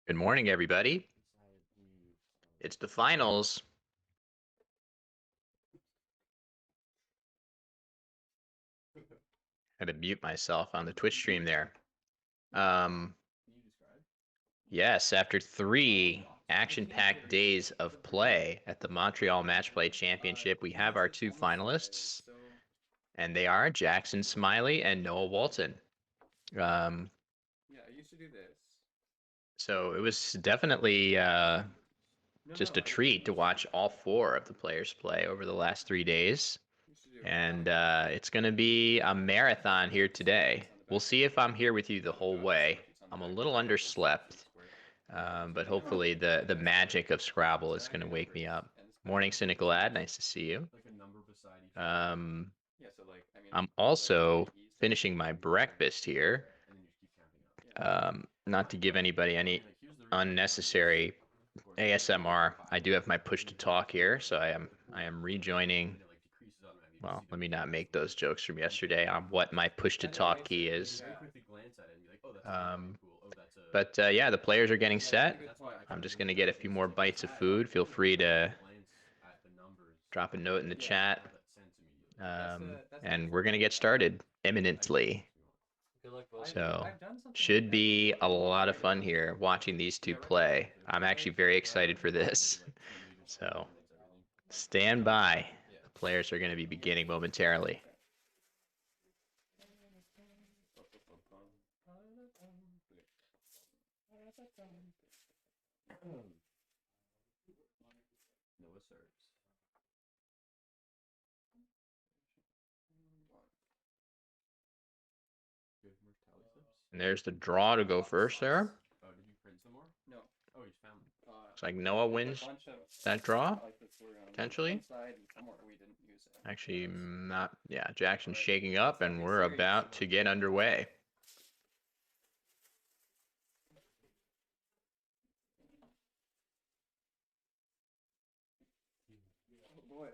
Good morning, everybody. It's the finals. I had to mute myself on the Twitch stream there. Um, yes, after 3 action-packed days of play at the Montreal Matchplay Championship, we have our 2 finalists, and they are Jackson Smylie and Noah Walton. Um, Yeah, I used to do this. so it was definitely just a treat to watch all 4 of the players play over the last 3 days. And it's going to be a marathon here today. We'll see if I'm here with you the whole way. I'm a little underslept, but hopefully the magic of Scrabble is going to wake me up. Morning, Cynical Lad. Nice to see you. I'm also finishing my breakfast here. Not to give anybody any unnecessary ASMR. I do have my push to talk here, so I am rejoining. Well, let me not make those jokes from yesterday on what my push to talk key is. Yeah, the players are getting set. I'm just gonna get a few more bites of food. Feel free to drop a note in the chat. And we're gonna get started imminently. So should be a lot of fun here watching these two play. I'm actually very excited for this. So stand by. The players are going to be beginning momentarily. Noah serves. And there's the draw to go first there. Oh, did you print some more? No. Oh, you found them. Looks like Noah wins that draw, potentially. Actually, not. Yeah, Jackson's shaking up, and we're about to get underway. Oh boy,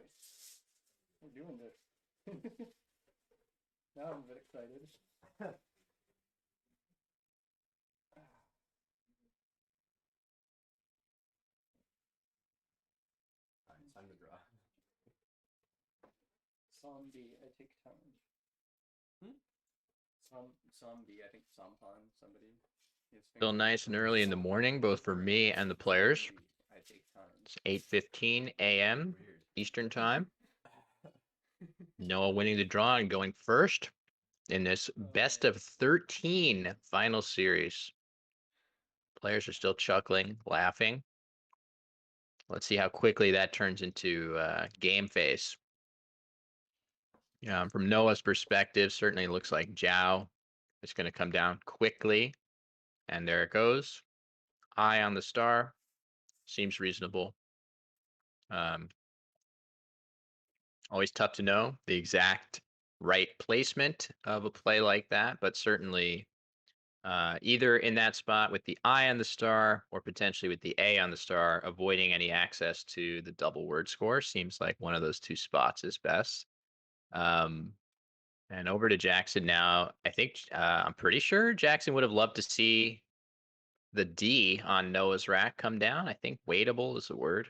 we're doing this. Now I'm a bit excited. Alright, time to draw. Zombie, I take time. Zombie, I think Sampan, somebody. Still nice and early in the morning, both for me and the players. I take time. It's 8:15 a.m. Eastern Time. Noah winning the draw and going first in this best of 13 final series. Players are still chuckling, laughing. Let's see how quickly that turns into game phase. From Noah's perspective, certainly looks like Zhao is going to come down quickly. And there it goes. Eye on the star. Seems reasonable. Always tough to know the exact right placement of a play like that, but certainly either in that spot with the I on the star or potentially with the A on the star, avoiding any access to the double word score seems like one of those 2 spots is best. And over to Jackson now. I think I'm pretty sure Jackson would have loved to see the D on Noah's rack come down. I think waitable is the word,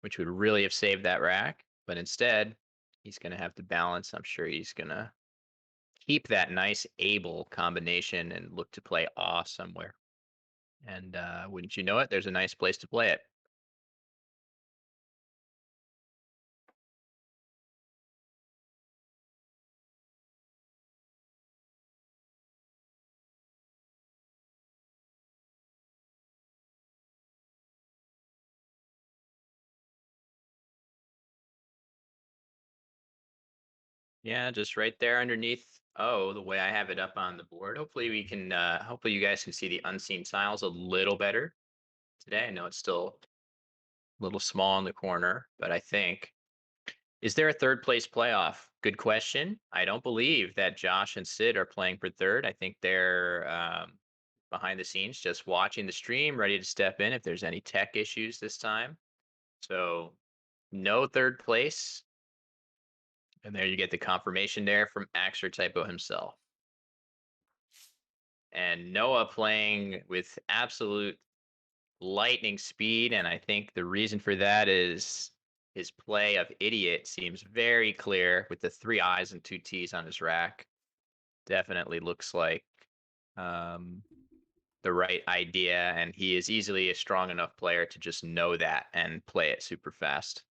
which would really have saved that rack. But instead, he's going to have to balance. I'm sure he's going to keep that nice able combination and look to play awe somewhere. And wouldn't you know it, there's a nice place to play it. Yeah, just right there underneath. Oh, the way I have it up on the board. Hopefully we can, hopefully you guys can see the unseen tiles a little better today. I know it's still a little small in the corner, but I think, is there a third place playoff? Good question. I don't believe that Josh and Sid are playing for third. I think they're behind the scenes, just watching the stream, ready to step in if there's any tech issues this time. So no third place. And there you get the confirmation there from axcertypo himself. And Noah playing with absolute lightning speed, and I think the reason for that is his play of idiot seems very clear with the 3 I's and 2 T's on his rack. Definitely looks like um, the right idea, and he is easily a strong enough player to just know that and play it super fast.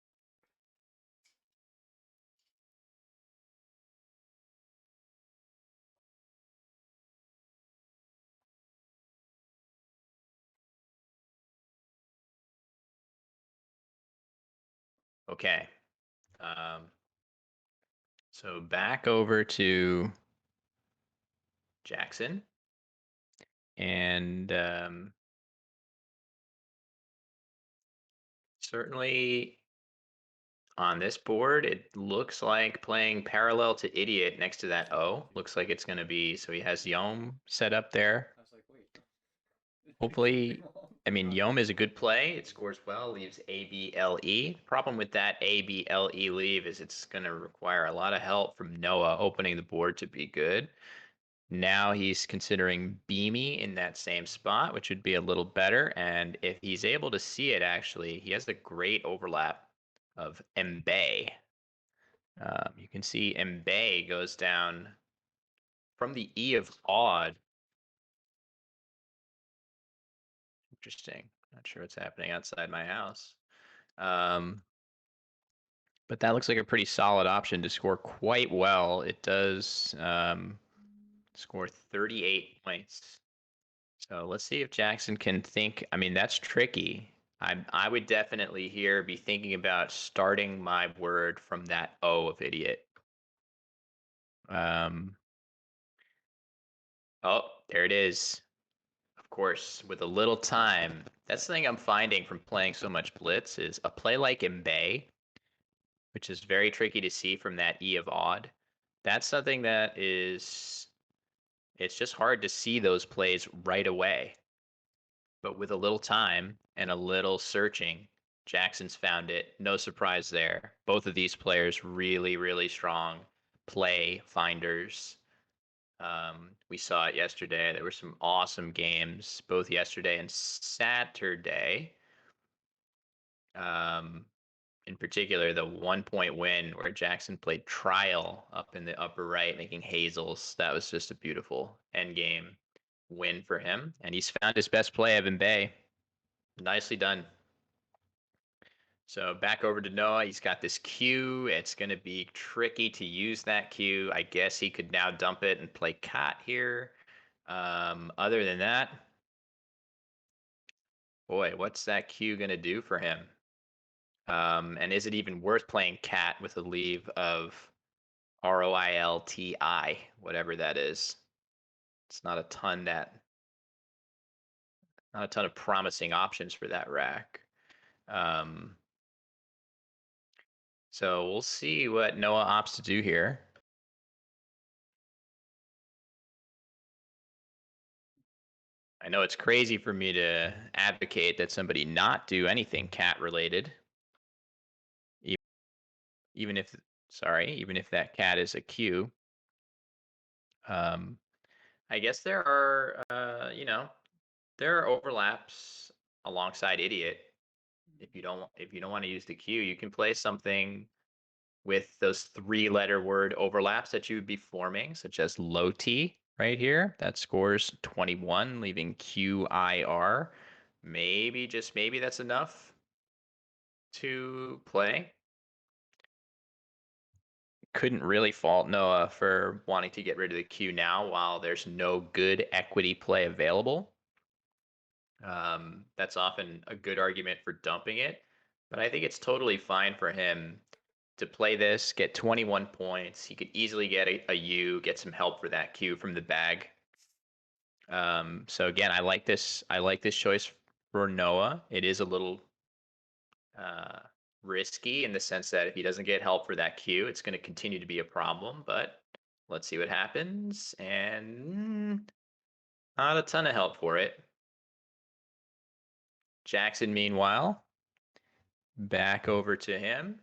Okay. So back over to Jackson. And certainly on this board, it looks like playing parallel to idiot next to that O. Looks like it's going to be, so he has Yom set up there. I was like, wait. Hopefully, I mean, Yom is a good play. It scores well, leaves ABLE. Problem with that ABLE leave is it's going to require a lot of help from Noah opening the board to be good. Now he's considering Beamy in that same spot, which would be a little better. And if he's able to see it, actually, he has a great overlap of Mbaye. You can see Mbaye goes down from the E of odd. Interesting. Not sure what's happening outside my house. But that looks like a pretty solid option to score quite well. It does score 38 points. So let's see if Jackson can think. I mean, that's tricky. I would definitely here be thinking about starting my word from that O of idiot. Oh, there it is. Of course, with a little time. That's the thing I'm finding from playing so much blitz is a play like Mbaye, which is very tricky to see from that E of odd. That's something that is, it's just hard to see those plays right away. But with a little time and a little searching, Jackson's found it. No surprise there. Both of these players really, really strong play finders. We saw it yesterday. There were some awesome games, both yesterday and Saturday. In particular, the 1-point win where Jackson played trial up in the upper right, making hazels. That was just a beautiful end game win for him. And he's found his best play of Mbaye. Nicely done. So back over to Noah. He's got this Q. It's going to be tricky to use that Q. I guess he could now dump it and play cat here. Other than that, boy, what's that Q going to do for him? And is it even worth playing cat with a leave of ROILTI, whatever that is? It's not a ton of promising options for that rack. So we'll see what Noah opts to do here. I know it's crazy for me to advocate that somebody not do anything cat related. Even if, sorry, even if that cat is a Q. I guess there are, there are overlaps alongside idiot. If you don't want to use the Q, you can play something with those 3-letter word overlaps that you would be forming, such as low T right here. That scores 21, leaving QIR. Maybe, just maybe that's enough to play. Couldn't really fault Noah for wanting to get rid of the Q now while there's no good equity play available. That's often a good argument for dumping it, but I think it's totally fine for him to play this, get 21 points. He could easily get a U, get some help for that Q from the bag. So again, I like this choice for Noah. It is a little risky in the sense that if he doesn't get help for that Q, it's going to continue to be a problem, but let's see what happens. And not a ton of help for it. Jackson, meanwhile, back over to him.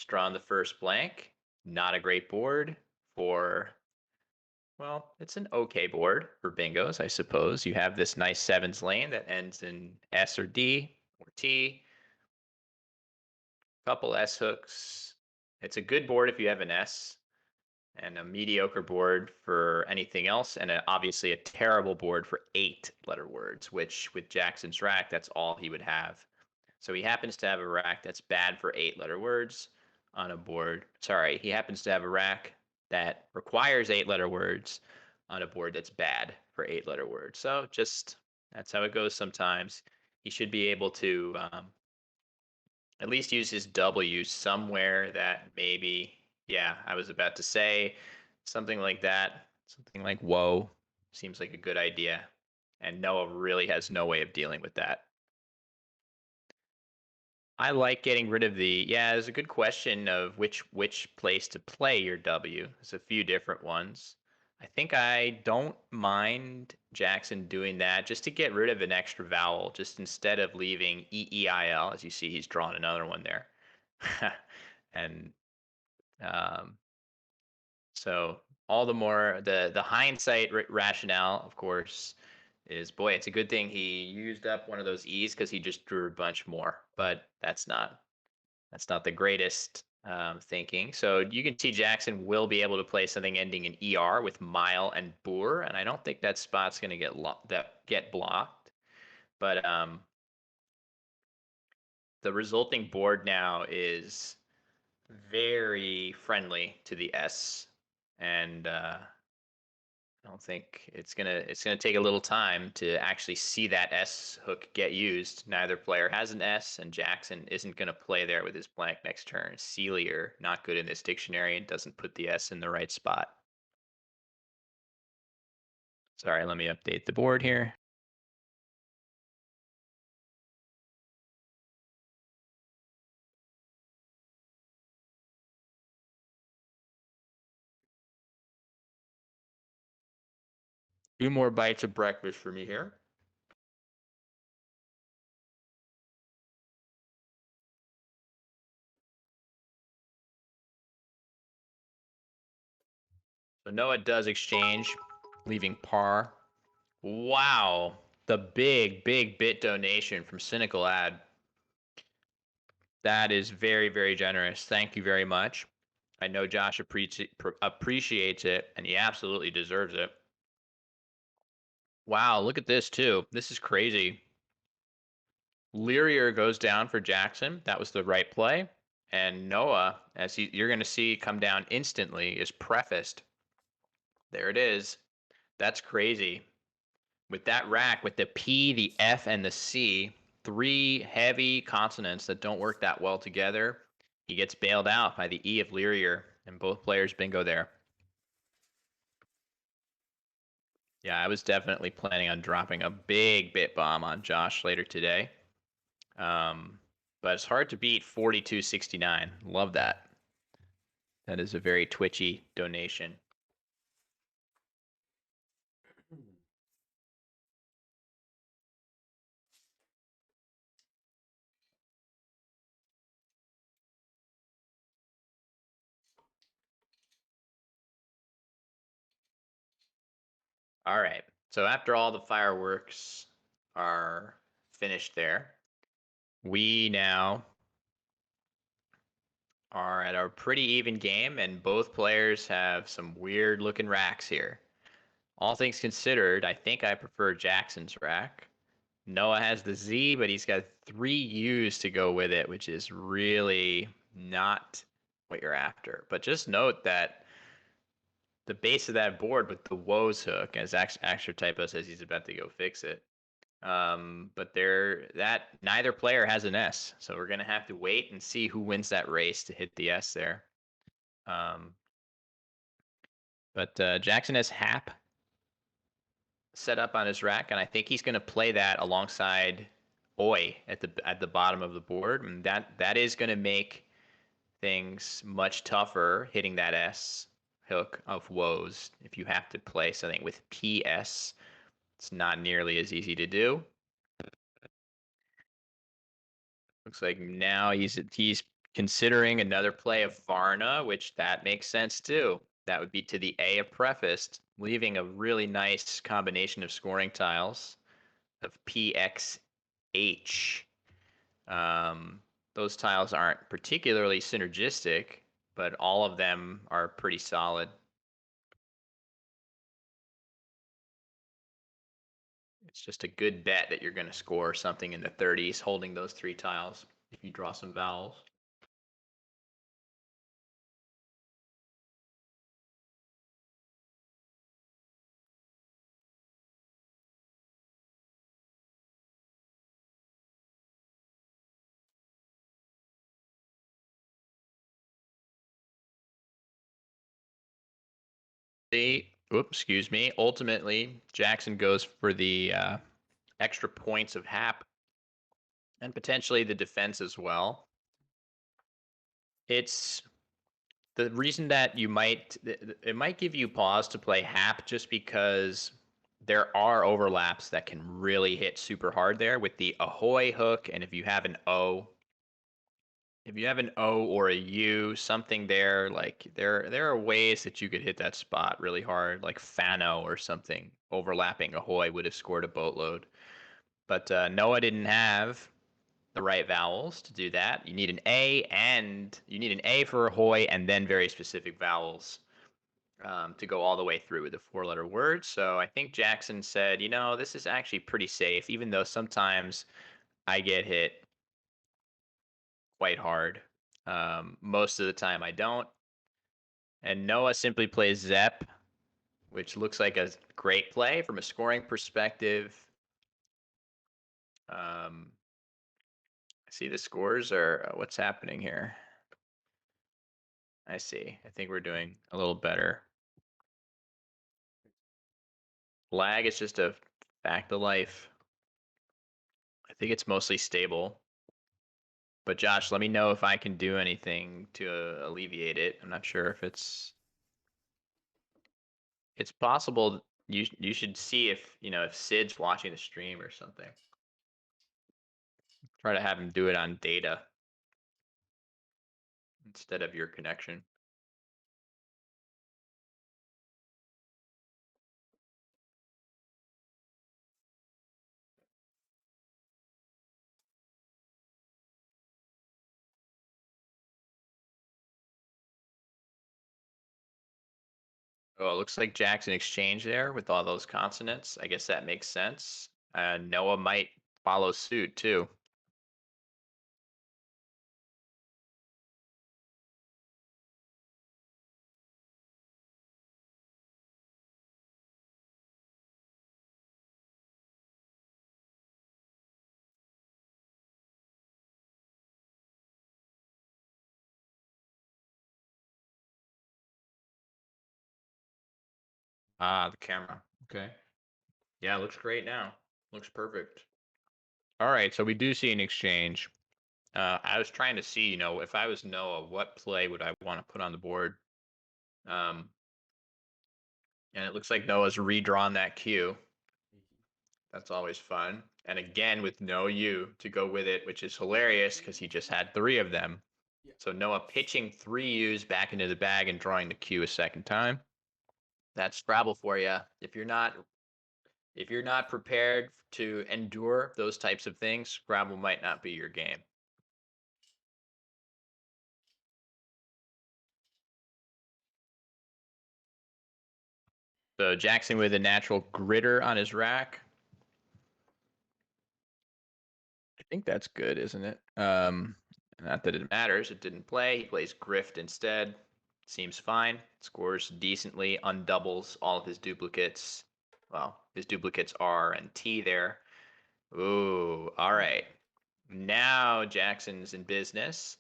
Drawn the first blank. Not a great board for Well, it's an okay board for bingos, I suppose. You have this nice sevens lane that ends in S or D or T. Couple S hooks. It's a good board if you have an S, and a mediocre board for anything else, and obviously a terrible board for 8-letter words, which with Jackson's rack, that's all he would have. So he happens to have a rack that's bad for 8-letter words on a board. Sorry, he happens to have a rack that requires 8-letter words on a board that's bad for 8-letter words. So just that's how it goes sometimes. He should be able to at least use his W somewhere that maybe, yeah, I was about to say something like that. Something like whoa seems like a good idea. And Noah really has no way of dealing with that. I like getting rid of the, yeah, there's a good question of which place to play your W. There's a few different ones. I think I don't mind Jackson doing that just to get rid of an extra vowel, just instead of leaving EEIL. As you see, he's drawn another one there. And um, so all the more the hindsight rationale, of course, is boy, it's a good thing he used up one of those E's because he just drew a bunch more. But that's not the greatest thinking. So you can see Jackson will be able to play something ending in ER with mile and boor, and I don't think that spot's going to get blocked. But the resulting board now is very friendly to the S, and I don't think it's gonna take a little time to actually see that S hook get used. Neither player has an S, and Jackson isn't gonna play there with his blank next turn. Sealier, not good in this dictionary, and doesn't put the S in the right spot. Sorry, let me update the board here. Few more bites of breakfast for me here. So Noah does exchange, leaving par. Wow, the big bit donation from Cynical Ad. That is very, very generous. Thank you very much. I know Josh appreciates it, and he absolutely deserves it. Wow, look at this, too. This is crazy. Learier goes down for Jackson. That was the right play. And Noah, as you're going to see come down instantly, is prefaced. There it is. That's crazy. With that rack, with the P, the F, and the C, 3 heavy consonants that don't work that well together, he gets bailed out by the E of Learier, and both players bingo there. Yeah, I was definitely planning on dropping a big bit bomb on Josh later today. But it's hard to beat 42.69. Love that. That is a very twitchy donation. All right. So after all the fireworks are finished there, we now are at a pretty even game, and both players have some weird looking racks here. All things considered, I think I prefer Jackson's rack. Noah has the Z, but he's got 3 U's to go with it, which is really not what you're after. But just note that the base of that board with the woes hook, as axcertypo says he's about to go fix it. But neither player has an S, so we're gonna have to wait and see who wins that race to hit the S there. But Jackson has Hap set up on his rack, and I think he's gonna play that alongside Oi at the bottom of the board, and that is gonna make things much tougher hitting that S hook of woes. If you have to play something with PS, it's not nearly as easy to do. Looks like now he's considering another play of Varna, which that makes sense too. That would be to the A of prefaced. leaving a really nice combination of scoring tiles of PXH. Those tiles aren't particularly synergistic, but all of them are pretty solid. It's just a good bet that you're going to score something in the 30s holding those 3 tiles if you draw some vowels. Oops, excuse me. Ultimately, Jackson goes for the extra points of Hap and potentially the defense as well. It's the reason that it might give you pause to play Hap just because there are overlaps that can really hit super hard there with the ahoy hook, and if you have an O, or a U, something there, like there are ways that you could hit that spot really hard, like Fano or something. Overlapping ahoy would have scored a boatload. But Noah didn't have the right vowels to do that. You need an A, and you need an A for ahoy, and then very specific vowels to go all the way through with a 4-letter word. So I think Jackson said, this is actually pretty safe, even though sometimes I get hit quite hard. Most of the time I don't. And Noah simply plays Zep, which looks like a great play from a scoring perspective. I see the scores are what's happening here. I see. I think we're doing a little better. Lag is just a fact of life. I think it's mostly stable. But Josh, let me know if I can do anything to alleviate it. I'm not sure if it's possible. You should see if Sid's watching the stream or something. Try to have him do it on data instead of your connection. Oh, it looks like Jackson exchanged there with all those consonants. I guess that makes sense. Noah might follow suit too. Ah, the camera. Okay. Yeah, it looks great now. Looks perfect. All right, so we do see an exchange. I was trying to see, if I was Noah, what play would I want to put on the board? And it looks like Noah's redrawn that cue. That's always fun. And again, with no U to go with it, which is hilarious because he just had 3 of them. So Noah pitching 3 U's back into the bag and drawing the cue a second time. That's Scrabble for you. If you're not prepared to endure those types of things, Scrabble might not be your game. So Jackson with a natural gritter on his rack. I think that's good, isn't it? Not that it matters. It didn't play. He plays grift instead. Seems fine. Scores decently. Undoubles all of his duplicates. Well, his duplicates R and T there. Ooh, all right. Now Jackson's in business.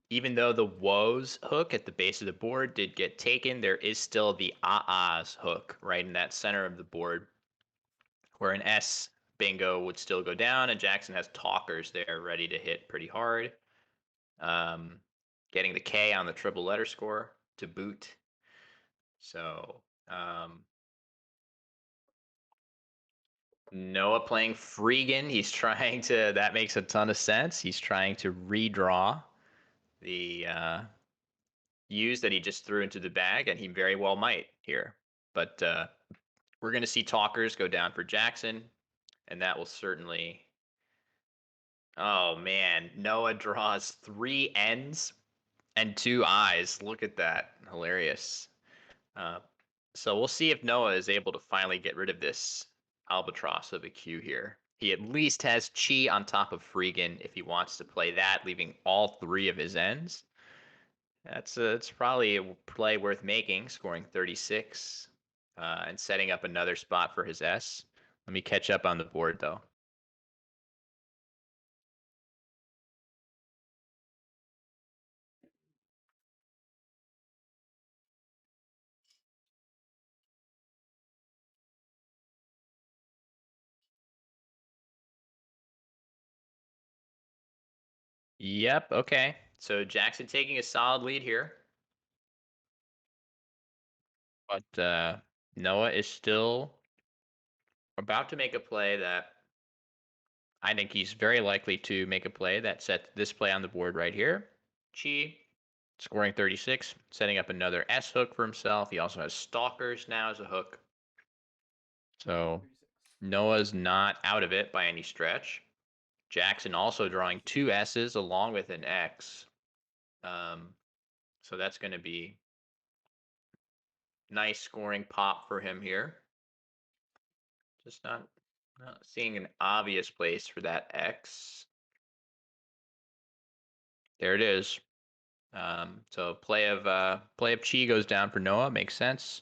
Even though the woes hook at the base of the board did get taken, there is still the ahs hook right in that center of the board, where an S bingo would still go down, and Jackson has talkers there ready to hit pretty hard. Getting the K on the triple letter score to boot. So Noah playing Freegan. He's trying to, that makes a ton of sense. He's trying to redraw the U's that he just threw into the bag, and he very well might here. But we're going to see talkers go down for Jackson, and that will certainly. Oh man, Noah draws 3 N's and 2 I's. Look at that. Hilarious. Uh, so we'll see if Noah is able to finally get rid of this albatross of a Q here. He at least has Chi on top of Freegan if he wants to play that, leaving all 3 of his ends. It's probably a play worth making, scoring 36 and setting up another spot for his S. Let me catch up on the board though. Yep, okay. So Jackson taking a solid lead here. But Noah is still about to make a play that I think he's very likely to make a play that sets this play on the board right here. Chi scoring 36, setting up another S hook for himself. He also has Stalkers now as a hook. So Noah's not out of it by any stretch. Jackson also drawing 2 S's along with an X. So that's going to be nice scoring pop for him here. Just not seeing an obvious place for that X. There it is. So play of Chi goes down for Noah. Makes sense.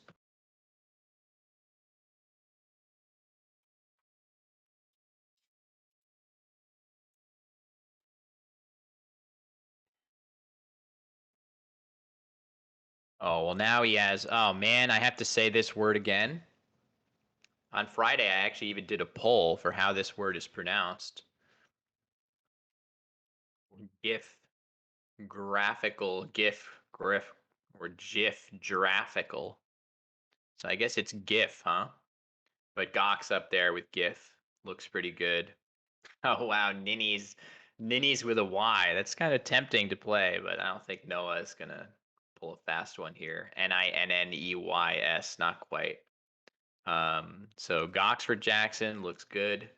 Oh, well, now he has. Oh, man, I have to say this word again. On Friday, I actually even did a poll for how this word is pronounced. GIF, graphical, GIF, griff, or GIF, giraffical. So I guess it's GIF, huh? But Gawk's up there with GIF. Looks pretty good. Oh, wow, Ninnies with a Y. That's kind of tempting to play, but I don't think Noah is going to pull a fast one here. Ninneys, not quite. So Gox for Jackson looks good.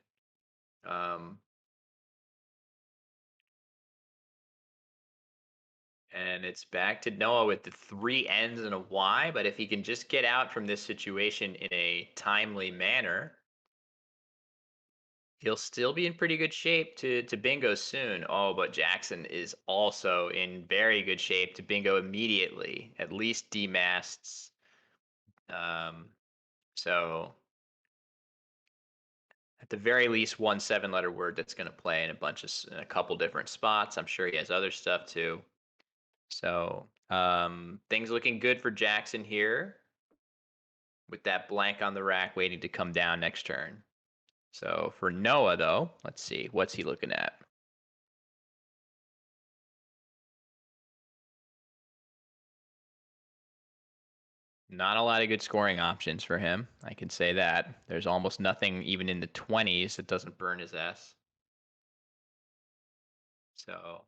And it's back to Noah with the 3 N's and a Y, but if he can just get out from this situation in a timely manner, he'll still be in pretty good shape to bingo soon. Oh, but Jackson is also in very good shape to bingo immediately, at least demasts. So at the very least, 1 7-letter word that's going to play in a couple different spots. I'm sure he has other stuff too. So things looking good for Jackson here with that blank on the rack waiting to come down next turn. So for Noah, though, let's see. What's he looking at? Not a lot of good scoring options for him. I can say that. There's almost nothing even in the 20s that doesn't burn his S. So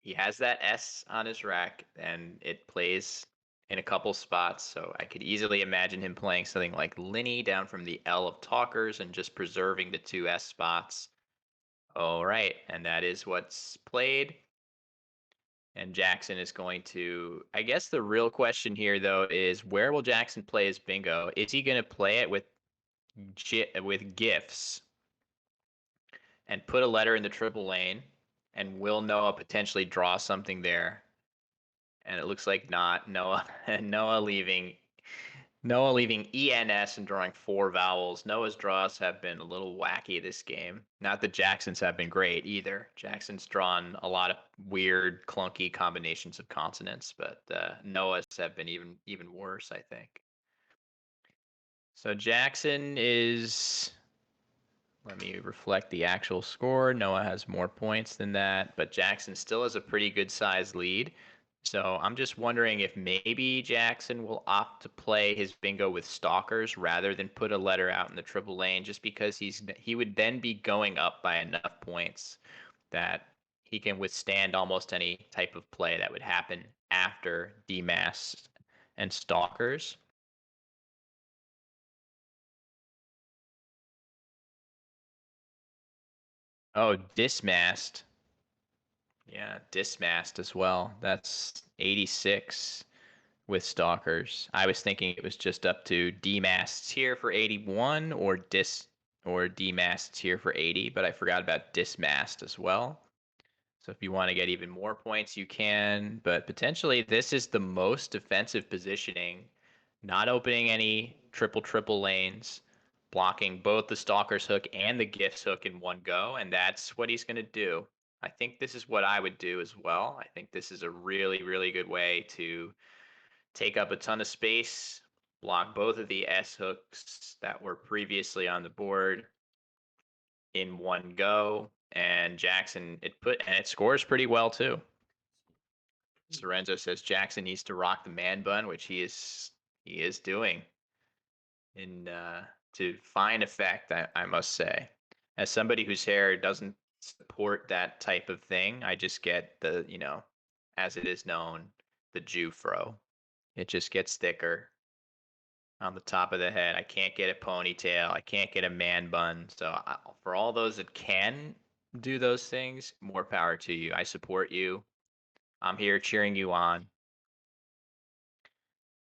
he has that S on his rack and it plays in a couple spots. So I could easily imagine him playing something like Linny down from the L of Talkers and just preserving the 2 S spots. All right. And that is what's played. And Jackson is going to. I guess the real question here, though, is where will Jackson play his bingo? Is he going to play it with gifts and put a letter in the triple lane? And will Noah potentially draw something there? And it looks like not. Noah Noah leaving ENS and drawing 4 vowels. Noah's draws have been a little wacky this game. Not that Jackson's have been great either. Jackson's drawn a lot of weird, clunky combinations of consonants, but Noah's have been even worse, I think. So Jackson is. Let me reflect the actual score. Noah has more points than that, but Jackson still has a pretty good sized lead. So I'm just wondering if maybe Jackson will opt to play his bingo with stalkers rather than put a letter out in the triple lane, just because he would then be going up by enough points that he can withstand almost any type of play that would happen after DMAS and stalkers. Oh, dismast. Yeah, dismast as well. That's 86 with stalkers. I was thinking it was just up to demasts here for 81 or demasts here for 80, but I forgot about dismast as well. So if you want to get even more points, you can, but potentially this is the most defensive positioning, not opening any triple lanes, blocking both the stalker's hook and the gift's hook in one go, and that's what he's going to do. I think this is what I would do as well. I think this is a really, really good way to take up a ton of space, block both of the S hooks that were previously on the board in one go. And Jackson, it scores pretty well too. Sorenzo says Jackson needs to rock the man bun, which he is doing in to fine effect, I must say. As somebody whose hair doesn't support that type of thing, I just get the, as it is known, the Jew fro. It just gets thicker on the top of the head. I can't get a ponytail. I can't get a man bun. So for all those that can do those things, more power to you. I support you. I'm here cheering you on.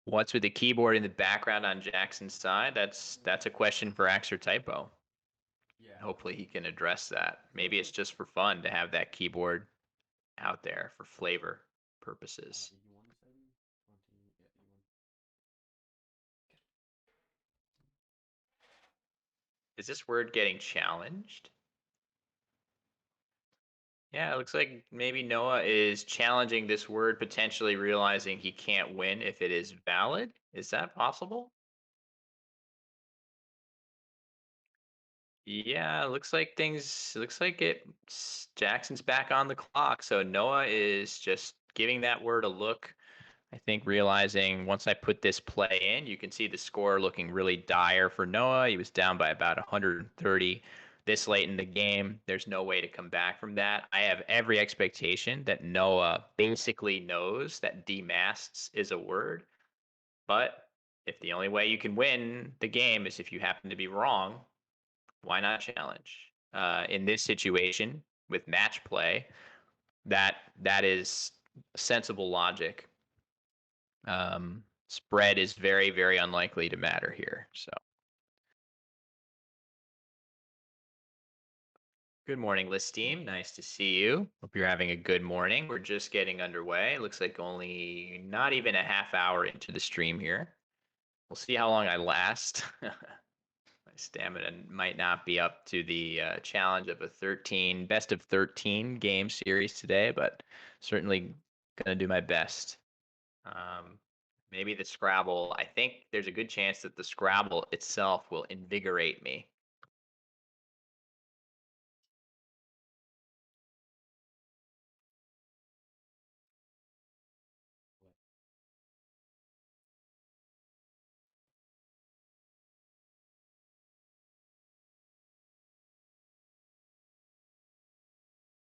What's with the keyboard in the background on Jackson's side? That's a question for axcertypo. Yeah. Hopefully he can address that. Maybe it's just for fun to have that keyboard out there for flavor purposes. Is this word getting challenged? Yeah, it looks like maybe Noah is challenging this word, potentially realizing he can't win if it is valid. Is that possible? Yeah, looks like Jackson's back on the clock. So Noah is just giving that word a look. I think realizing once I put this play in, you can see the score looking really dire for Noah. He was down by about 130 this late in the game. There's no way to come back from that. I have every expectation that Noah basically knows that demasts is a word. But if the only way you can win the game is if you happen to be wrong, why not challenge? In this situation with match play, that is sensible logic. Spread is very, very unlikely to matter here. So, good morning, List team. Nice to see you. Hope you're having a good morning. We're just getting underway. Looks like only not even a half hour into the stream here. We'll see how long I last. My stamina might not be up to the challenge of a best of 13 game series today, but certainly gonna do my best. Um, Maybe the Scrabble. I think there's a good chance that the Scrabble itself will invigorate me.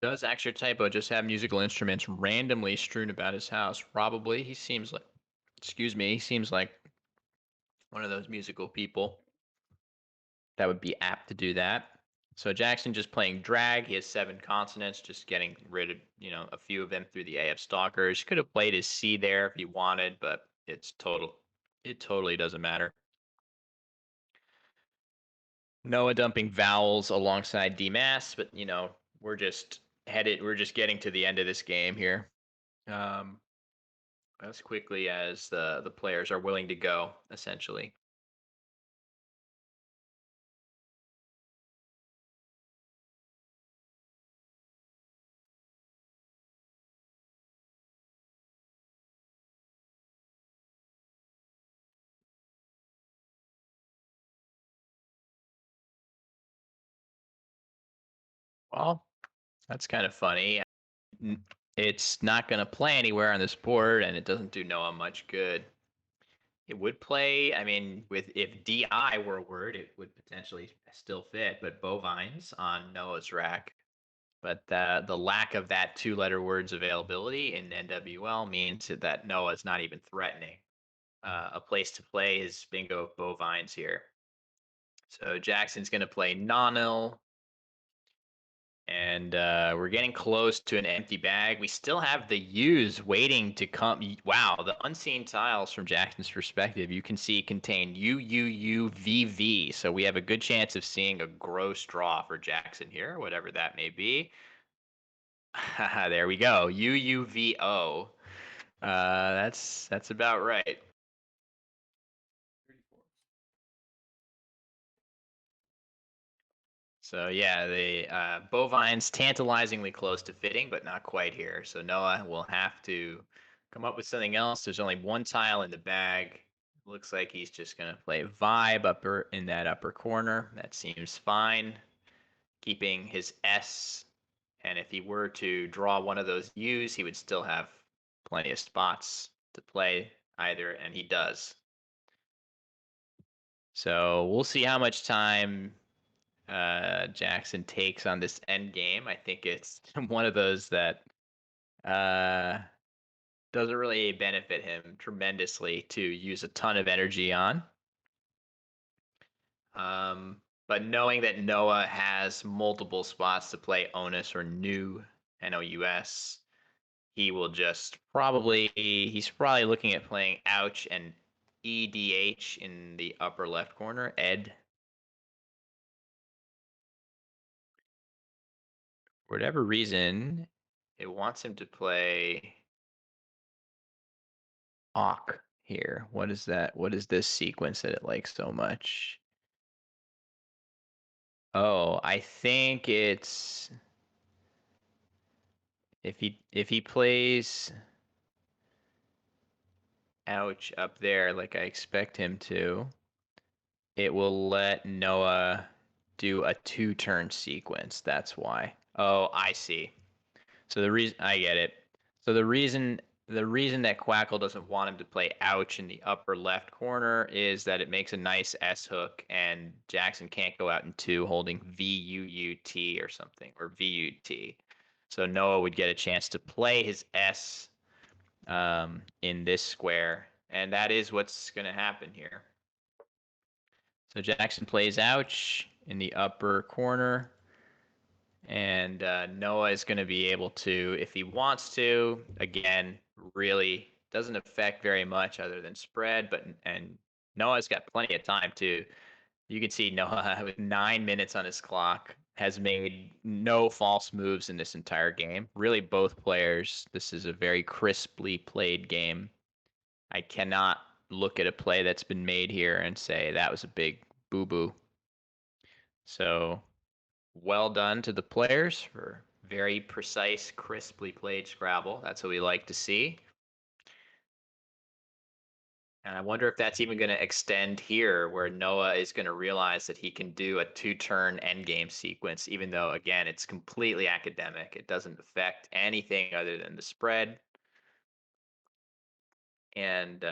Does axcertypo just have musical instruments randomly strewn about his house? Probably. He seems like one of those musical people that would be apt to do that. So Jackson just playing drag. He has 7 consonants, just getting rid of, a few of them through the AF stalkers. He could have played his C there if he wanted, but it totally doesn't matter. Noah dumping vowels alongside DMAS, but we're just getting to the end of this game here. As quickly as the players are willing to go, essentially. Well, that's kind of funny. It's not going to play anywhere on this board, and it doesn't do Noah much good. It would play, I mean, if DI were a word, it would potentially still fit, but bovines on Noah's rack. But the lack of that 2-letter words availability in NWL means that Noah is not even threatening a place to play his bingo of bovines here. So Jackson's going to play Nonil. And we're getting close to an empty bag. We still have the U's waiting to come. Wow, the unseen tiles from Jackson's perspective, you can see contain U, U, U, V, V. So we have a good chance of seeing a gross draw for Jackson here, whatever that may be. There we go. U, U, V, O. That's about right. 34. So yeah, the bovine's tantalizingly close to fitting, but not quite here. So Noah will have to come up with something else. There's only one tile in the bag. Looks like he's just gonna play vibe upper in that upper corner. That seems fine. Keeping his S, and if he were to draw one of those U's, he would still have plenty of spots to play either, and he does. So we'll see how much time Jackson takes on this end game. I think it's one of those that doesn't really benefit him tremendously to use a ton of energy on. But knowing that Noah has multiple spots to play Onus or New NOUS, he will just he's probably looking at playing Ouch and EDH in the upper left corner, Ed. For whatever reason, it wants him to play Awk here. What is that? What is this sequence that it likes so much? Oh, I think it's if he plays Ouch up there like I expect him to, it will let Noah do a 2-turn sequence. That's why. Oh, I see. So the reason I get it. So the reason that Quackle doesn't want him to play Ouch in the upper left corner is that it makes a nice S hook, and Jackson can't go out in 2 holding VUUT or something, or VUT. So Noah would get a chance to play his S in this square, and that is what's going to happen here. So Jackson plays Ouch in the upper corner. And Noah is going to be able to, if he wants to, again, really doesn't affect very much other than spread. And Noah's got plenty of time too. You can see Noah with 9 minutes on his clock has made no false moves in this entire game. Really, both players. This is a very crisply played game. I cannot look at a play that's been made here and say that was a big boo boo. So well done to the players for very precise, crisply played Scrabble. That's what we like to see. And I wonder if that's even going to extend here, where Noah is going to realize that he can do a 2-turn endgame sequence, even though, again, it's completely academic. It doesn't affect anything other than the spread. And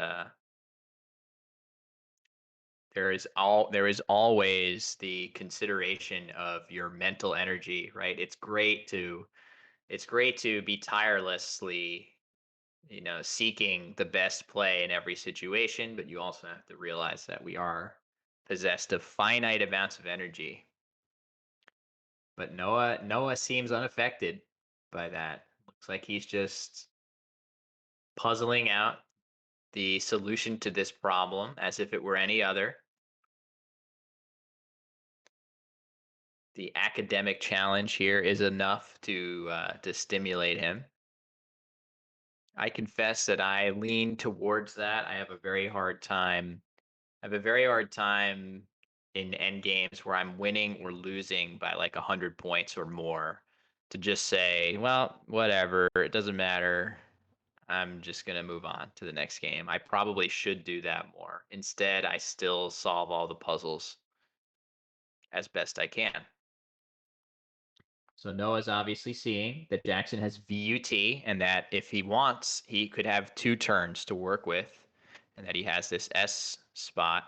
there is always the consideration of your mental energy, right? It's great to be tirelessly seeking the best play in every situation, but you also have to realize that we are possessed of finite amounts of energy. But Noah seems unaffected by that. Looks like he's just puzzling out the solution to this problem as if it were any other. The academic challenge here is enough to stimulate him. I confess that I lean towards that. I have a very hard time in end games where I'm winning or losing by like 100 points or more to just say, well, whatever, it doesn't matter. I'm just going to move on to the next game. I probably should do that more. Instead, I still solve all the puzzles as best I can. So Noah's obviously seeing that Jackson has VUT and that if he wants, he could have 2 turns to work with, and that he has this S spot.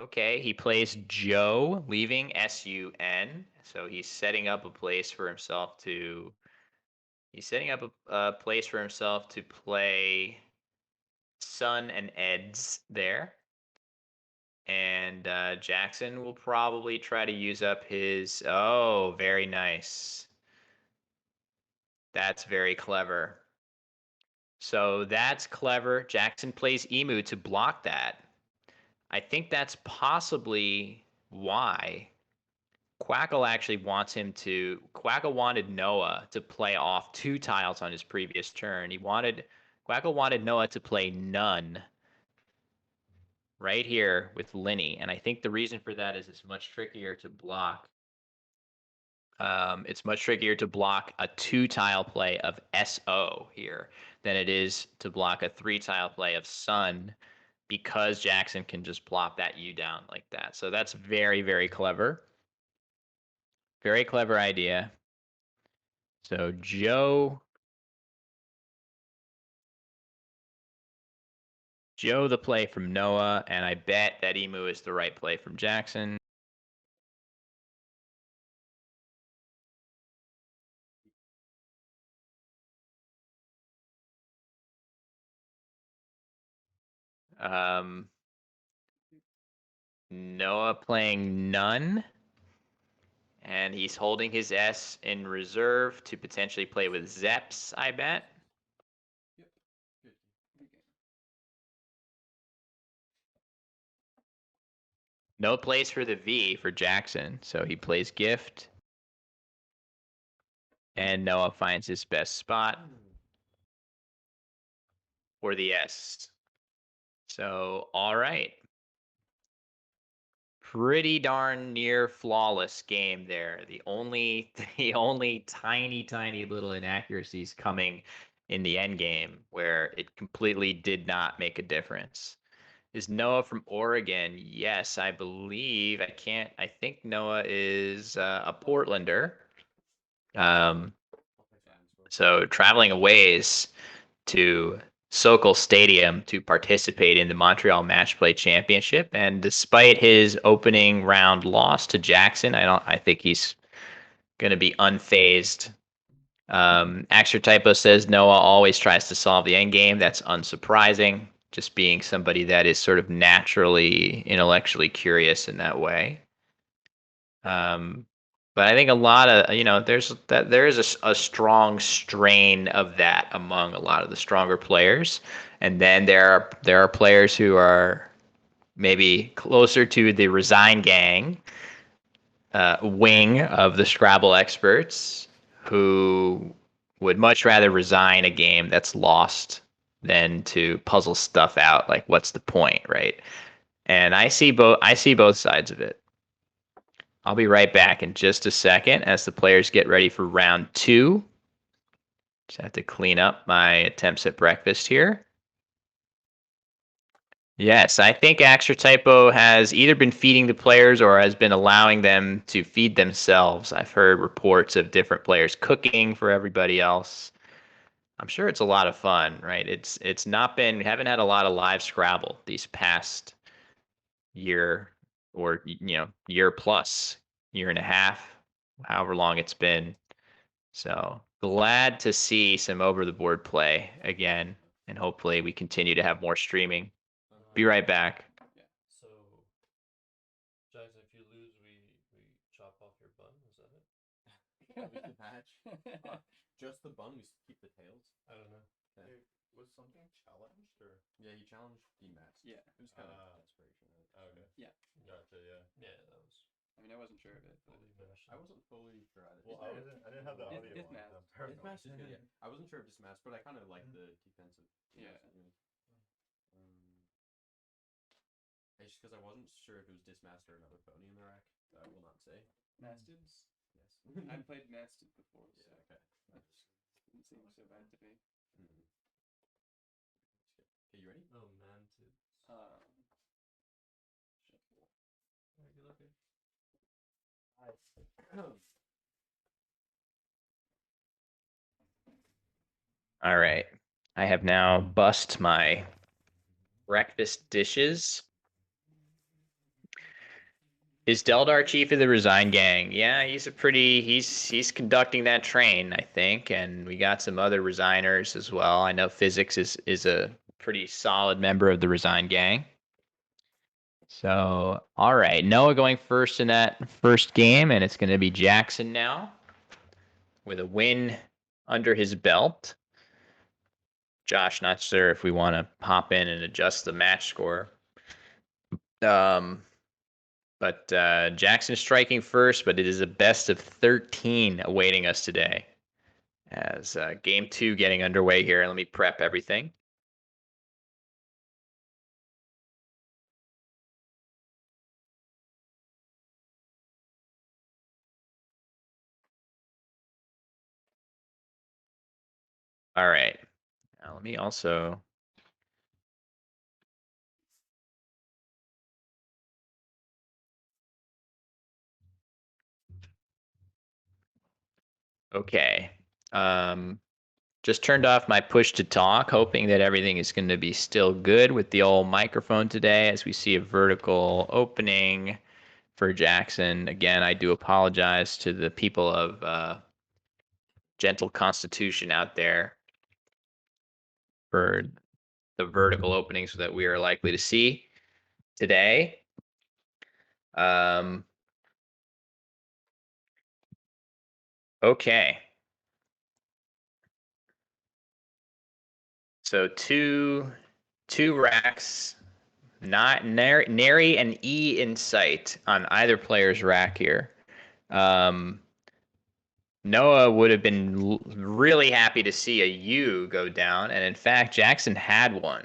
Okay, he plays Joe, leaving SUN. So he's setting up a place for himself to play Sun and Eds there. And Jackson will probably try to use up his... Oh, very nice. That's very clever. So that's clever. Jackson plays Emu to block that. I think that's possibly why Quackle actually wants him to... Quackle wanted Noah to play off 2 tiles on his previous turn. Quackle wanted Noah to play none right here with Linny. And I think the reason for that is it's much trickier to block. It's much trickier to block a 2-tile play of SO here than it is to block a 3-tile play of Sun, because Jackson can just plop that U down like that. So that's very, very clever. Very clever idea. So Joe the play from Noah, and I bet that Emu is the right play from Jackson. Noah playing none, and he's holding his S in reserve to potentially play with Zeps, I bet. Yep. Good. No place for the V for Jackson, so he plays Gift. And Noah finds his best spot for the S. So, all right. Pretty darn near flawless game there. The only tiny little inaccuracies coming in the end game, where it completely did not make a difference. Is Noah from Oregon? Yes, I believe. I think Noah is a Portlander. So traveling a ways to Sokol Stadium to participate in the Montreal Matchplay Championship. And despite his opening round loss to Jackson, I think he's going to be unfazed. Axcertypo says Noah always tries to solve the end game. That's unsurprising, just being somebody that is sort of naturally intellectually curious in that way. But I think a lot of, there is a strong strain of that among a lot of the stronger players. And then there are players who are maybe closer to the Resign Gang wing of the Scrabble experts, who would much rather resign a game that's lost than to puzzle stuff out. Like, what's the point, right? And I see both sides of it. I'll be right back in just a second as the players get ready for round 2. Just have to clean up my attempts at breakfast here. Yes, I think axcertypo has either been feeding the players or has been allowing them to feed themselves. I've heard reports of different players cooking for everybody else. I'm sure it's a lot of fun, right? It's not been, we haven't had a lot of live Scrabble these past year, or year plus, year and a half, however long it's been. So glad to see some over the board play again, and hopefully we continue to have more streaming. Be right back. Yeah. So, Jackson, if you lose, we chop off your bun. Is that it? We can match. Just the bun. We keep the tails. I don't know. Okay. Was something challenged or? Yeah, he challenged Demasked. Yeah. It was kind of desperation. Right? Okay. Yeah. Gotcha. Yeah. Yeah, that was. I mean, I wasn't sure of it, but I wasn't fully sure either. Well, I didn't have the audio on. Dismasked is good. Yeah. I wasn't sure of Dismasked, but I kind of like the defensive. Yeah. It's just because I wasn't sure if it was Dismasked or another pony in the rack. I will not say. Masteds? Yes. I played Masted before, so Yeah. Okay. didn't seem so bad to me. Okay, you ready? Oh, Mantids. Shuffle. Okay. All right. I have now bussed my breakfast dishes. Is Deldar chief of the Resign Gang? Yeah, he's conducting that train, I think, and we got some other resigners as well. I know Physics is a pretty solid member of the Resign Gang. So, all right, Noah going first in that first game, and it's going to be Jackson now with a win under his belt. Josh, not sure if we want to hop in and adjust the match score. But Jackson is striking first, but it is a best of 13 awaiting us today. As game 2 getting underway here. Let me prep everything. All right. Now let me also okay. Just turned off my push to talk, hoping that everything is going to be still good with the old microphone today as we see a vertical opening for Jackson. Again, I do apologize to the people of Gentle Constitution out there for the vertical openings that we are likely to see today. Okay. So two racks, not nary an E in sight on either player's rack here. Noah would have been really happy to see a U go down, and in fact, Jackson had one.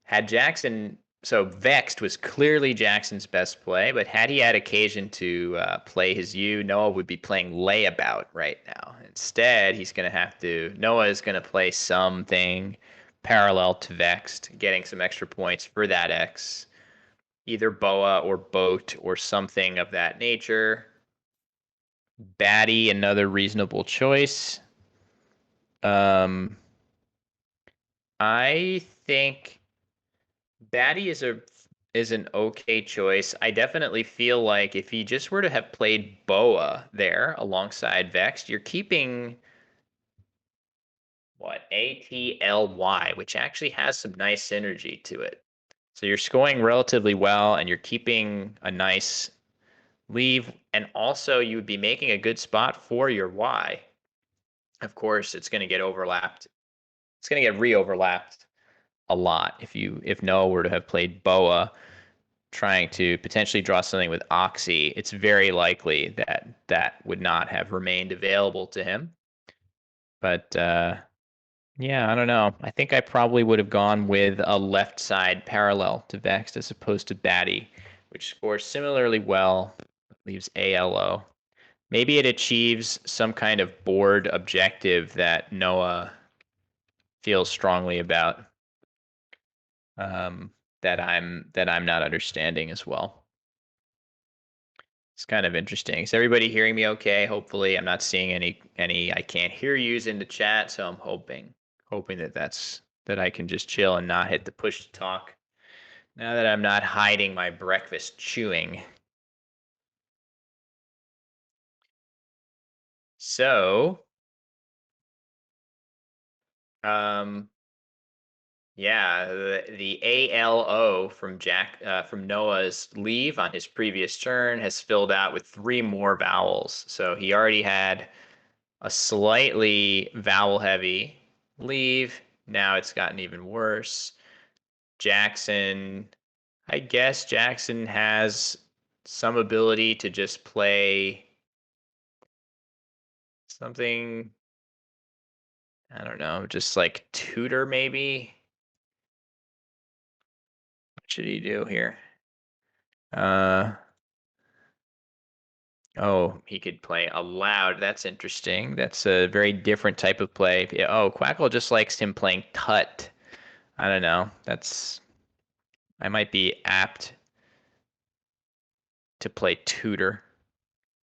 Had Jackson, so Vexed was clearly Jackson's best play, but had he had occasion to play his U, Noah would be playing layabout right now. Instead, Noah is going to play something parallel to Vexed, getting some extra points for that X, either Boa or Boat or something of that nature. Batty, another reasonable choice. I think Batty is an okay choice. I definitely feel like if he just were to have played Boa there alongside Vexed, you're keeping what ATLY, which actually has some nice synergy to it. So you're scoring relatively well, and you're keeping a nice leave, and also you would be making a good spot for your Y. Of course, it's going to get overlapped. It's going to get re-overlapped a lot if Noah were to have played Boa, trying to potentially draw something with Oxy. It's very likely that that would not have remained available to him. But yeah, I don't know. I think I probably would have gone with a left side parallel to Vexed as opposed to Batty, which scores similarly well, leaves ALO. Maybe it achieves some kind of board objective that Noah feels strongly about, that I'm not understanding as well. It's kind of interesting. Is everybody hearing me okay? Hopefully, I'm not seeing any I can't hear yous in the chat, so I'm hoping that I can just chill and not hit the push to talk. Now that I'm not hiding my breakfast chewing. So, yeah, the ALO from Noah's leave on his previous turn has filled out with 3 more vowels. So he already had a slightly vowel heavy leave. Now it's gotten even worse. I guess Jackson has some ability to just play something, I don't know, just like tutor maybe. What should he do here? Oh, he could play aloud. That's interesting. That's a very different type of play. Yeah, oh, Quackle just likes him playing tut. I don't know. I might be apt to play tutor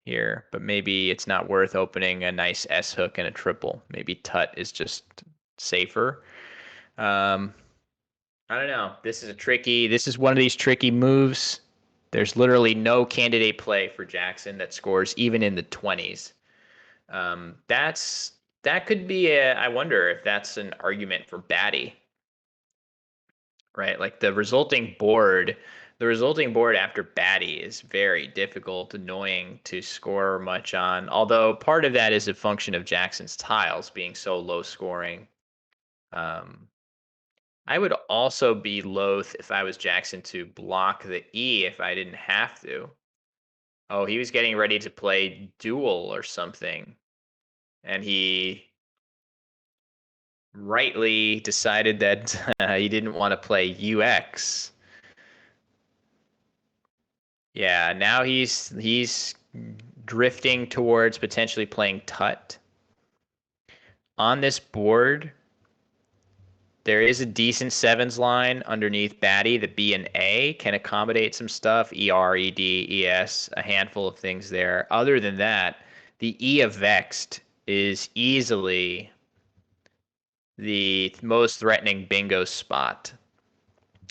here, but maybe it's not worth opening a nice S hook and a triple. Maybe tut is just safer. I don't know. This is one of these tricky moves. There's literally no candidate play for Jackson that scores even in the 20s. That could be I wonder if that's an argument for Batty, right? Like the resulting board, the resulting board after Batty is very difficult, annoying to score much on. Although part of that is a function of Jackson's tiles being so low scoring. I would also be loath if I was Jackson to block the E if I didn't have to. Oh, he was getting ready to play duel or something. And he rightly decided that he didn't want to play UX. Yeah, now he's drifting towards potentially playing Tut. On this board, there is a decent sevens line underneath Batty. The B and A can accommodate some stuff. ER, ED, ES, a handful of things there. Other than that, the E of Vexed is easily the most threatening bingo spot.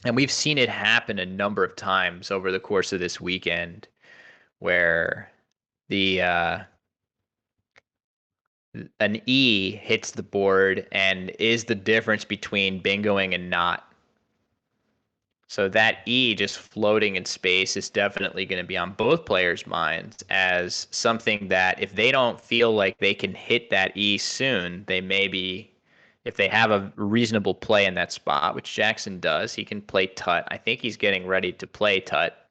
And we've seen it happen a number of times over the course of this weekend where the an E hits the board and is the difference between bingoing and not. So that E just floating in space is definitely going to be on both players' minds as something that if they don't feel like they can hit that E soon, they may be, if they have a reasonable play in that spot, which Jackson does, he can play Tut. I think he's getting ready to play Tut.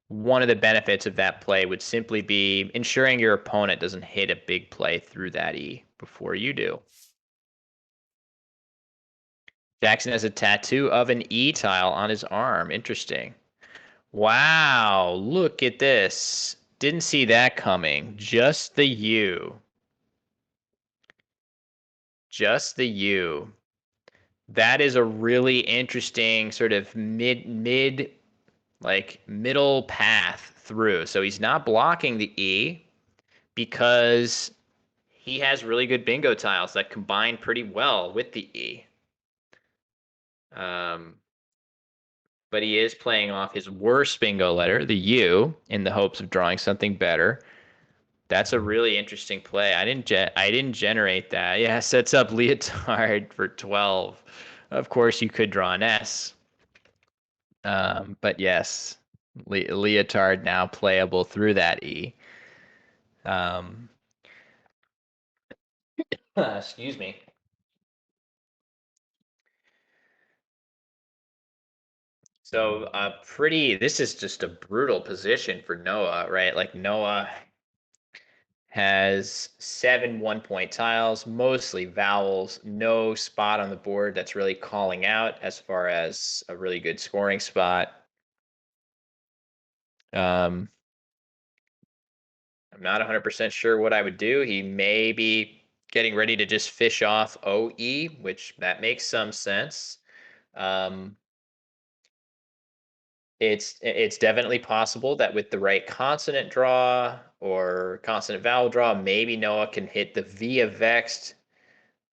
One of the benefits of that play would simply be ensuring your opponent doesn't hit a big play through that E before you do. Jackson has a tattoo of an E tile on his arm. Interesting. Wow, look at this. Didn't see that coming. Just the U. Just the U. That is a really interesting sort of middle path through. So he's not blocking the E because he has really good bingo tiles that combine pretty well with the E. But he is playing off his worst bingo letter, the U, in the hopes of drawing something better. That's a really interesting play. I didn't generate that. Yeah, sets up Leotard for 12. Of course, you could draw an S. But yes, Leotard now playable through that E. Excuse me. So this is just a brutal position for Noah, right? Like Noah has 7 1-point tiles, mostly vowels, no spot on the board that's really calling out as far as a really good scoring spot. I'm not 100% sure what I would do. He may be getting ready to just fish off OE, which that makes some sense. It's definitely possible that with the right consonant draw or consonant vowel draw, maybe Noah can hit the V of Vexed.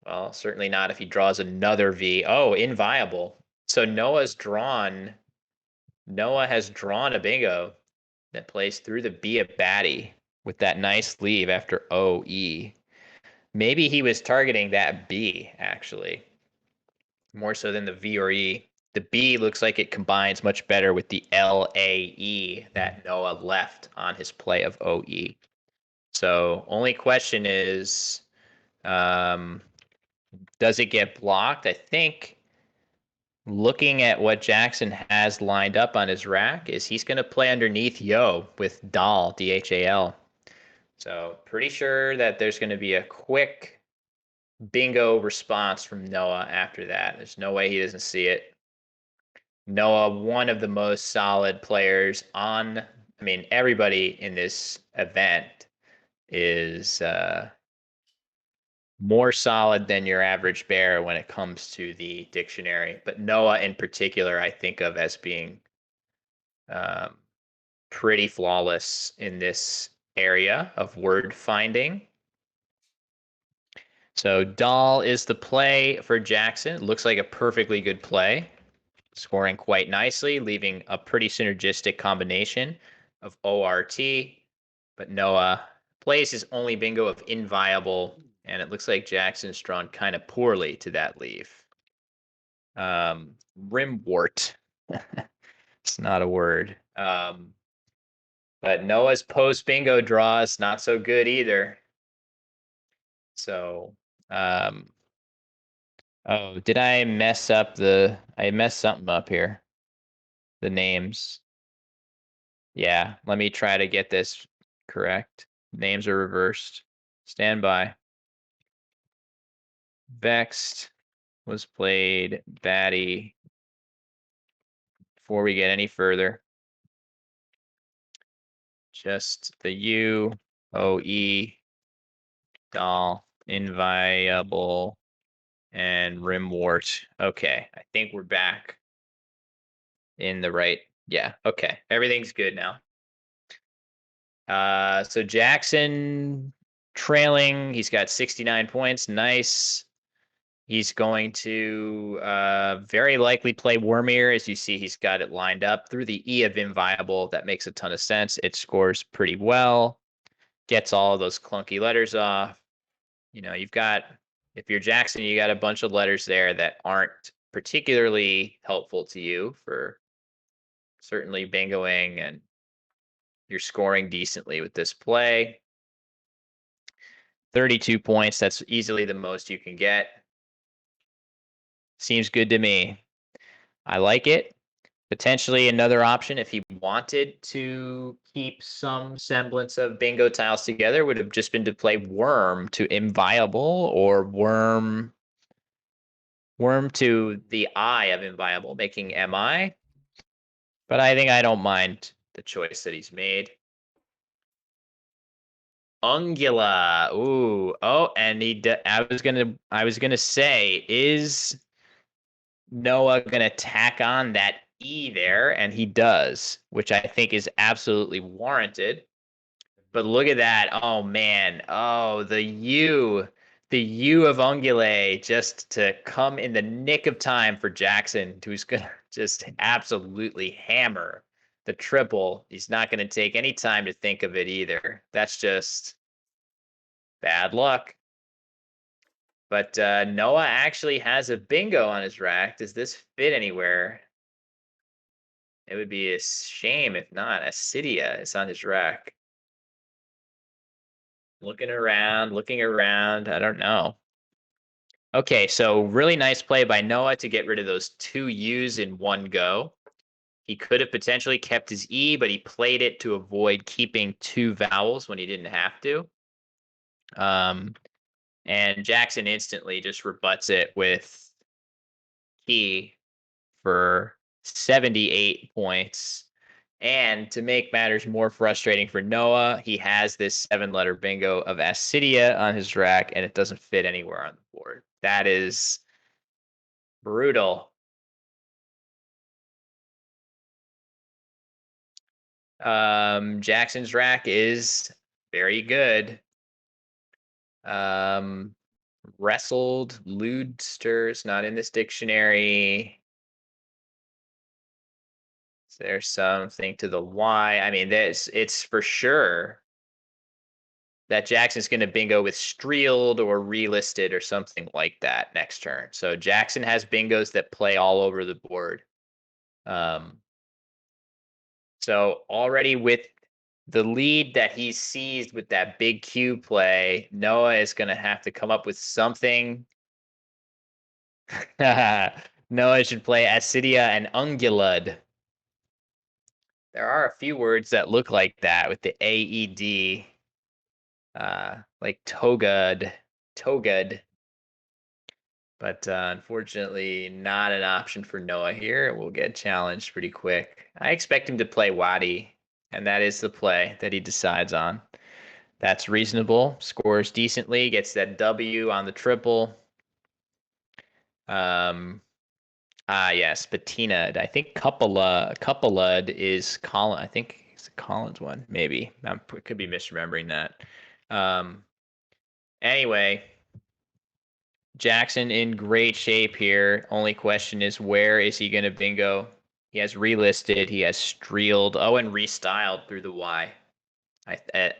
Well, certainly not if he draws another V. Oh, inviable. So Noah has drawn a bingo that plays through the B of Batty with that nice leave after OE. Maybe he was targeting that B, actually, more so than the V or E. The B looks like it combines much better with the LAE that Noah left on his play of OE. So only question is, does it get blocked? I think looking at what Jackson has lined up on his rack is he's going to play underneath Yo with Dal, DHAL. So pretty sure that there's going to be a quick bingo response from Noah after that. There's no way he doesn't see it. Noah, one of the most solid players on, I mean, everybody in this event is more solid than your average bear when it comes to the dictionary. But Noah in particular, I think of as being pretty flawless in this area of word finding. So Dahl is the play for Jackson. It looks like a perfectly good play, scoring quite nicely, leaving a pretty synergistic combination of ORT. But Noah plays his only bingo of inviable, and it looks like Jackson's drawn kind of poorly to that leave. Rimwort. It's not a word. But Noah's post bingo draw is not so good either. So, oh, did I mess up I messed something up here. The names. Yeah, let me try to get this correct. Names are reversed. Stand by. Vexed was played Batty. Before we get any further, just the U, O, E, doll, inviable, and rimwort. Okay, I think we're back in the right. Yeah, okay. Everything's good now. So Jackson trailing. He's got 69 points. Nice. He's going to very likely play Wormier. As you see, he's got it lined up through the E of inviable. That makes a ton of sense. It scores pretty well. Gets all of those clunky letters off. You know, you've got, if you're Jackson, you got a bunch of letters there that aren't particularly helpful to you for certainly bingoing, and you're scoring decently with this play. 32 points, that's easily the most you can get. Seems good to me. I like it. Potentially another option, if he wanted to keep some semblance of bingo tiles together, would have just been to play worm to inviable, or worm to the I of inviable, making MI. But I think I don't mind the choice that he's made. Ungula. Ooh. Oh, and I was gonna say, is Noah gonna tack on that E there? And he does, which I think is absolutely warranted. But look at that. Oh man. Oh, the U of Ungulae, just to come in the nick of time for Jackson, who's gonna just absolutely hammer the triple. He's not gonna take any time to think of it either. That's just bad luck. But Noah actually has a bingo on his rack. Does this fit anywhere? It would be a shame if not. Acidia is on his rack. Looking around. I don't know. Okay, so really nice play by Noah to get rid of those two U's in one go. He could have potentially kept his E, but he played it to avoid keeping two vowels when he didn't have to. And Jackson instantly just rebuts it with key for 78 points. And to make matters more frustrating for Noah, he has this 7-letter bingo of Acidia on his rack, and it doesn't fit anywhere on the board. That is brutal. Jackson's rack is very good. Wrestled, Ludster's not in this dictionary. Is there something to the Y? I mean, it's for sure that Jackson's going to bingo with Streeled or relisted or something like that next turn. So Jackson has bingos that play all over the board. So already with the lead that he seized with that big Q play, Noah is going to have to come up with something. Noah should play Acidia and Ungulud. There are a few words that look like that with the AED. Like Togud. But unfortunately, not an option for Noah here. We'll get challenged pretty quick. I expect him to play Wadi, and that is the play that he decides on. That's reasonable. Scores decently, gets that W on the triple. Yes, Patina. I think Coupalud is Colin. I think it's a Collins one, maybe. I could be misremembering that. Anyway, Jackson in great shape here. Only question is, where is he going to bingo? He has relisted. He has streeled. Oh, and restyled through the Y.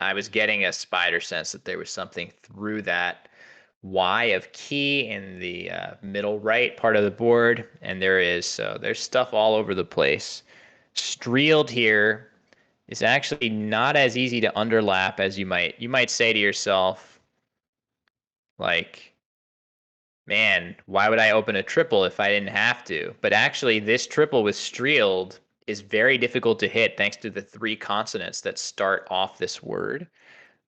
I was getting a spider sense that there was something through that. Y of key in the middle right part of the board, and there's stuff all over the place. Streeled here is actually not as easy to underlap as you might say to yourself, like, man, why would I open a triple if I didn't have to? But actually, this triple with Streeled is very difficult to hit thanks to the 3 consonants that start off this word.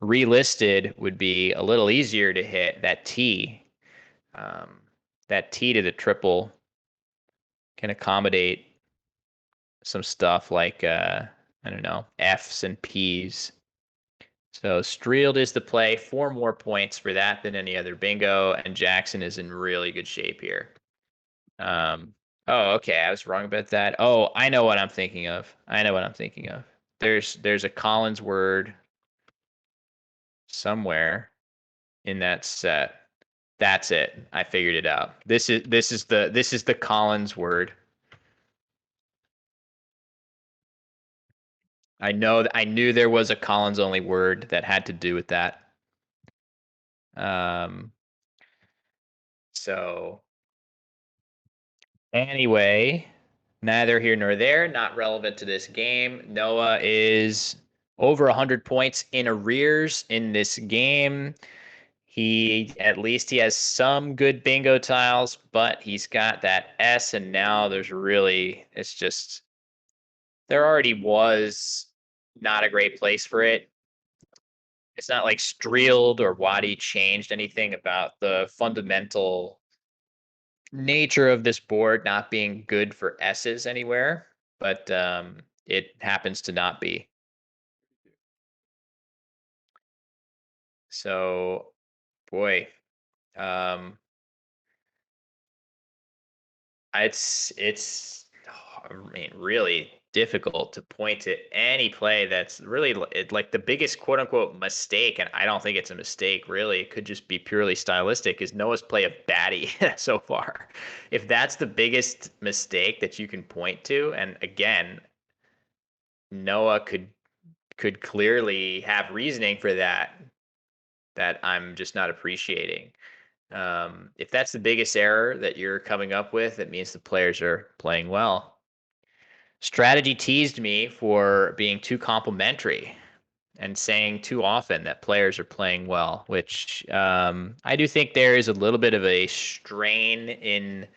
Relisted would be a little easier to hit. That T to the triple can accommodate some stuff like I don't know, F's and P's. So Streeled is the play. 4 more points for that than any other bingo, and Jackson is in really good shape here. Oh, okay, I was wrong about that. Oh, I know what I'm thinking of. There's a Collins word somewhere in that set. That's it. I figured it out. This is the Collins word. I knew there was a Collins only word that had to do with that. Um, so anyway, neither here nor there, not relevant to this game. Noah is over 100 points in arrears in this game. At least he has some good bingo tiles, but he's got that S, and now it's just, there already was not a great place for it. It's not like Streeled or Wadi changed anything about the fundamental nature of this board not being good for S's anywhere, but it happens to not be. So, boy, um, it's I mean, really difficult to point to any play that's really like the biggest quote unquote mistake, and I don't think it's a mistake really. It could just be purely stylistic, is Noah's play of Batty so far. If that's the biggest mistake that you can point to, and again, Noah could clearly have reasoning for that I'm just not appreciating. If that's the biggest error that you're coming up with, it means the players are playing well. Strategy teased me for being too complimentary and saying too often that players are playing well, which I do think there is a little bit of a strain in.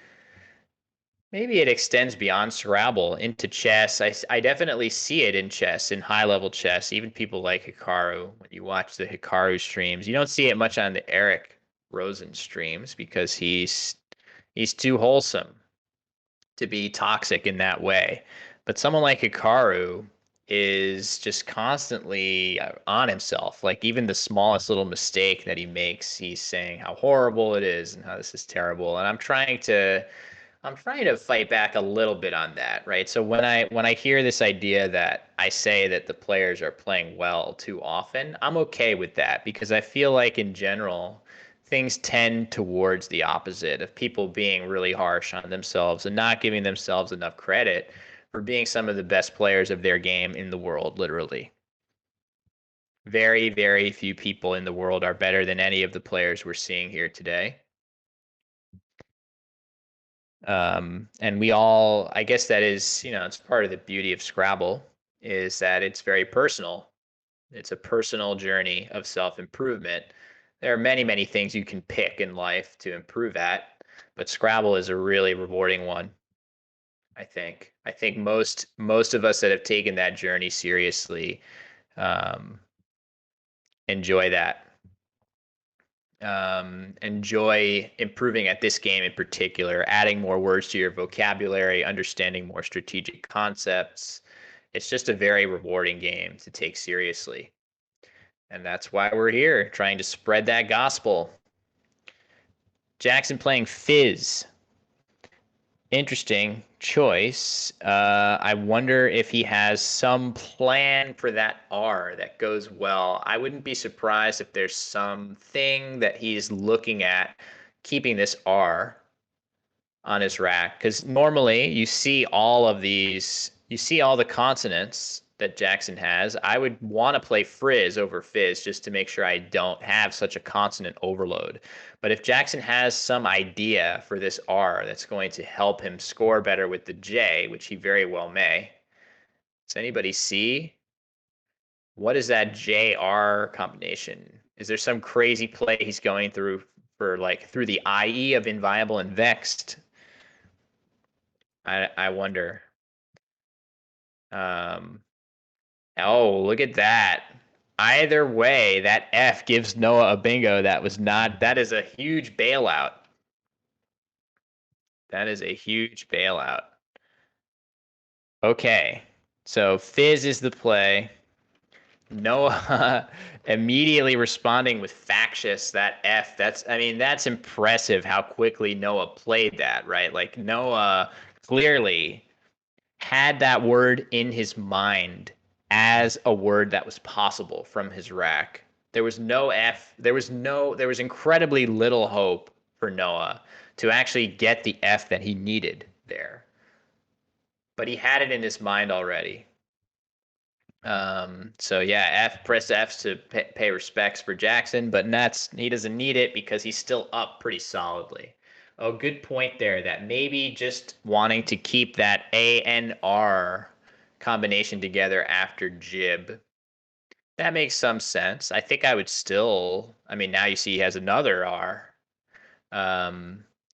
Maybe it extends beyond Scrabble into chess. I definitely see it in chess, in high level chess. Even people like Hikaru, when you watch the Hikaru streams, you don't see it much on the Eric Rosen streams because he's too wholesome to be toxic in that way. But someone like Hikaru is just constantly on himself. Like even the smallest little mistake that he makes, he's saying how horrible it is and how this is terrible. And I'm trying to fight back a little bit on that, right? So when I hear this idea that I say that the players are playing well too often, I'm okay with that because I feel like in general things tend towards the opposite of people being really harsh on themselves and not giving themselves enough credit for being some of the best players of their game in the world, literally. Very, very few people in the world are better than any of the players we're seeing here today. And we all, I guess that is, it's part of the beauty of Scrabble is that it's very personal. It's a personal journey of self-improvement. There are many, many things you can pick in life to improve at, but Scrabble is a really rewarding one, I think. I think most of us that have taken that journey seriously enjoy that. Enjoy improving at this game in particular, adding more words to your vocabulary, understanding more strategic concepts. It's just a very rewarding game to take seriously. And that's why we're here, trying to spread that gospel. Jackson playing Fizz. Interesting choice. I wonder if he has some plan for that R that goes well. I wouldn't be surprised if there's something that he's looking at keeping this R on his rack. Because normally you see all the consonants that Jackson has. I would want to play Frizz over Fizz just to make sure I don't have such a consonant overload. But if Jackson has some idea for this R that's going to help him score better with the J, which he very well may, does anybody see? What is that JR combination? Is there some crazy play he's going through for like through the IE of inviolable and vexed? I wonder. Oh, look at that. Either way, that F gives Noah a bingo. That is a huge bailout. That is a huge bailout. Okay, so Fizz is the play. Noah immediately responding with factious, that F. That's impressive how quickly Noah played that, right? Like Noah clearly had that word in his mind as a word that was possible from his rack. There was no F. There was incredibly little hope for Noah to actually get the F that he needed there. But he had it in his mind already. So yeah, press F to pay respects for Jackson, but he doesn't need it because he's still up pretty solidly. Oh, good point there. That maybe just wanting to keep that ANR combination together after Jib. That makes some sense. I think I would still. I mean, now you see he has another R.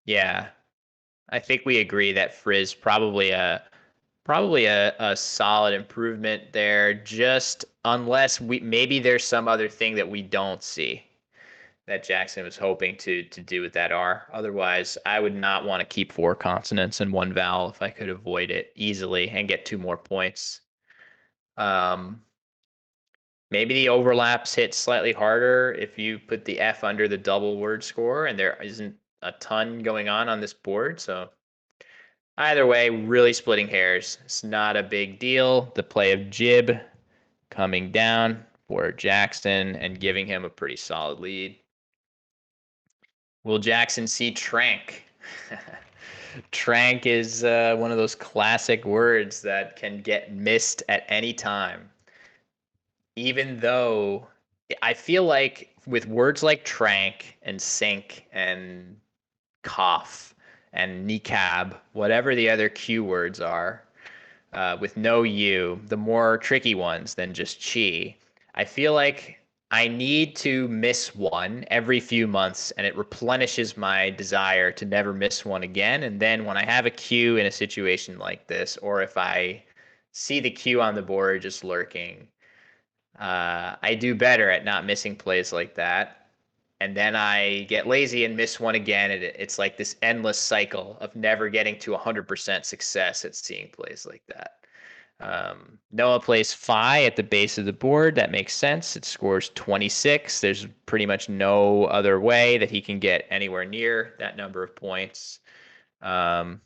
Yeah, I think we agree that Frizz probably a solid improvement there, just unless maybe there's some other thing that we don't see that Jackson was hoping to do with that R. Otherwise, I would not want to keep 4 consonants and 1 vowel if I could avoid it easily and get 2 more points. Maybe the overlaps hit slightly harder if you put the F under the double word score and there isn't a ton going on this board. So either way, really splitting hairs. It's not a big deal. The play of Jib coming down for Jackson and giving him a pretty solid lead. Will Jackson see Trank? Trank is one of those classic words that can get missed at any time. Even though I feel like with words like Trank and Sink and Cough and Niqab, whatever the other Q words are, with no U, the more tricky ones than just Chi, I feel like I need to miss one every few months and it replenishes my desire to never miss one again. And then when I have a Q in a situation like this, or if I see the Q on the board just lurking, I do better at not missing plays like that. And then I get lazy and miss one again. And it's like this endless cycle of never getting to 100% success at seeing plays like that. Noah plays Phi at the base of the board. That makes sense. It scores 26. There's pretty much no other way that he can get anywhere near that number of points. Noah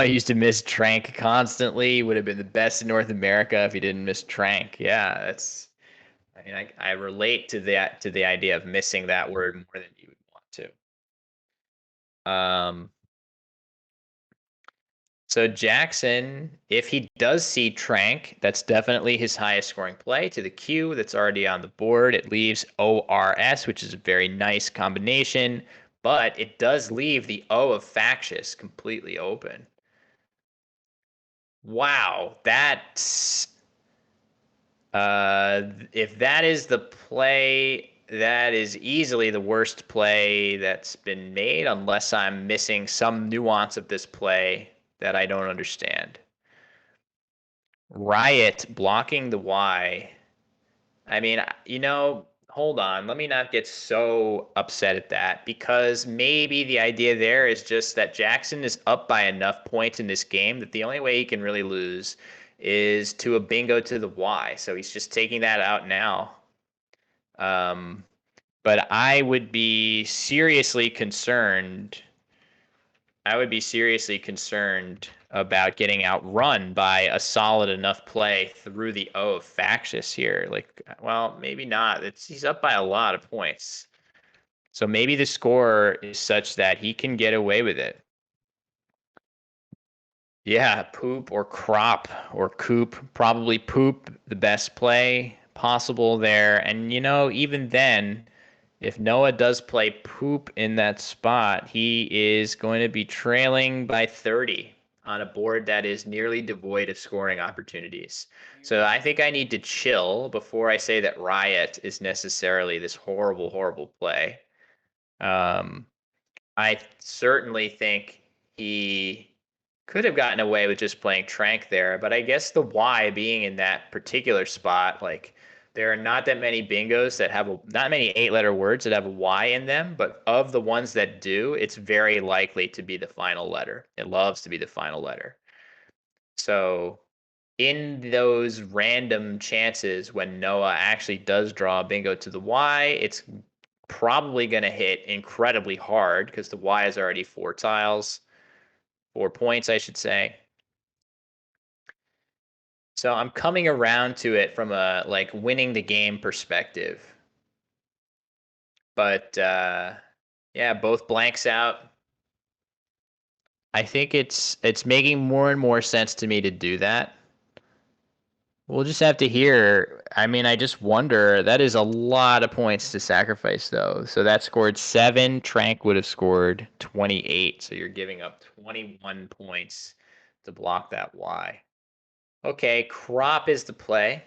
used to miss Trank constantly. Would have been the best in North America if he didn't miss Trank. Yeah, that's. I mean, I relate to the idea of missing that word more than you would want to. So Jackson, if he does see Trank, that's definitely his highest scoring play to the Q that's already on the board. It leaves ORS, which is a very nice combination, but it does leave the O of Factious completely open. Wow, that's if that is the play, that is easily the worst play that's been made, unless I'm missing some nuance of this play that I don't understand. Riot blocking the Y. I mean, hold on. Let me not get so upset at that because maybe the idea there is just that Jackson is up by enough points in this game that the only way he can really lose is to a bingo to the Y. So he's just taking that out now. But I would be seriously concerned. About getting outrun by a solid enough play through the O of Factious here. Like, well, maybe not. He's up by a lot of points. So maybe the score is such that he can get away with it. Yeah, poop or crop or coop. Probably poop, the best play possible there. And even then, if Noah does play poop in that spot, he is going to be trailing by 30 on a board that is nearly devoid of scoring opportunities. So I think I need to chill before I say that Riot is necessarily this horrible, horrible play. Um, I certainly think he could have gotten away with just playing Trank there, but I guess the Y being in that particular spot, like there are not that many bingos that have not many 8-letter words that have a Y in them, but of the ones that do, it's very likely to be the final letter. It loves to be the final letter. So in those random chances when Noah actually does draw a bingo to the Y, it's probably going to hit incredibly hard because the Y is already 4 tiles, 4 points, I should say. So I'm coming around to it from a like winning the game perspective. But yeah, both blanks out. I think it's making more and more sense to me to do that. We'll just have to hear. I mean, I just wonder. That is a lot of points to sacrifice, though. So that scored 7. Trank would have scored 28. So you're giving up 21 points to block that Y. Okay, crop is the play.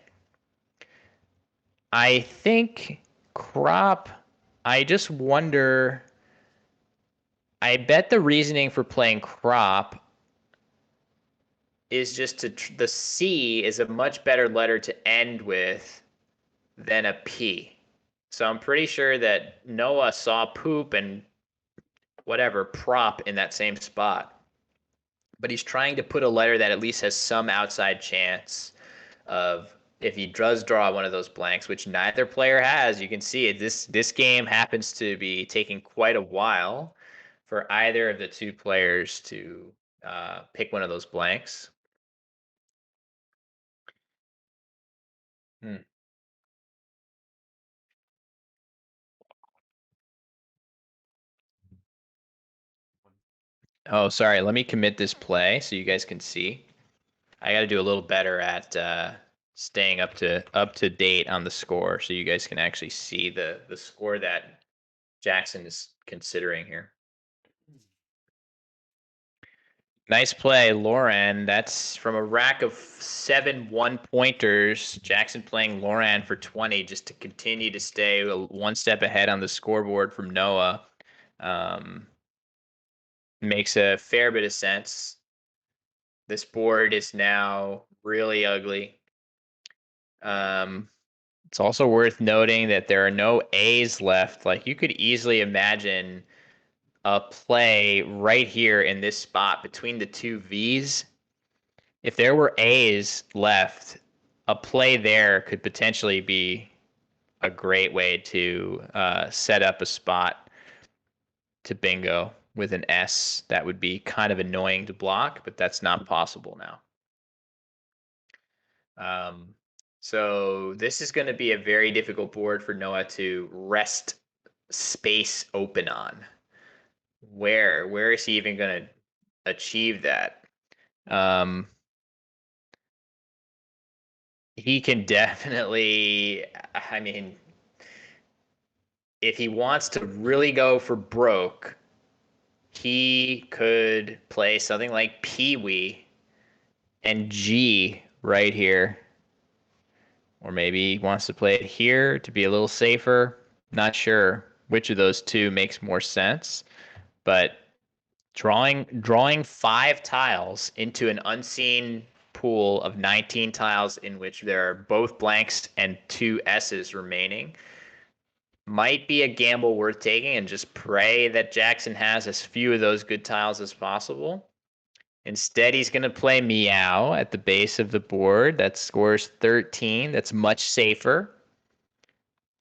I think crop. I just wonder. I bet the reasoning for playing crop is just the C is a much better letter to end with than a P. So I'm pretty sure that Noah saw poop and whatever prop in that same spot. But he's trying to put a letter that at least has some outside chance of if he does draw one of those blanks, which neither player has. You can see it. This game happens to be taking quite a while for either of the two players to pick one of those blanks. Hmm. Oh, sorry. Let me commit this play so you guys can see. I got to do a little better at staying up to date on the score, so you guys can actually see the score that Jackson is considering here. Nice play, Lauren. That's from a rack of 7 1-pointers. Jackson playing Lauren for 20 just to continue to stay one step ahead on the scoreboard from Noah. Makes a fair bit of sense. This board is now really ugly. It's also worth noting that there are no A's left. Like you could easily imagine a play right here in this spot between the two V's. If there were A's left, a play there could potentially be a great way to set up a spot to bingo with an S. That would be kind of annoying to block, but that's not possible now. So this is going to be a very difficult board for Noah to rest space open on. Where is he even going to achieve that? He can definitely, I mean, if he wants to really go for broke, he could play something like Pee Wee and G right here. Or maybe he wants to play it here to be a little safer. Not sure which of those two makes more sense, but drawing 5 tiles into an unseen pool of 19 tiles in which there are both blanks and 2 S's remaining might be a gamble worth taking, and just pray that Jackson has as few of those good tiles as possible. Instead, he's going to play Meow at the base of the board. That scores 13. That's much safer.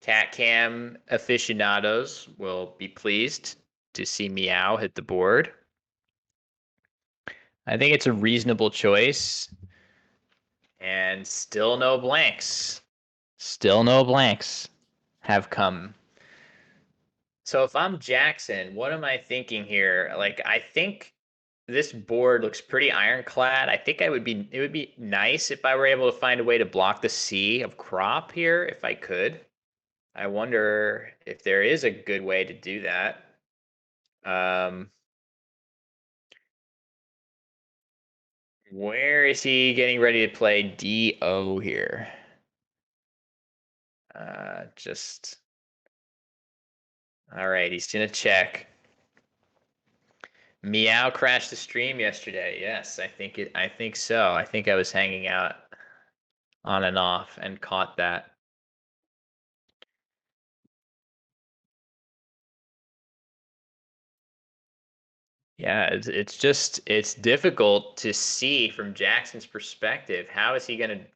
Cat Cam aficionados will be pleased to see Meow hit the board. I think it's a reasonable choice. And still no blanks. Still no blanks have come. So if I'm Jackson, what am I thinking here? Like, I think this board looks pretty ironclad. I think it would be nice if I were able to find a way to block the C of crop here if I could. I wonder if there is a good way to do that. Where is he getting ready to play DO here? All right, he's gonna check. Meow crashed the stream yesterday. Yes, I think so. I think I was hanging out on and off and caught that. Yeah, it's difficult to see from Jackson's perspective. How is he gonna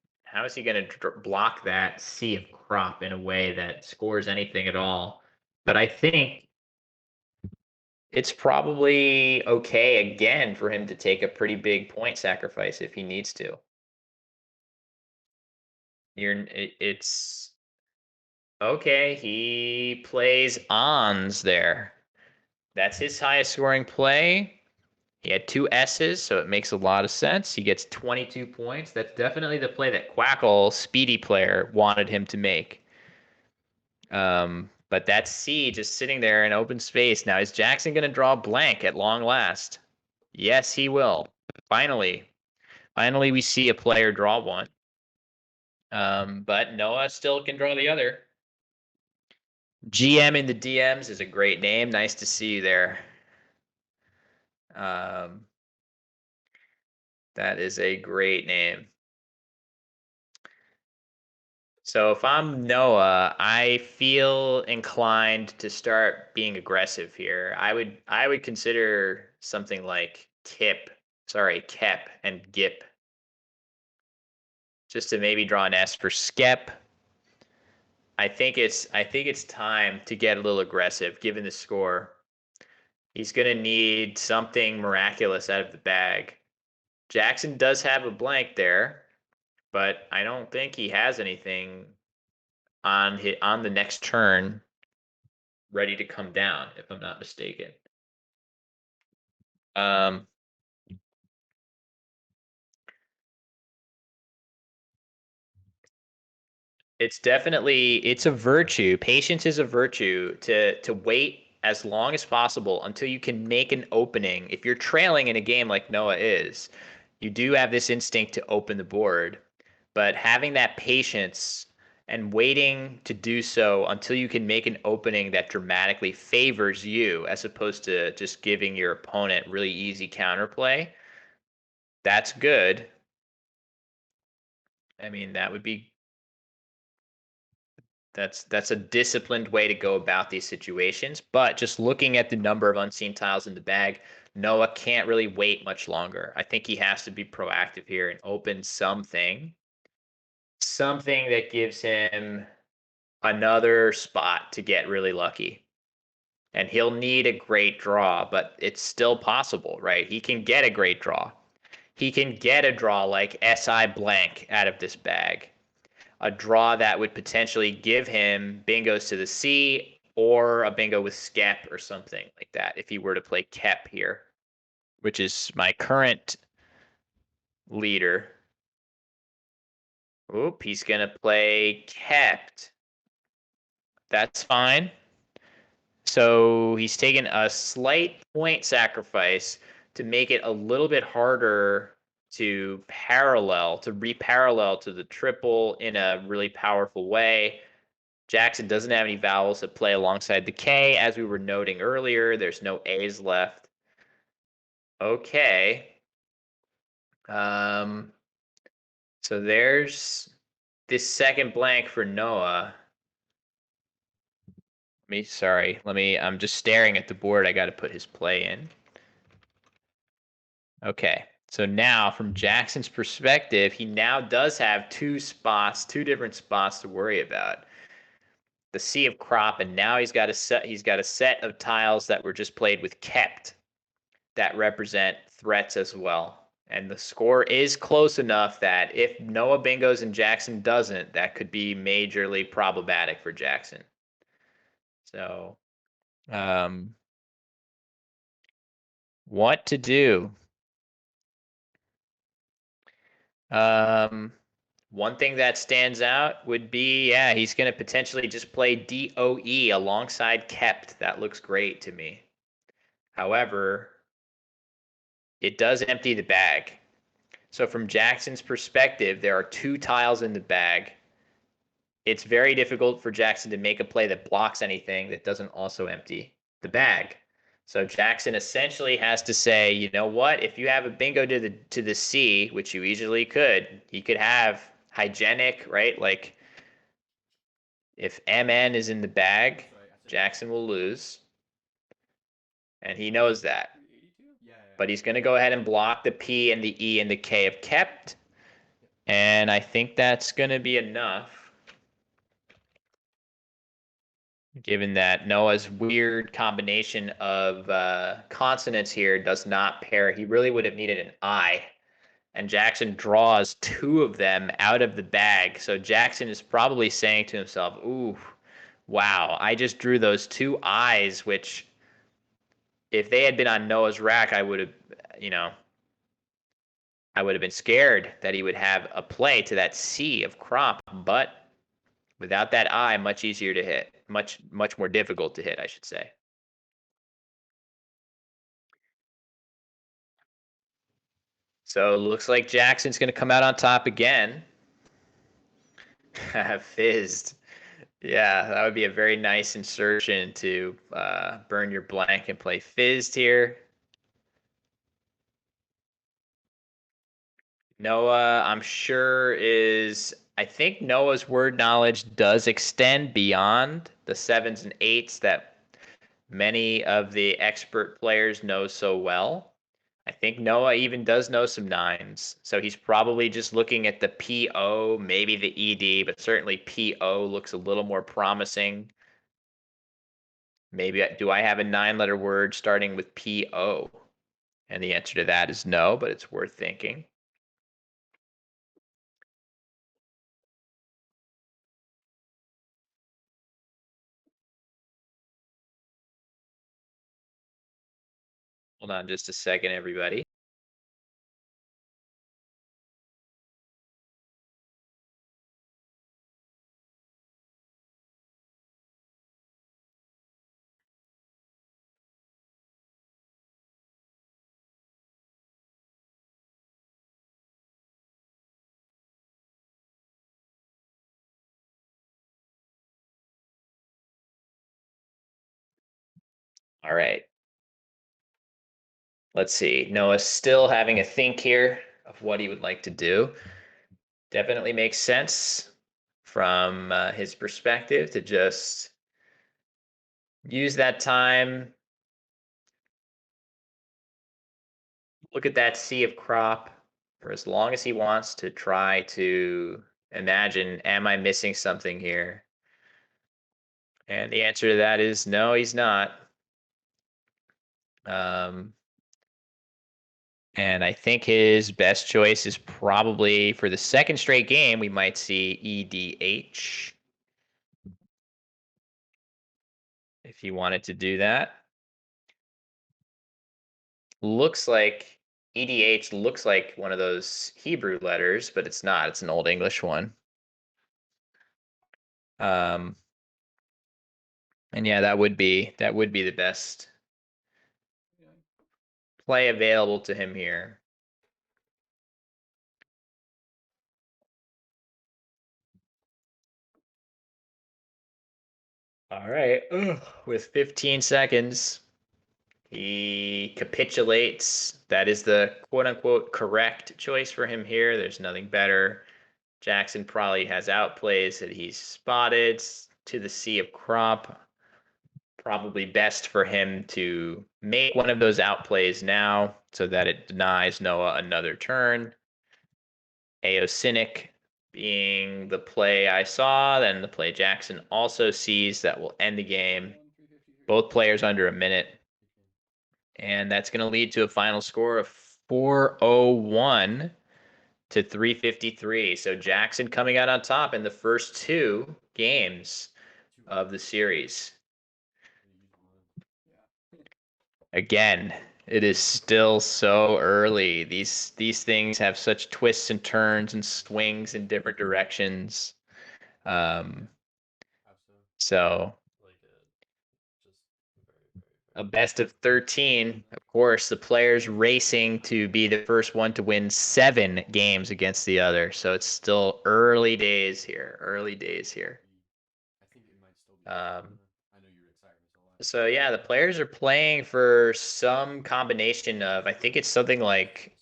block that sea of crop in a way that scores anything at all? But I think it's probably okay again for him to take a pretty big point sacrifice if he needs to. It's okay. He plays ons there. That's his highest scoring play. He had 2 S's, so it makes a lot of sense. He gets 22 points. That's definitely the play that Quackle, speedy player, wanted him to make. But that C just sitting there in open space. Now, is Jackson going to draw blank at long last? Yes, he will. Finally, we see a player draw one. But Noah still can draw the other. GM in the DMs is a great name. Nice to see you there. That is a great name. So if I'm Noah, I feel inclined to start being aggressive here. I would consider something like Kep and Gip. Just to maybe draw an S for Skep. I think it's time to get a little aggressive given the score. He's going to need something miraculous out of the bag. Jackson does have a blank there, but I don't think he has anything on the next turn ready to come down, if I'm not mistaken. It's a virtue. Patience is a virtue to wait as long as possible until you can make an opening. If you're trailing in a game like Noah is, you do have this instinct to open the board, but having that patience and waiting to do so until you can make an opening that dramatically favors you as opposed to just giving your opponent really easy counterplay, that's good. I mean, that's a disciplined way to go about these situations. But just looking at the number of unseen tiles in the bag, Noah can't really wait much longer. I think he has to be proactive here and open something that gives him another spot to get really lucky. And he'll need a great draw, but it's still possible, right? He can get a great draw. He can get a draw like SI blank out of this bag. A draw that would potentially give him bingos to the C or a bingo with Skep or something like that if he were to play Kep here, which is my current leader. Oop, he's going to play Kept. That's fine. So he's taken a slight point sacrifice to make it a little bit harder to reparallel to the triple in a really powerful way. Jackson doesn't have any vowels that play alongside the K. As we were noting earlier, there's no A's left. Okay. So there's this second blank for Noah. I'm just staring at the board. I got to put his play in. Okay. So now from Jackson's perspective, he now does have two different spots to worry about. The sea of crop, and now he's got a set of tiles that were just played with kept that represent threats as well. And the score is close enough that if Noah bingos and Jackson doesn't, that could be majorly problematic for Jackson. So, what to do? One thing that stands out would be, yeah, he's going to potentially just play DOE alongside kept. That looks great to me. However, it does empty the bag. So from Jackson's perspective, there are 2 tiles in the bag. It's very difficult for Jackson to make a play that blocks anything that doesn't also empty the bag. So Jackson essentially has to say, you know what? If you have a bingo to the C, which you easily could, he could have hygienic, right? Like if MN is in the bag, Jackson will lose. And he knows that. But he's going to go ahead and block the P and the E and the K of kept. And I think that's going to be enough. Given that Noah's weird combination of consonants here does not pair. He really would have needed an I. And Jackson draws 2 of them out of the bag. So Jackson is probably saying to himself, ooh, wow, I just drew those 2 I's, which if they had been on Noah's rack, I would have, I would have been scared that he would have a play to that C of crop. But without that I, much easier to hit. Much more difficult to hit, I should say. So it looks like Jackson's going to come out on top again. Fizzed. Yeah, that would be a very nice insertion to burn your blank and play fizzed here. Noah, I'm sure I think Noah's word knowledge does extend beyond the 7s and 8s that many of the expert players know so well. I think Noah even does know some 9s. So he's probably just looking at the PO, maybe the ED, but certainly PO looks a little more promising. Maybe do I have a 9-letter word starting with PO? And the answer to that is no, but it's worth thinking. Hold on just a second, everybody. All right. Let's see. Noah's still having a think here of what he would like to do. Definitely makes sense from his perspective to just use that time. Look at that sea of crop for as long as he wants to try to imagine, am I missing something here? And the answer to that is no, he's not. And I think his best choice is probably for the second straight game, we might see EDH. If he wanted to do that. Looks like EDH looks like one of those Hebrew letters, but it's not. It's an Old English one. And yeah, that would be the best play available to him here. All right. With 15 seconds, he capitulates. That is the quote unquote correct choice for him here. There's nothing better. Jackson probably has outplays that he's spotted to the sea of crop. Probably best for him to make one of those outplays now so that it denies Noah another turn. Aeocinic being the play I saw, then the play Jackson also sees that will end the game. Both players under a minute. And that's going to lead to a final score of 401 to 353. So Jackson coming out on top in the first 2 games of the series. Again, It is still so early. These things have such twists and turns and swings in different directions. Um, Absolutely. so Like just very, a best of 13. Of course, the players racing to be the first one to win 7 games against the other. So it's still early days here. Early days here. I think it might still be. I know you're excited a lot. So yeah, the players are playing for some combination of, I think it's something like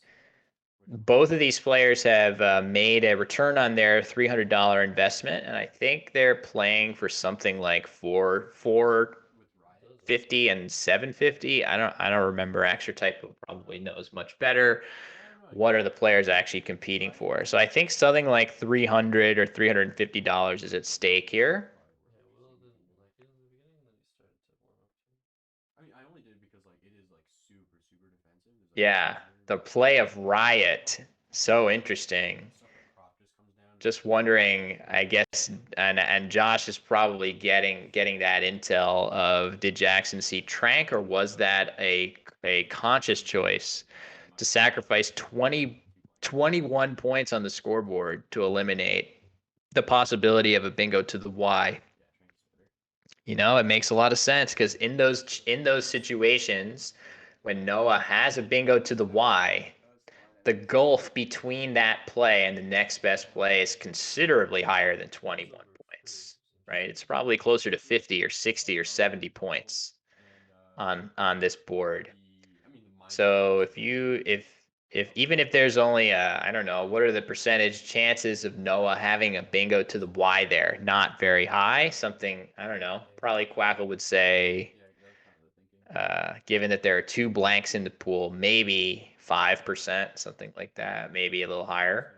both of these players have made a return on their $300 investment, and I think they're playing for something like 450 and 750. I don't remember. Axcertypo probably knows much better. What are the players actually competing for? So I think something like $300 or $350 is at stake here. Yeah, Will didn't like it in the beginning, and then he started to warm up to it. I mean, I only did it because like it is like super defensive. There's, like, Yeah, the play of Riot, so interesting. stuff like crop just comes down. Just wondering, I guess, and Josh is probably getting that intel of, did Jackson see Trank, or was that a conscious choice to sacrifice 21 points on the scoreboard to eliminate the possibility of a bingo to the Y? You know, it makes a lot of sense because in those situations, when Noah has a bingo to the Y, the gulf between that play and the next best play is considerably higher than 21 points, right? It's probably closer to 50 or 60 or 70 points on this board. So if even if there's only I don't know, what are the percentage chances of Noah having a bingo to the Y there? Not very high. Something, I don't know, probably Quackle would say, given that there are 2 blanks in the pool, maybe 5%, something like that, maybe a little higher.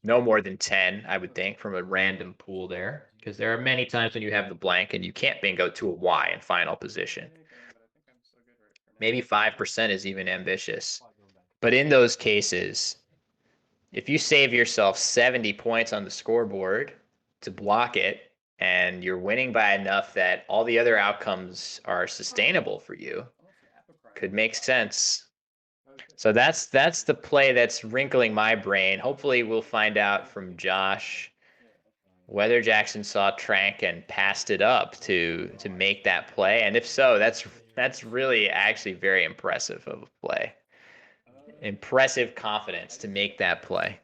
No more than 10, I would think, from a random pool there, because there are many times when you have the blank and you can't bingo to a Y in final position. Maybe 5% is even ambitious. But in those cases, if you save yourself 70 points on the scoreboard to block it, and you're winning by enough that all the other outcomes are sustainable for you, could make sense. So that's the play that's wrinkling my brain. Hopefully we'll find out from Josh whether Jackson saw Trank and passed it up to make that play. And if so, that's really actually very impressive of a play. Impressive confidence to make that play.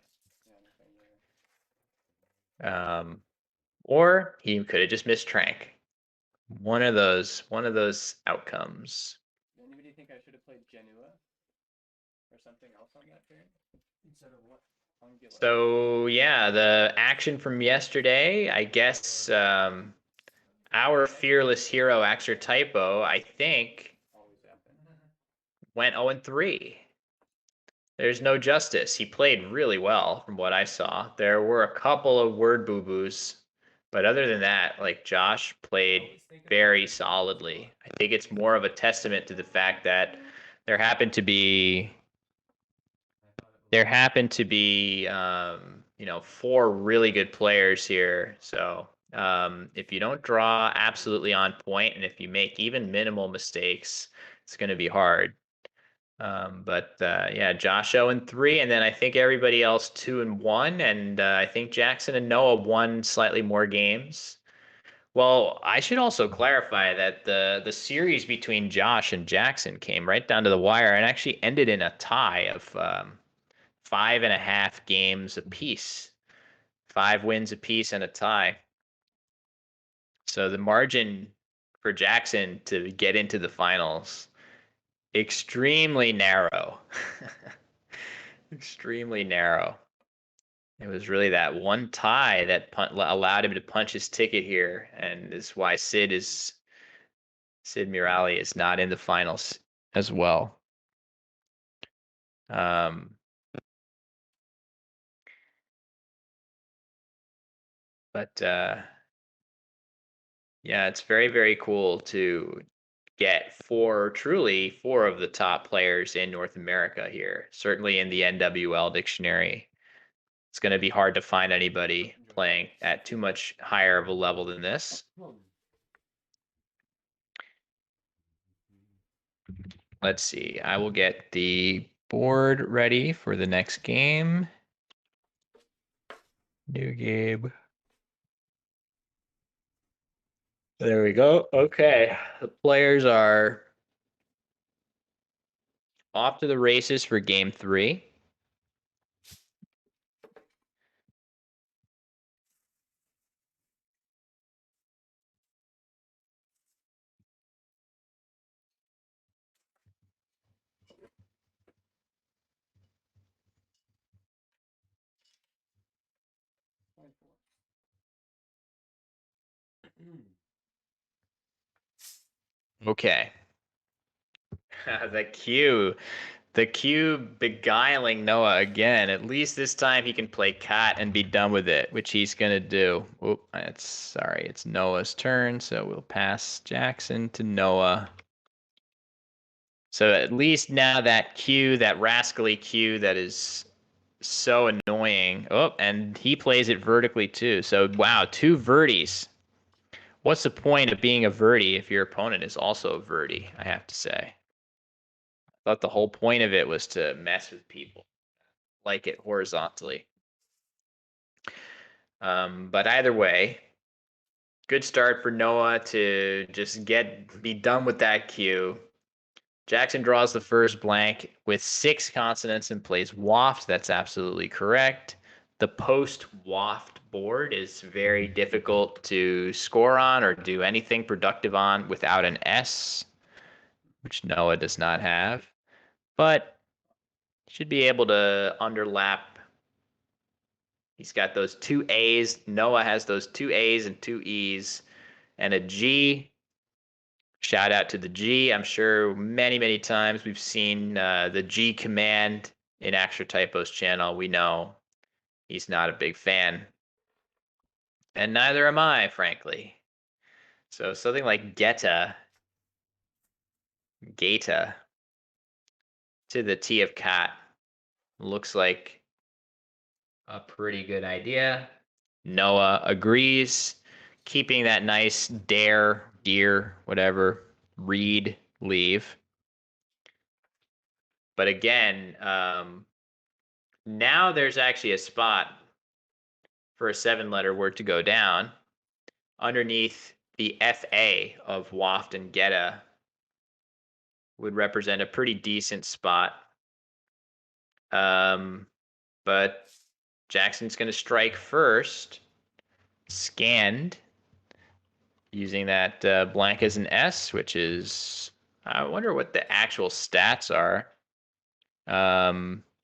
Or he could have just missed Trank. One of those outcomes. Anybody think I should have played Genua or something else on that turn instead of what? So yeah, the action from yesterday, I guess our fearless hero axcertypo, I think, went 0-3. There's no justice. He played really well from what I saw. There were a couple of word boo-boos, but other than that, like, Josh played very solidly. I think it's more of a testament to the fact that there happened to be 4 really good players here. So if you don't draw absolutely on point, and if you make even minimal mistakes, it's going to be hard. But yeah, Josh 0-3, and then I think everybody else 2-1, and I think Jackson and Noah won slightly more games. Well, I should also clarify that the series between Josh and Jackson came right down to the wire and actually ended in a tie of 5.5 games apiece, 5 wins apiece and a tie. So the margin for Jackson to get into the finals, extremely narrow. Extremely narrow. It was really that one tie that allowed him to punch his ticket here, and is why Sid Murali is not in the finals as well. But yeah, it's very, very cool to get truly four of the top players in North America here. Certainly in the NWL dictionary, it's going to be hard to find anybody playing at too much higher of a level than this. let's see. I will get the board ready for the next game. New game. There we go. Okay. The players are off to the races for game 3. Okay. The cue beguiling Noah again. At least this time he can play cat and be done with it, which he's gonna do. Oop, it's Noah's turn, so we'll pass Jackson to Noah. So at least now that cue, that rascally cue that is so annoying. Oh, and he plays it vertically too. So wow, 2 verties. What's the point of being a verti if your opponent is also a verti, I have to say. I thought the whole point of it was to mess with people. Like it horizontally. But either way, good start for Noah to just be done with that cue. Jackson draws the first blank with 6 consonants and plays waft. That's absolutely correct. The post waft board is very difficult to score on or do anything productive on without an S, which Noah does not have. But should be able to underlap. He's got those 2 A's. Noah has those 2 A's and 2 E's and a G. Shout out to the G. I'm sure many, many times we've seen the G command in axcertypo's channel. We know he's not a big fan. And neither am I, frankly. So something like geta to the T of cat looks like a pretty good idea. Noah agrees, keeping that nice deer, whatever, read, leave. But again, now there's actually a spot for a 7-letter word to go down underneath the FA of waft and geta would represent a pretty decent spot. But Jackson's going to strike first, scanned, using that blank as an S, which is, I wonder what the actual stats are.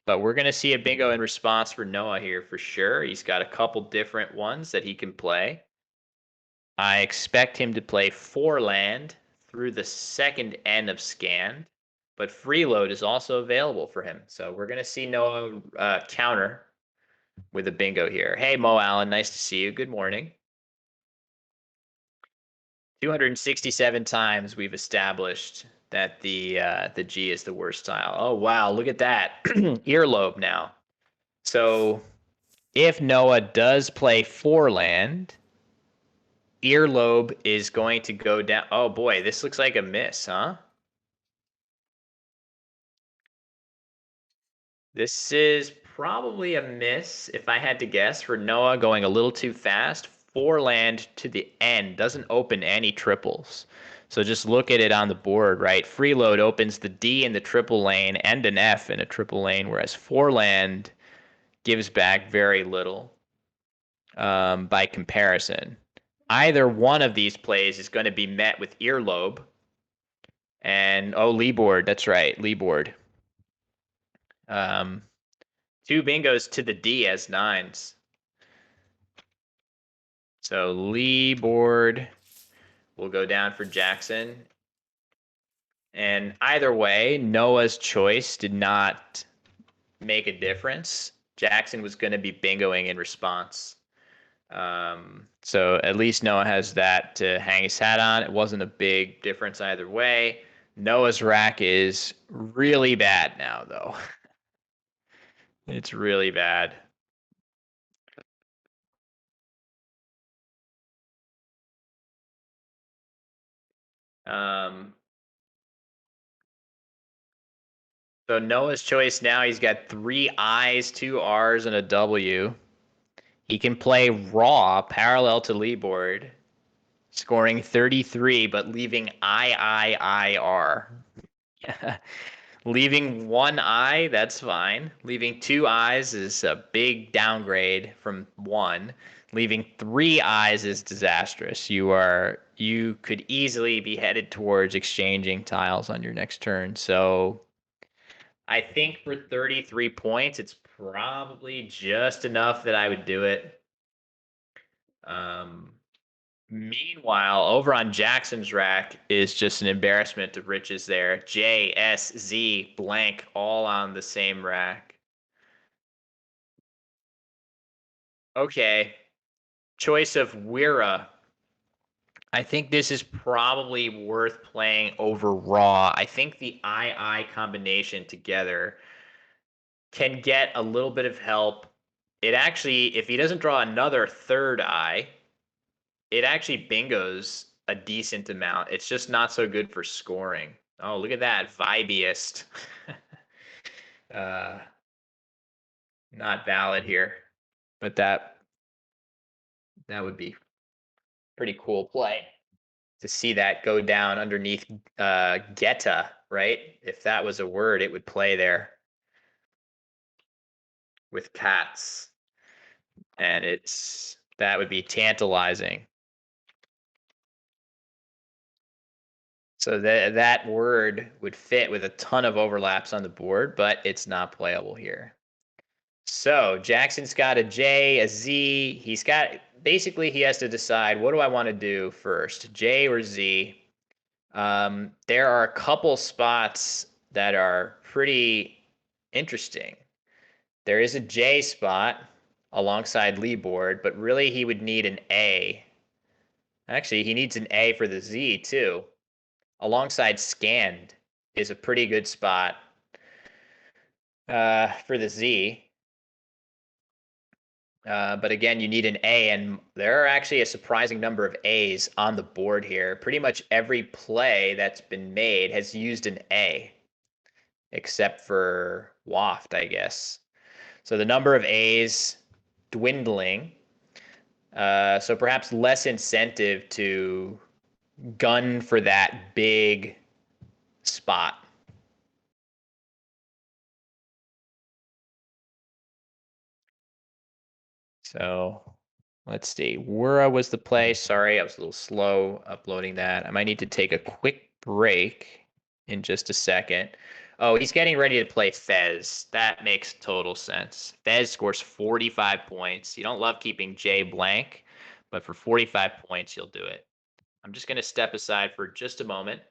But we're going to see a bingo in response for Noah here for sure. He's got a couple different ones that he can play. I expect him to play 4 land through the second N of scanned, but freeload is also available for him. So we're going to see Noah counter with a bingo here. Hey, Mo Allen, nice to see you. Good morning. 267 times we've established that the G is the worst style. Oh, wow, look at that. Earlobe now. So if Noah does play 4 land, earlobe is going to go down. Oh, boy, this looks like a miss, huh? This is probably a miss, if I had to guess, for Noah going a little too fast. 4 land to the end doesn't open any triples. So just look at it on the board, right? Freeload opens the D in the triple lane and an F in a triple lane, whereas 4 land gives back very little by comparison. Either one of these plays is going to be met with earlobe. And, oh, Lee board. That's right, Lee board. 2 bingos to the D as 9s. So Lee board will go down for Jackson. And either way, Noah's choice did not make a difference. Jackson was going to be bingoing in response. So at least Noah has that to hang his hat on. It wasn't a big difference either way. Noah's rack is really bad now, though. It's really bad. So Noah's choice now, he's got 3 I's, 2 R's, and a W. He can play raw parallel to leadboard, scoring 33, but leaving IIIR. Leaving 1 I, that's fine. Leaving 2 I's is a big downgrade from 1. Leaving 3 I's is disastrous. You could easily be headed towards exchanging tiles on your next turn. So I think for 33 points, it's probably just enough that I would do it. Meanwhile, over on Jackson's rack is just an embarrassment of riches there. J, S, Z, blank, all on the same rack. Okay. Choice of Wira. I think this is probably worth playing over Raw. I think the II combination together can get a little bit of help. It actually, if he doesn't draw another third I, it actually bingos a decent amount. It's just not so good for scoring. Oh, look at that. Vibiest. uh, not valid here. But that would be pretty cool play to see that go down underneath Geta, right? If that was a word, it would play there with cats. And that would be tantalizing. So that word would fit with a ton of overlaps on the board, but it's not playable here. So Jackson's got a J, a Z. Basically he has to decide, what do I want to do first, J or Z? There are a couple spots that are pretty interesting. There is a J spot alongside Leeboard, but really he would need an A. Actually, he needs an A for the Z too. Alongside Scanned is a pretty good spot for the Z. But again, you need an A, and there are actually a surprising number of A's on the board here. Pretty much every play that's been made has used an A, except for Waft, I guess. So the number of A's dwindling. So perhaps less incentive to gun for that big spot. So let's see. Wura was the play. Sorry, I was a little slow uploading that. I might need to take a quick break in just a second. Oh, he's getting ready to play Fez. That makes total sense. Fez scores 45 points. You don't love keeping J blank, but for 45 points, you'll do it. I'm just going to step aside for just a moment.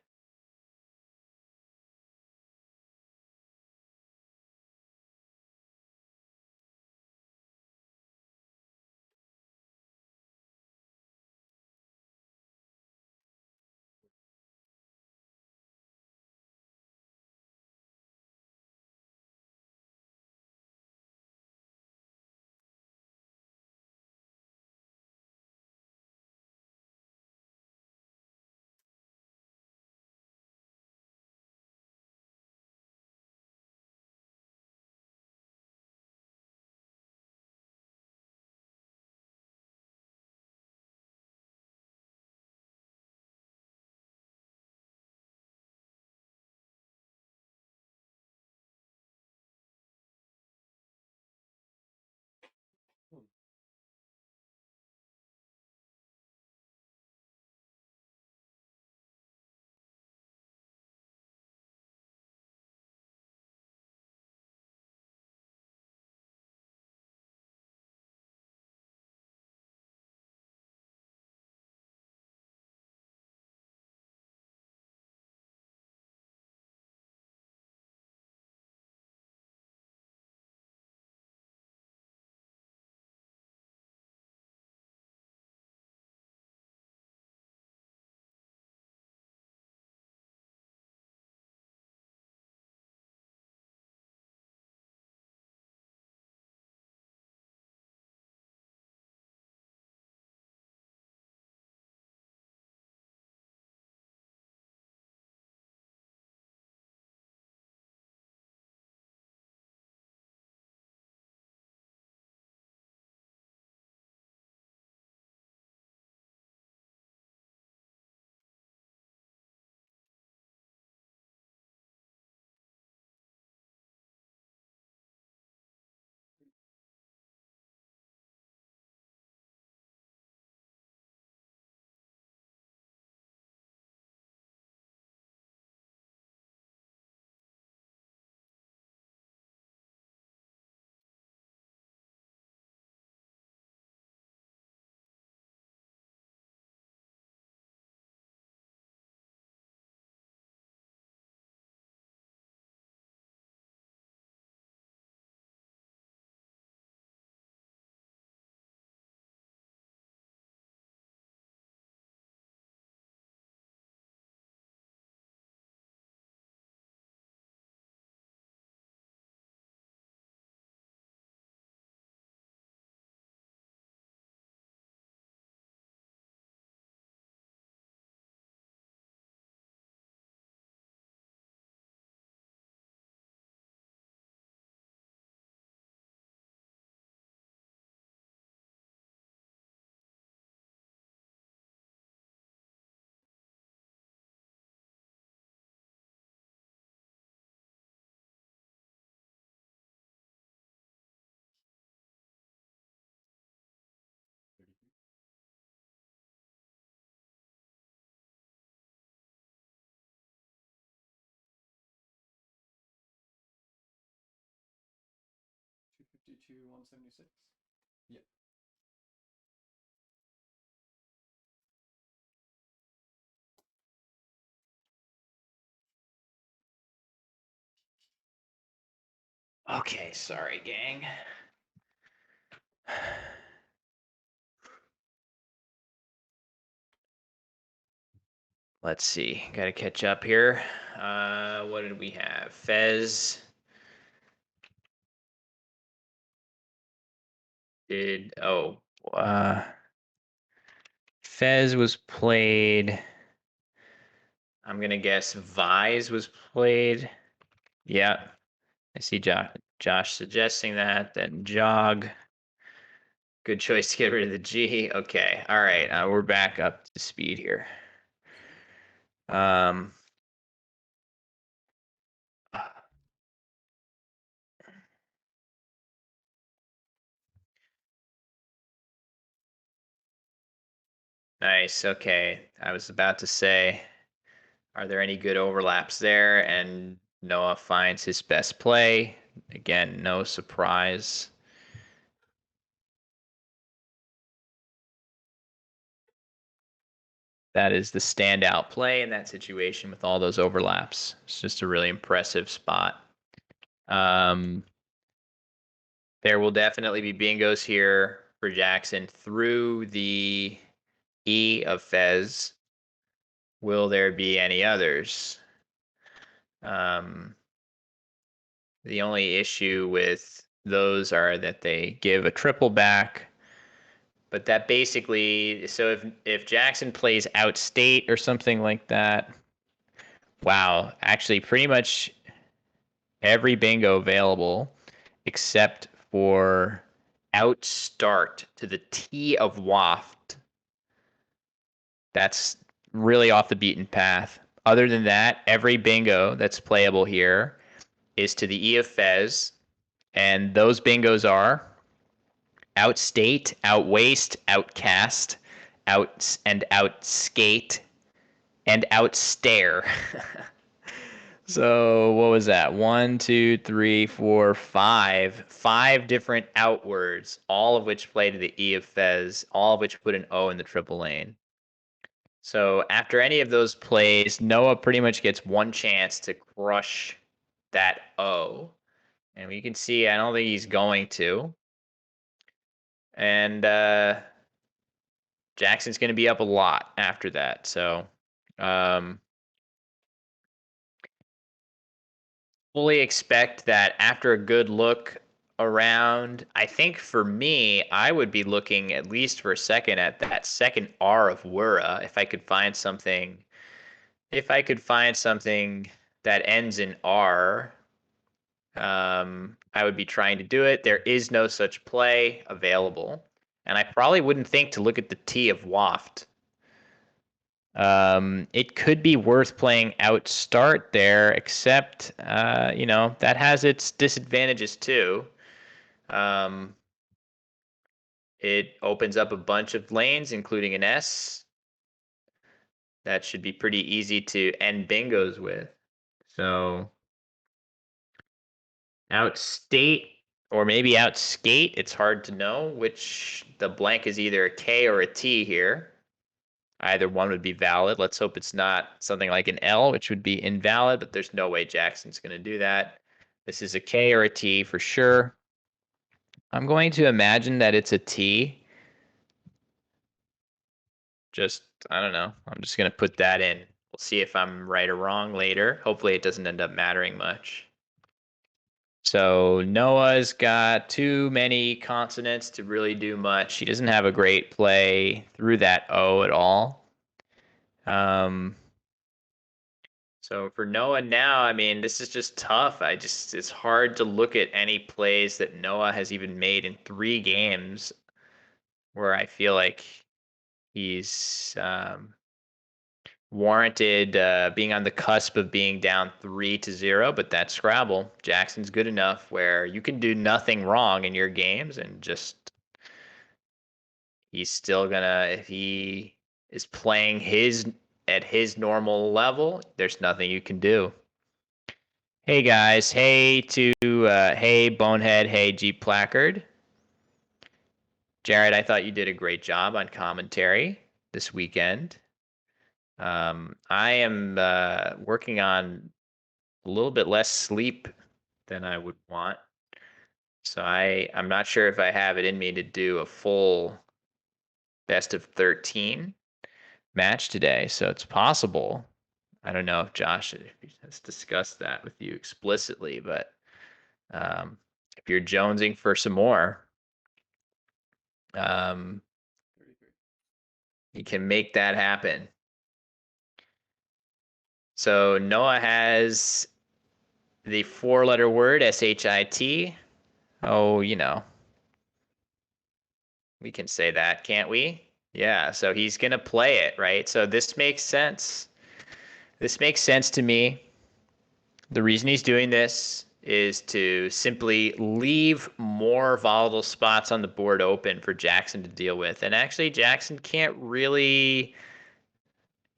to 176. Yep. Okay, sorry, gang. Let's see. Got to catch up here. What did we have? Fez did. Fez was played. I'm gonna guess Vise was played. Yeah, I see Josh suggesting that. Then Jog. Good choice to get rid of the G. Okay, all right. We're back up to speed here. Nice. Okay, I was about to say, are there any good overlaps there? And Noah finds his best play. Again, no surprise. That is the standout play in that situation with all those overlaps. It's just a really impressive spot. There will definitely be bingos here for Jackson through the E of Fez. Will there be any others? The only issue with those are that they give a triple back. But that basically, so if Jackson plays outstate or something like that, wow, actually pretty much every bingo available except for outstart to the T of waft. That's really off the beaten path. Other than that, every bingo that's playable here is to the E of Fez, and those bingos are outstate, outwaste, outcast, outskate, and outstare. So what was that? 1, 2, 3, 4, 5. 5 different outwords, all of which play to the E of Fez, all of which put an O in the triple lane. So after any of those plays, Noah pretty much gets one chance to crush that O. And we can see, I don't think he's going to. And Jackson's going to be up a lot after that. So fully expect that after a good look around, I think for me, I would be looking at least for a second at that second R of Wura if I could find something. If I could find something that ends in R, I would be trying to do it. There is no such play available. And I probably wouldn't think to look at the T of waft. It could be worth playing out start there, except, that has its disadvantages too. It opens up a bunch of lanes, including an S. That should be pretty easy to end bingos with. So outstate or maybe outskate, it's hard to know which the blank is either a K or a T here. Either one would be valid. Let's hope it's not something like an L, which would be invalid, but there's no way Jackson's going to do that. This is a K or a T for sure. I'm going to imagine that it's a T. Just, I don't know. I'm just going to put that in. We'll see if I'm right or wrong later. Hopefully it doesn't end up mattering much. So Noah's got too many consonants to really do much. He doesn't have a great play through that O at all. So for Noah now, I mean, this is just tough. It's hard to look at any plays that Noah has even made in 3 games where I feel like he's warranted being on the cusp of being down 3-0, but that's Scrabble. Jackson's good enough where you can do nothing wrong in your games and just he's still gonna, if he is playing at his normal level, there's nothing you can do. Hey guys, hey Bonehead, hey Jeep Placard. Jared, I thought you did a great job on commentary this weekend. I am working on a little bit less sleep than I would want. So I'm not sure if I have it in me to do a full best of 13 match today. So it's possible. I don't know if Josh has discussed that with you explicitly, but if you're jonesing for some more, um, 33. you can make that happen. So Noah has the 4-letter word SHIT. Oh, we can say that, can't we? Yeah, so he's going to play it, right? So this makes sense. This makes sense to me. The reason he's doing this is to simply leave more volatile spots on the board open for Jackson to deal with. And actually, Jackson can't really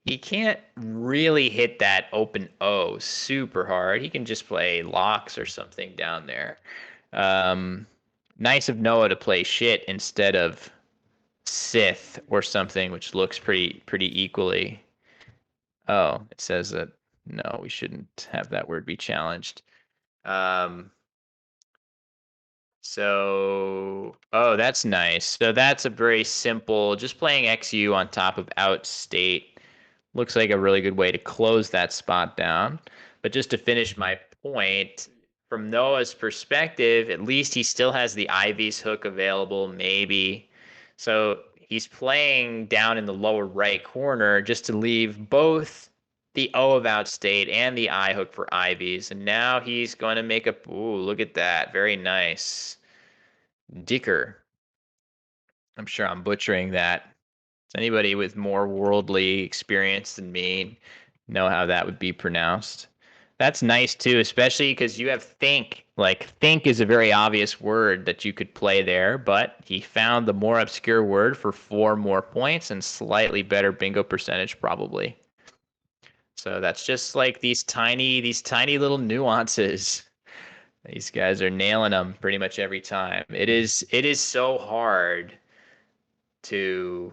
hit that open O super hard. He can just play locks or something down there. Nice of Noah to play shit instead of Sith or something, which looks pretty equally. Oh, it says that no, we shouldn't have that word be challenged. Oh, that's nice. So that's a very simple, just playing XU on top of outstate. Looks like a really good way to close that spot down. But just to finish my point, from Noah's perspective, at least he still has the Ivy's hook available, maybe. So he's playing down in the lower right corner just to leave both the O of outstate and the I hook for Ivy's. And now he's going to make a, ooh, look at that. Very nice. Dicker. I'm sure I'm butchering that. Does anybody with more worldly experience than me know how that would be pronounced? That's nice too, especially because you have think. Like, think is a very obvious word that you could play there, but he found the more obscure word for 4 more points and slightly better bingo percentage, probably. So that's just like these tiny little nuances. These guys are nailing them pretty much every time. It is so hard to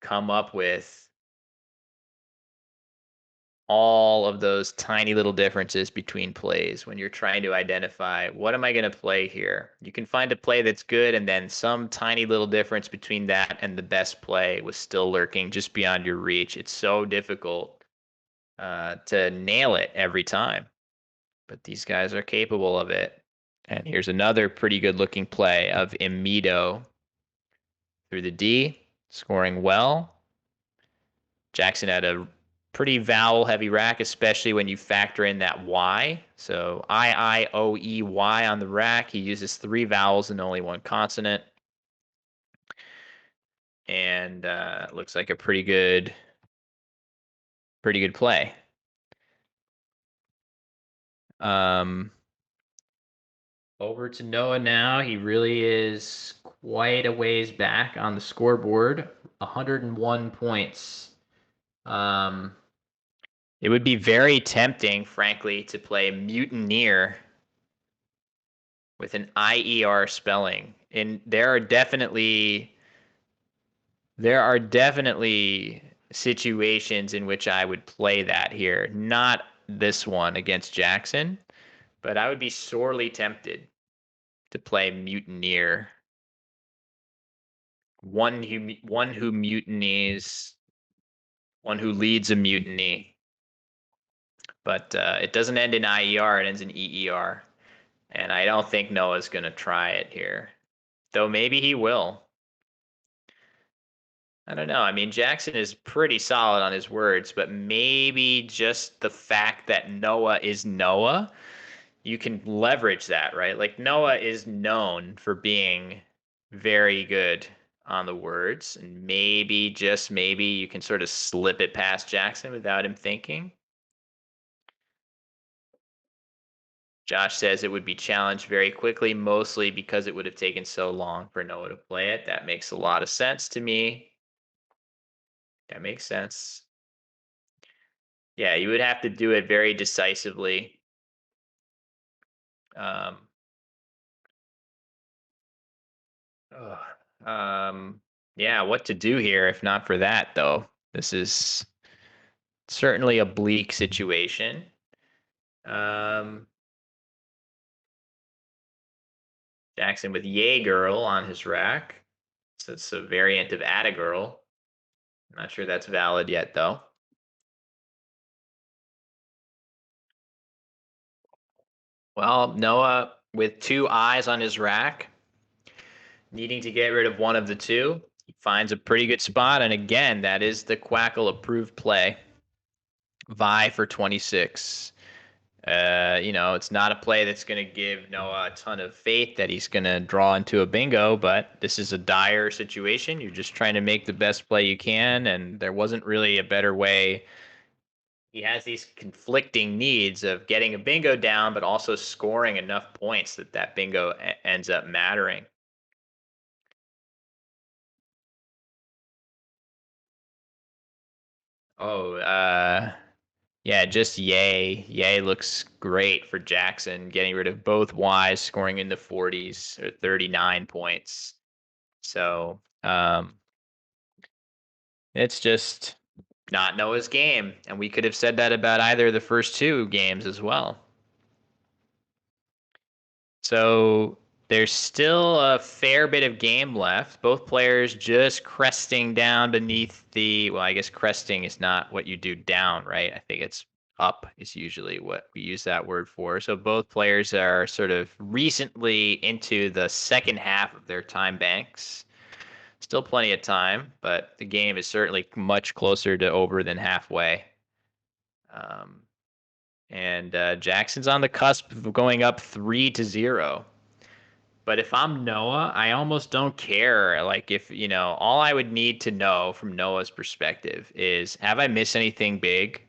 come up with all of those tiny little differences between plays when you're trying to identify what am I going to play here. You can find a play that's good and then some tiny little difference between that and the best play was still lurking just beyond your reach. It's so difficult to nail it every time, but these guys are capable of it. And here's another pretty good looking play of Imido through the D, scoring well. Jackson had a pretty vowel heavy rack, especially when you factor in that Y. So I-O-E-Y on the rack. He uses 3 vowels and only 1 consonant. And looks like a pretty good play. Over to Noah now. He really is quite a ways back on the scoreboard. 101 points. It would be very tempting, frankly, to play Mutineer with an IER spelling. And there are definitely situations in which I would play that here. Not this one against Jackson, but I would be sorely tempted to play Mutineer. One who mutinies, one who leads a mutiny. But it doesn't end in IER, it ends in EER. And I don't think Noah's going to try it here. Though maybe he will. I don't know. I mean, Jackson is pretty solid on his words, but maybe just the fact that Noah is Noah, you can leverage that, right? Like, Noah is known for being very good on the words, and maybe, just maybe, you can sort of slip it past Jackson without him thinking. Josh says it would be challenged very quickly, mostly because it would have taken so long for Noah to play it. That makes a lot of sense to me. That makes sense. Yeah, you would have to do it very decisively. Um, yeah, what to do here if not for that, though? This is certainly a bleak situation. Jackson with Yay Girl on his rack. So it's a variant of Atta Girl. I'm not sure that's valid yet, though. Well, Noah with 2 eyes on his rack, needing to get rid of one of the 2. He finds a pretty good spot, and again, that is the Quackle approved play. Vi for 26. It's not a play that's going to give Noah a ton of faith that he's going to draw into a bingo, but this is a dire situation. You're just trying to make the best play you can, and there wasn't really a better way. He has these conflicting needs of getting a bingo down, but also scoring enough points that bingo ends up mattering. Oh, yeah, just Yay. Yay looks great for Jackson, getting rid of both Ys, scoring in the 40s or 39 points. So it's just not Noah's game. And we could have said that about either of the first 2 games as well. So there's still a fair bit of game left. Both players just cresting down beneath well, I guess cresting is not what you do down, right? I think it's up is usually what we use that word for. So both players are sort of recently into the second half of their time banks. Still plenty of time, but the game is certainly much closer to over than halfway. And Jackson's on the cusp of going up 3-0. But if I'm Noah, I almost don't care. Like, if, all I would need to know from Noah's perspective is, have I missed anything big?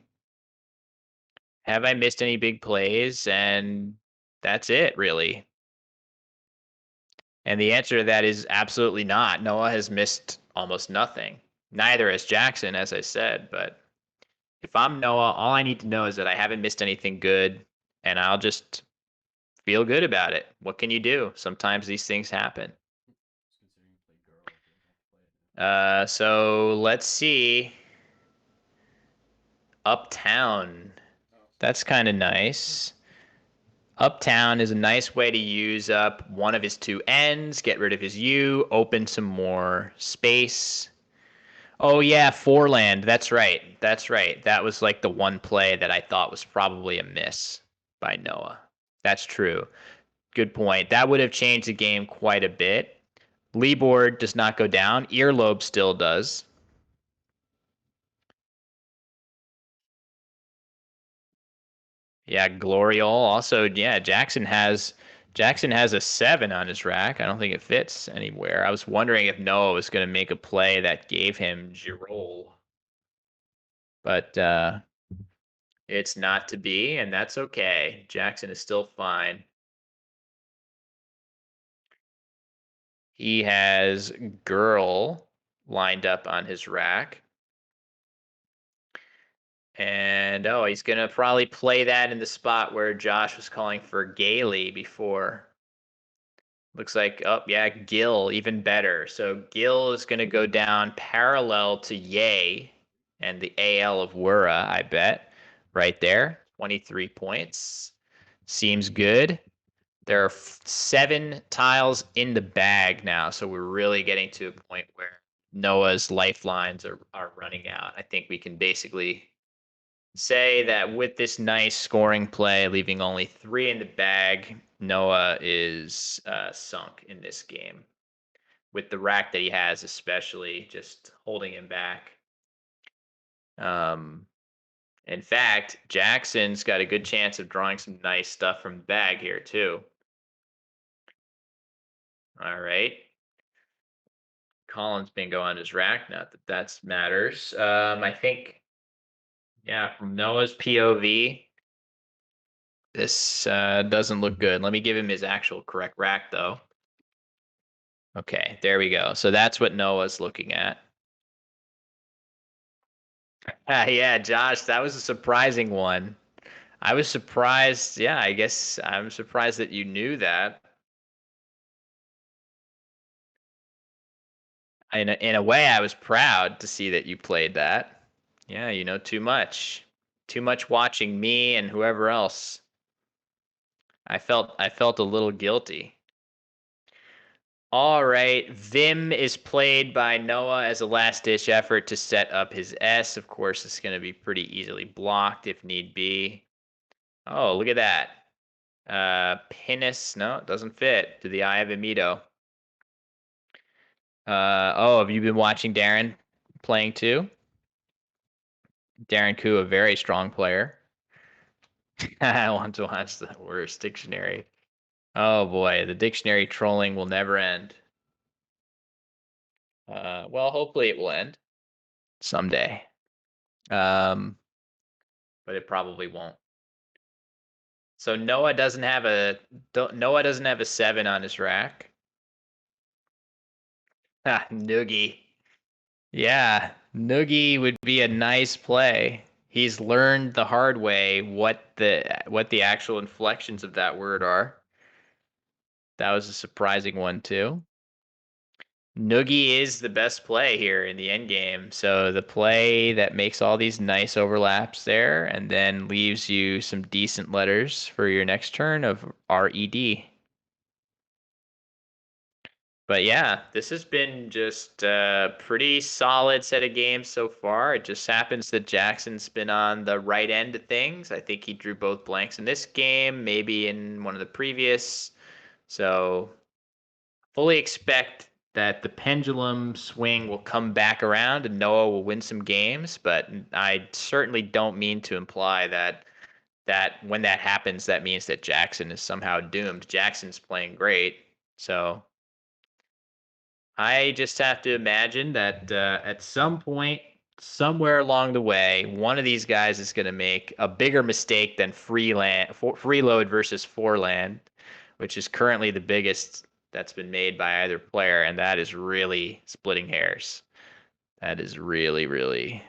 Have I missed any big plays? And that's it, really. And the answer to that is absolutely not. Noah has missed almost nothing. Neither has Jackson, as I said. But if I'm Noah, all I need to know is that I haven't missed anything good, and I'll just feel good about it. What can you do? Sometimes these things happen. So let's see. Uptown. That's kind of nice. Uptown is a nice way to use up one of his 2 ends, get rid of his U, open some more space. Oh yeah, 4 land. That's right. That's right. That was like the one play that I thought was probably a miss by Noah. That's true. Good point. That would have changed the game quite a bit. Leeboard does not go down. Earlobe still does. Yeah, Gloriole also. Yeah, Jackson has a 7 on his rack. I don't think it fits anywhere. I was wondering if Noah was going to make a play that gave him Girol, but it's not to be, and that's okay. Jackson is still fine. He has Girl lined up on his rack. And he's gonna probably play that in the spot where Josh was calling for Gailey before. Looks like, oh yeah, Gil, even better. So Gil is gonna go down parallel to Yay and the AL of Wura, I bet. Right there. 23 points. Seems good. There are 7 tiles in the bag now, so we're really getting to a point where Noah's lifelines are running out. I think we can basically say that with this nice scoring play, leaving only 3 in the bag, Noah is sunk in this game. With the rack that he has, especially, just holding him back. In fact, Jackson's got a good chance of drawing some nice stuff from the bag here, too. All right. Collins bingo on his rack. Not that that matters. I think, yeah, from Noah's POV, this doesn't look good. Let me give him his actual correct rack, though. Okay, there we go. So that's what Noah's looking at. Yeah, Josh, that was a surprising one. I was surprised. Yeah, I guess I'm surprised that you knew that. In a way, I was proud to see that you played that. Yeah, you know too much. Too much watching me and whoever else. I felt a little guilty. All right, Vim is played by Noah as a last-ditch effort to set up his S. Of course, it's going to be pretty easily blocked if need be. Oh, look at that. Pinus, no, it doesn't fit to the eye of Amito. Oh, have you been watching Darren playing too? Darren Koo, a very strong player. I want to watch the worst dictionary. Oh boy, the dictionary trolling will never end. Well, hopefully it will end someday. But it probably won't. So Noah doesn't have a 7 on his rack. Ah, Noogie. Yeah, Noogie would be a nice play. He's learned the hard way what the actual inflections of that word are. That was a surprising one too. Noogie is the best play here in the end game. So the play that makes all these nice overlaps there and then leaves you some decent letters for your next turn of RED. But yeah, this has been just a pretty solid set of games so far. It just happens that Jackson's been on the right end of things. I think he drew both blanks in this game, maybe in one of the previous. So fully expect that the pendulum swing will come back around and Noah will win some games, but I certainly don't mean to imply that when that happens, that means that Jackson is somehow doomed. Jackson's playing great, so I just have to imagine that at some point, somewhere along the way, one of these guys is going to make a bigger mistake than freeload versus foreland, which is currently the biggest that's been made by either player, and that is really splitting hairs. That is really, really.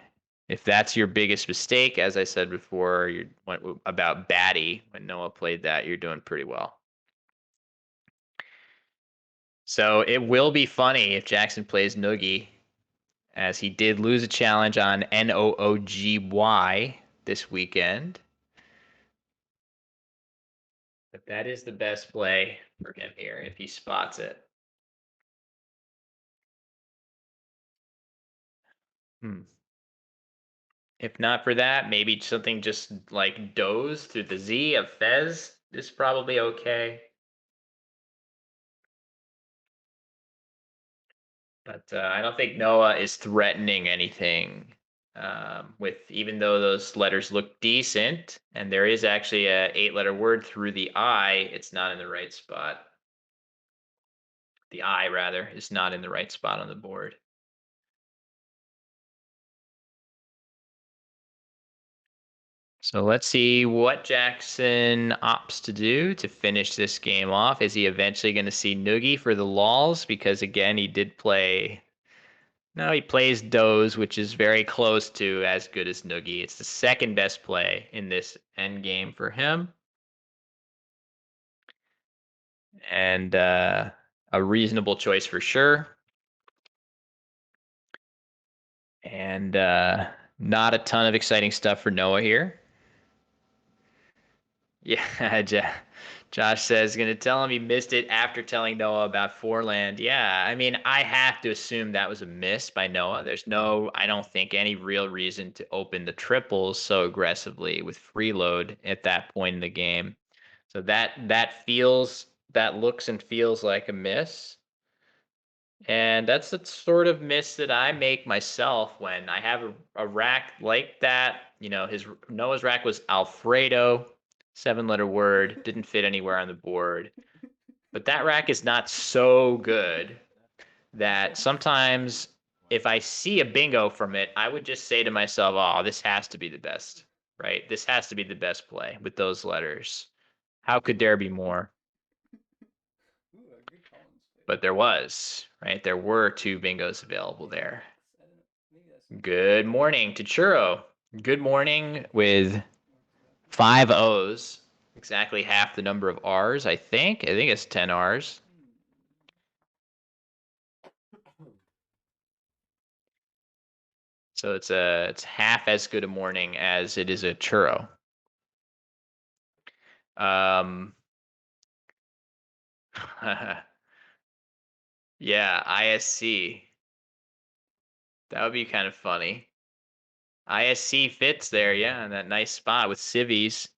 If that's your biggest mistake, as I said before, you went about Batty when Noah played that, you're doing pretty well. So it will be funny if Jackson plays Noogie, as he did lose a challenge on Noogy this weekend. But that is the best play for him here if he spots it. If not for that, maybe something just like doze through the Z of Fez is probably okay. But I don't think Noah is threatening anything with, even though those letters look decent, and there is actually a 8-letter word through the I, it's not in the right spot. The I, rather, is not in the right spot on the board. So let's see what Jackson opts to do to finish this game off. Is he eventually going to see Noogie for the lulls? Because again, he did play. No, he plays Doze, which is very close to as good as Noogie. It's the second best play in this end game for him. And a reasonable choice for sure. And not a ton of exciting stuff for Noah here. Yeah, Josh says, gonna tell him he missed it after telling Noah about Foreland. Yeah, I mean, I have to assume that was a miss by Noah. There's no, I don't think, any real reason to open the triples so aggressively with freeload at that point in the game. So that looks and feels like a miss. And that's the sort of miss that I make myself when I have a rack like that. You know, Noah's rack was Alfredo, 7-letter word, didn't fit anywhere on the board. But that rack is not so good that sometimes if I see a bingo from it, I would just say to myself, oh, this has to be the best, right? This has to be the best play with those letters. How could there be more? But there was, right? There were 2 bingos available there. Good morning to Churro. Good morning with 5 O's, exactly half the number of R's, I think. I think it's 10 R's. So it's half as good a morning as it is a churro. Yeah, ISC. That would be kind of funny. ISC fits there, yeah, in that nice spot with civvies.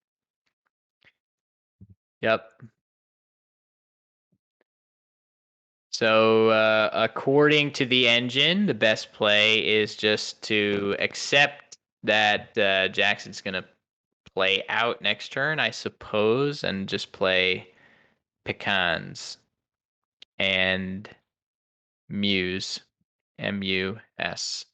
Yep. So according to the engine, the best play is just to accept that Jackson's going to play out next turn, I suppose, and just play pecans and Muse, M-U-S.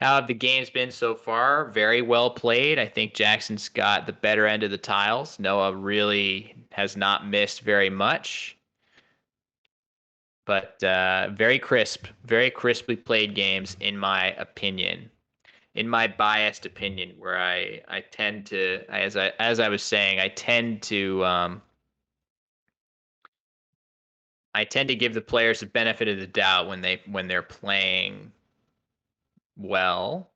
How have the games been so far? Very well played. I think Jackson's got the better end of the tiles. Noah really has not missed very much. But very crisply played games, in my opinion. In my biased opinion, where I tend to, as I was saying, I tend to give the players the benefit of the doubt when they're playing well,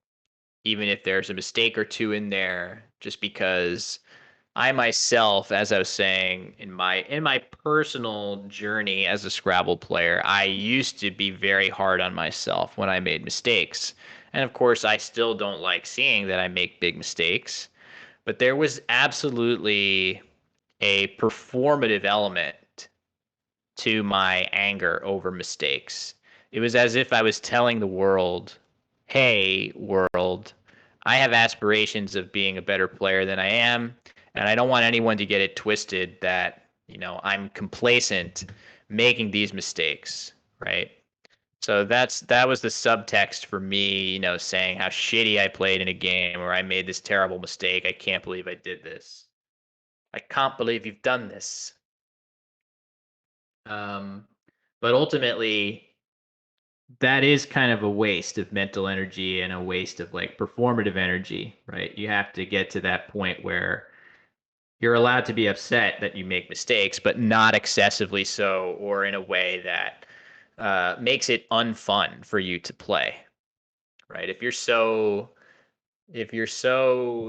even if there's a mistake or two in there, just because I myself, as I was saying, in my personal journey as a Scrabble player, I used to be very hard on myself when I made mistakes. And of course, I still don't like seeing that I make big mistakes, but there was absolutely a performative element to my anger over mistakes. It was as if I was telling the world, hey, world, I have aspirations of being a better player than I am, and I don't want anyone to get it twisted that, I'm complacent making these mistakes, right? So that was the subtext for me, saying how shitty I played in a game or I made this terrible mistake. I can't believe I did this. I can't believe you've done this. Um, but ultimately, that is kind of a waste of mental energy and a waste of like performative energy, right? You have to get to that point where you're allowed to be upset that you make mistakes, but not excessively so, or in a way that makes it unfun for you to play, right? If you're so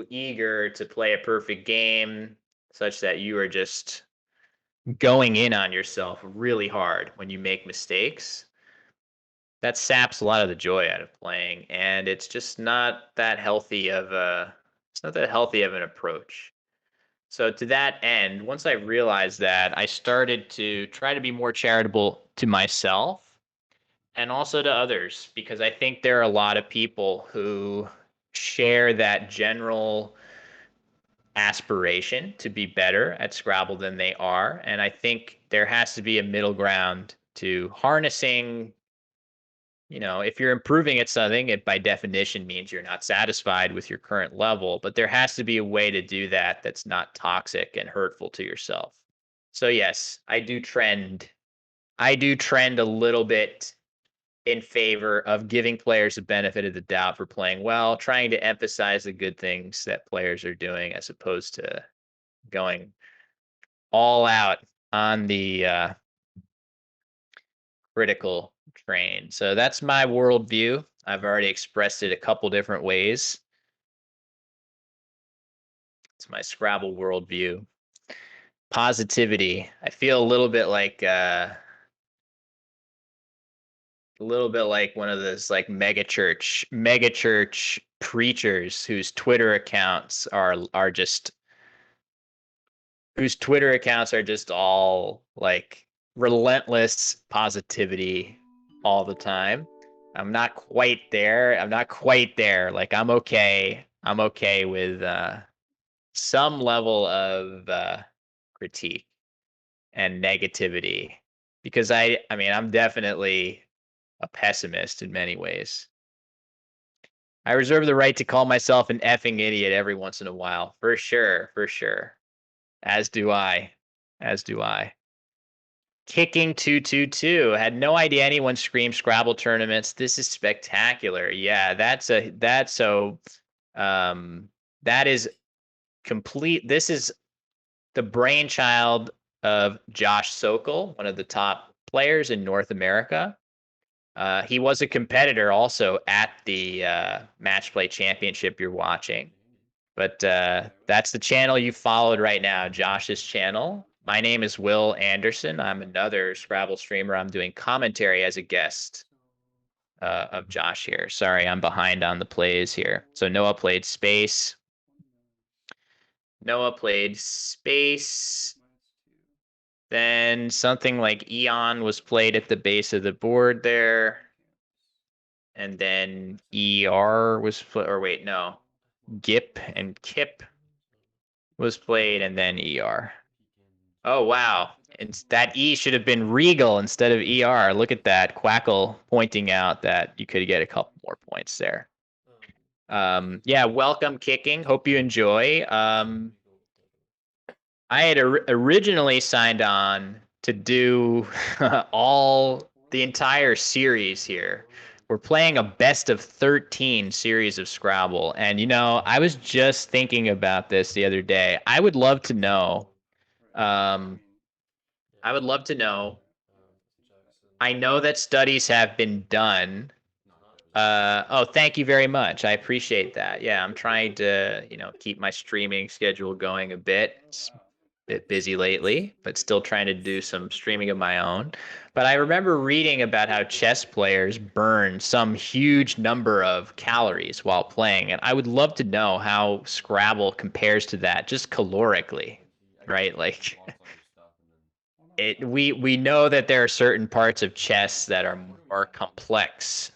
eager to play a perfect game, such that you are just going in on yourself really hard when you make mistakes, that saps a lot of the joy out of playing, and it's not that healthy of an approach. So to that end, once I realized that, I started to try to be more charitable to myself and also to others, because I think there are a lot of people who share that general aspiration to be better at Scrabble than they are. And I think there has to be a middle ground to harnessing. If you're improving at something, it by definition means you're not satisfied with your current level, but there has to be a way to do that that's not toxic and hurtful to yourself. So yes, I do trend a little bit in favor of giving players the benefit of the doubt for playing well, trying to emphasize the good things that players are doing as opposed to going all out on the critical train. So that's my worldview. I've already expressed it a couple different ways. It's my Scrabble worldview. Positivity. I feel a little bit like one of those like mega church preachers whose Twitter accounts are just all like relentless positivity all the time. I'm not quite there. I'm not quite there. Like I'm okay. I'm okay with some level of critique and negativity because I mean, I'm definitely a pessimist in many ways. I reserve the right to call myself an effing idiot every once in a while. For sure, for sure. As do I. As do I. Kicking 222. Had no idea anyone screamed Scrabble tournaments. This is spectacular. Yeah, that is This is the brainchild of Josh Sokol, one of the top players in North America. He was a competitor also at the Matchplay Championship you're watching. But that's the channel you followed right now, Josh's channel. My name is Will Anderson. I'm another Scrabble streamer. I'm doing commentary as a guest of Josh here. Sorry, I'm behind on the plays here. So Noah played Space. Then something like Eon was played at the base of the board there. And then ER was, or wait, no. Gip and Kip was played, and then ER. Oh, wow. And that E should have been Regal instead of ER. Look at that. Quackle pointing out that you could get a couple more points there. Yeah, welcome kicking. Hope you enjoy. I had originally signed on to do the entire series here. We're playing a best of 13 series of Scrabble. And, you know, I was just thinking about this the other day. I would love to know. I know that studies have been done. Oh, thank you very much. I appreciate that. Yeah, I'm trying to, you know, keep my streaming schedule going a bit. It's a bit busy lately, but still trying to do some streaming of my own. But I remember reading about how chess players burn some huge number of calories while playing, and I would love to know how Scrabble compares to that, just calorically, right? Like we know that there are certain parts of chess that are more complex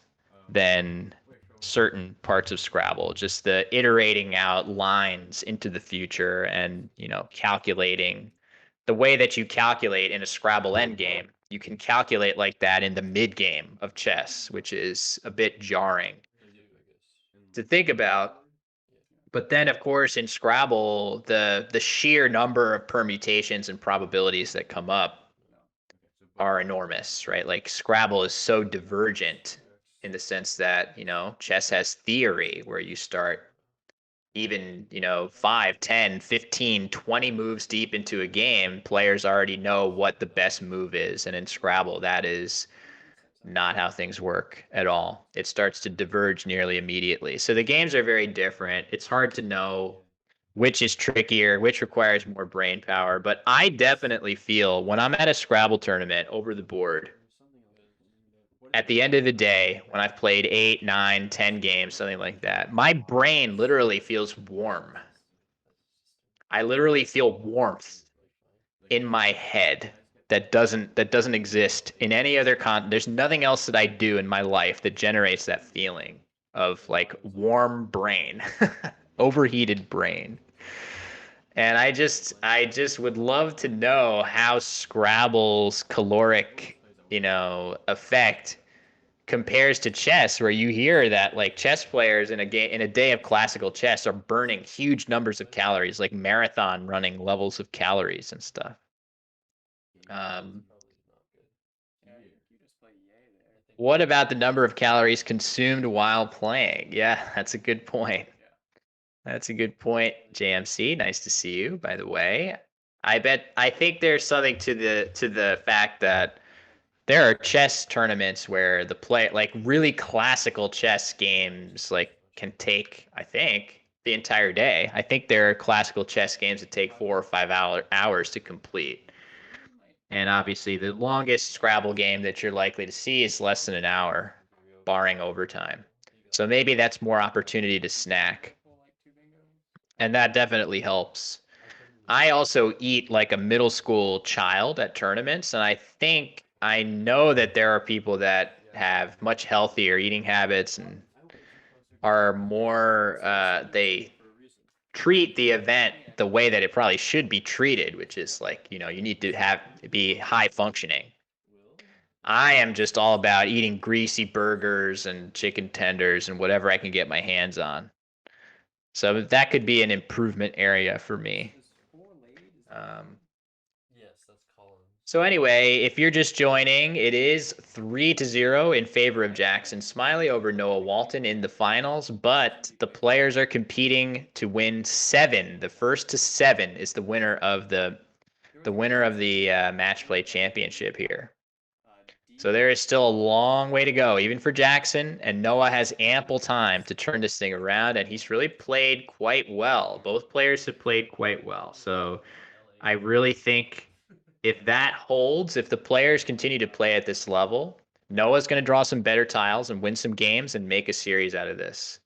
than certain parts of Scrabble. Just the iterating out lines into the future and, you know, calculating the way that you calculate in a Scrabble endgame. You can calculate like that in the mid game of chess, which is a bit jarring to think about. But then, of course, in Scrabble, the sheer number of permutations and probabilities that come up are enormous, right? Like Scrabble is so divergent in the sense that, you know, chess has theory where you start even, you know, 5, 10, 15, 20 moves deep into a game, players already know what the best move is. And in Scrabble, that is not how things work at all. It starts to diverge nearly immediately. So the games are very different. It's hard to know which is trickier, which requires more brain power. But I definitely feel when I'm at a Scrabble tournament over the board, at the end of the day, when I've played 8, 9, 10 games, something like that, my brain literally feels warm. I literally feel warmth in my head that doesn't exist in any other there's nothing else that I do in my life that generates that feeling of like warm brain, overheated brain. And I just would love to know how Scrabble's caloric, you know, effect compares to chess, where you hear that like chess players in a day of classical chess are burning huge numbers of calories, like marathon running levels of calories and stuff. What about the number of calories consumed while playing? Yeah, that's a good point. That's a good point, JMC. Nice to see you, by the way. I think there's something to the fact that there are chess tournaments where the play like really classical chess games like can take, I think, the entire day. I think there are classical chess games that take 4 or 5 hours to complete. And obviously the longest Scrabble game that you're likely to see is less than an hour, barring overtime. So maybe that's more opportunity to snack. And that definitely helps. I also eat like a middle school child at tournaments, and I think I know that there are people that have much healthier eating habits and are more they treat the event the way that it probably should be treated, which is like, you know, you need to be high functioning. I am just all about eating greasy burgers and chicken tenders and whatever I can get my hands on. So that could be an improvement area for me. Yes, that's Collins. So anyway, if you're just joining, it is 3-0 in favor of Jackson Smylie over Noah Walton in the finals, but the players are competing to win 7. The first to 7 is the winner of the match play championship here. So there is still a long way to go, even for Jackson, and Noah has ample time to turn this thing around, and he's really played quite well. Both players have played quite well. So I really think if that holds, if the players continue to play at this level, Noah's going to draw some better tiles and win some games and make a series out of this.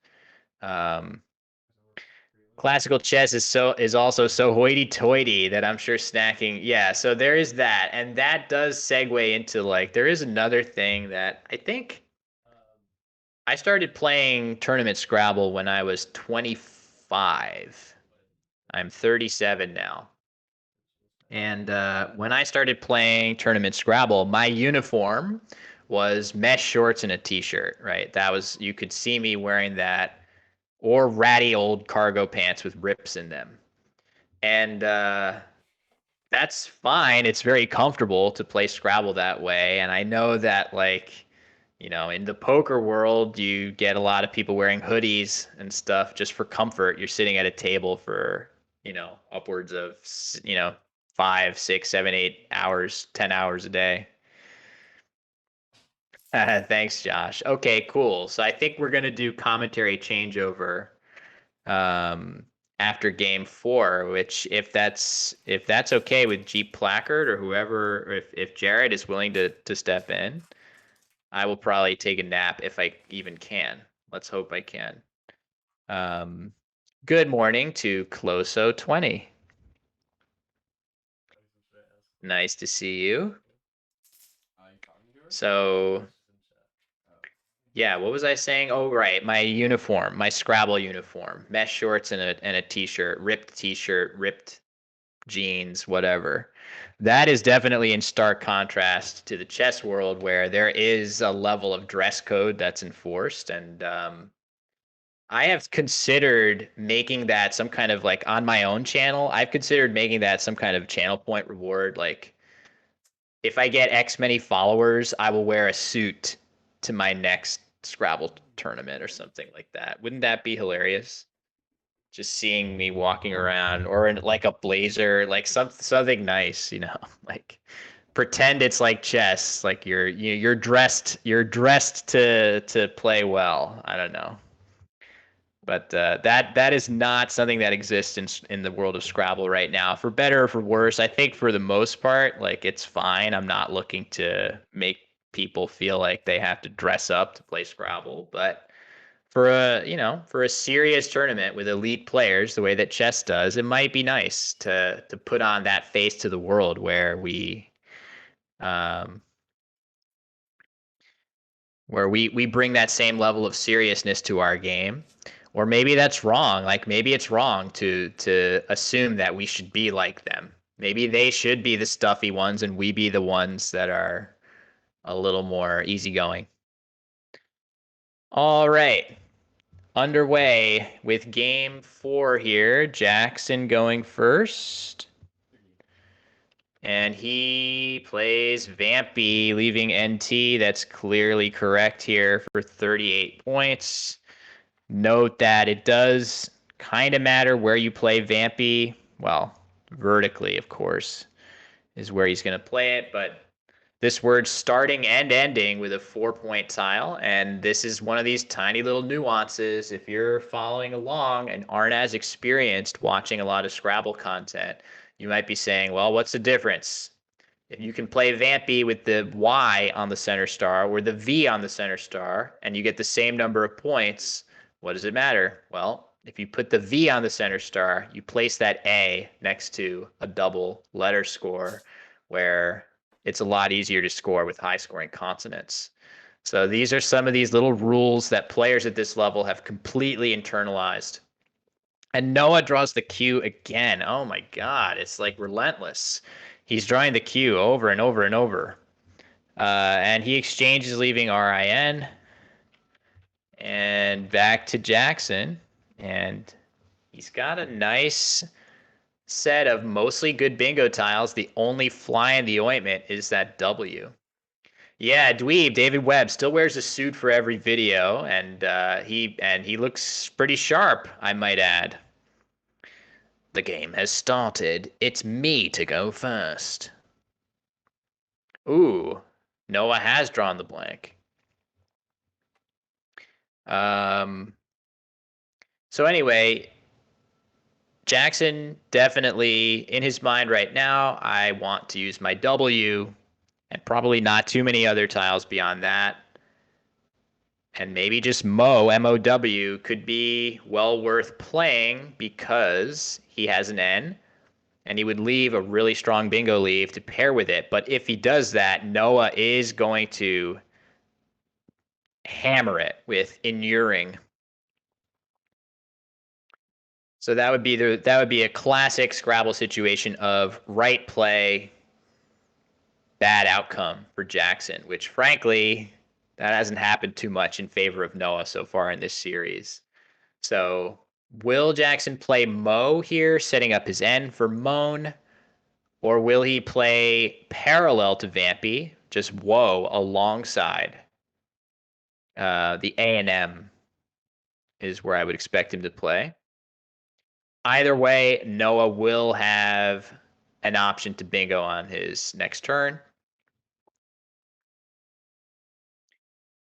Classical chess is also so hoity-toity that I'm sure snacking. Yeah, so there is that, and that does segue into like there is another thing that I think I started playing tournament Scrabble when I was 25. I'm 37 now. And when I started playing tournament Scrabble, my uniform was mesh shorts and a t-shirt, right? That was, you could see me wearing that, or ratty old cargo pants with rips in them. And that's fine. It's very comfortable to play Scrabble that way. And I know that, like, in the poker world, you get a lot of people wearing hoodies and stuff just for comfort. You're sitting at a table for, upwards of, 5, 6, 7, 8 hours, 10 hours a day. Thanks, Josh. Okay, cool. So I think we're going to do commentary changeover after game 4, which if that's okay with Jeep Placard or whoever, or if Jared is willing to step in, I will probably take a nap if I even can. Let's hope I can. Good morning to Closo20. Nice to see you. So, yeah, what was I saying? Oh, right, my uniform, my Scrabble uniform, mesh shorts and a t-shirt, ripped jeans, whatever. That is definitely in stark contrast to the chess world where there is a level of dress code that's enforced. And I have considered making that some kind of like on my own channel. I've considered making that some kind of channel point reward. Like if I get X many followers, I will wear a suit to my next Scrabble tournament or something like that. Wouldn't that be hilarious? Just seeing me walking around or in like a blazer, like something nice, like pretend it's like chess, like you're dressed to play well. I don't know. But that is not something that exists in the world of Scrabble right now, for better or for worse. I think for the most part, like it's fine. I'm not looking to make people feel like they have to dress up to play Scrabble, but for a serious tournament with elite players, the way that chess does, it might be nice to put on that face to the world where um, we bring that same level of seriousness to our game. Or maybe that's wrong. Like maybe it's wrong to assume that we should be like them. Maybe they should be the stuffy ones and we be the ones that are a little more easygoing. All right. Underway with game 4 here. Jackson going first. And he plays Vampy, leaving NT. That's clearly correct here for 38 points. Note that it does kind of matter where you play Vampy. Well, vertically, of course, is where he's going to play it. But this word starting and ending with a 4-point tile. And this is one of these tiny little nuances. If you're following along and aren't as experienced watching a lot of Scrabble content, you might be saying, well, what's the difference? If you can play Vampy with the Y on the center star or the V on the center star, and you get the same number of points, what does it matter? Well, if you put the V on the center star, you place that A next to a double letter score where it's a lot easier to score with high scoring consonants. So these are some of these little rules that players at this level have completely internalized. And Noah draws the Q again. Oh my God, it's like relentless. He's drawing the Q over and over and over. And he exchanges leaving RIN. And back to Jackson. And he's got a nice set of mostly good bingo tiles. The only fly in the ointment is that W. Yeah, dweeb David Webb still wears a suit for every video, and he looks pretty sharp, I might add. The game has started. It's me to go first. Ooh, Noah has drawn the blank. So anyway, Jackson definitely in his mind right now, I want to use my W and probably not too many other tiles beyond that. And maybe just M-O-W, could be well worth playing because he has an N and he would leave a really strong bingo leave to pair with it. But if he does that, Noah is going to hammer it with inuring. So that would be a classic Scrabble situation of right play, bad outcome for Jackson, which frankly, that hasn't happened too much in favor of Noah so far in this series. So will Jackson play Mo here, setting up his N for Moan? Or will he play parallel to Vampy, just Woe alongside? The A and M is where I would expect him to play. Either way, Noah will have an option to bingo on his next turn.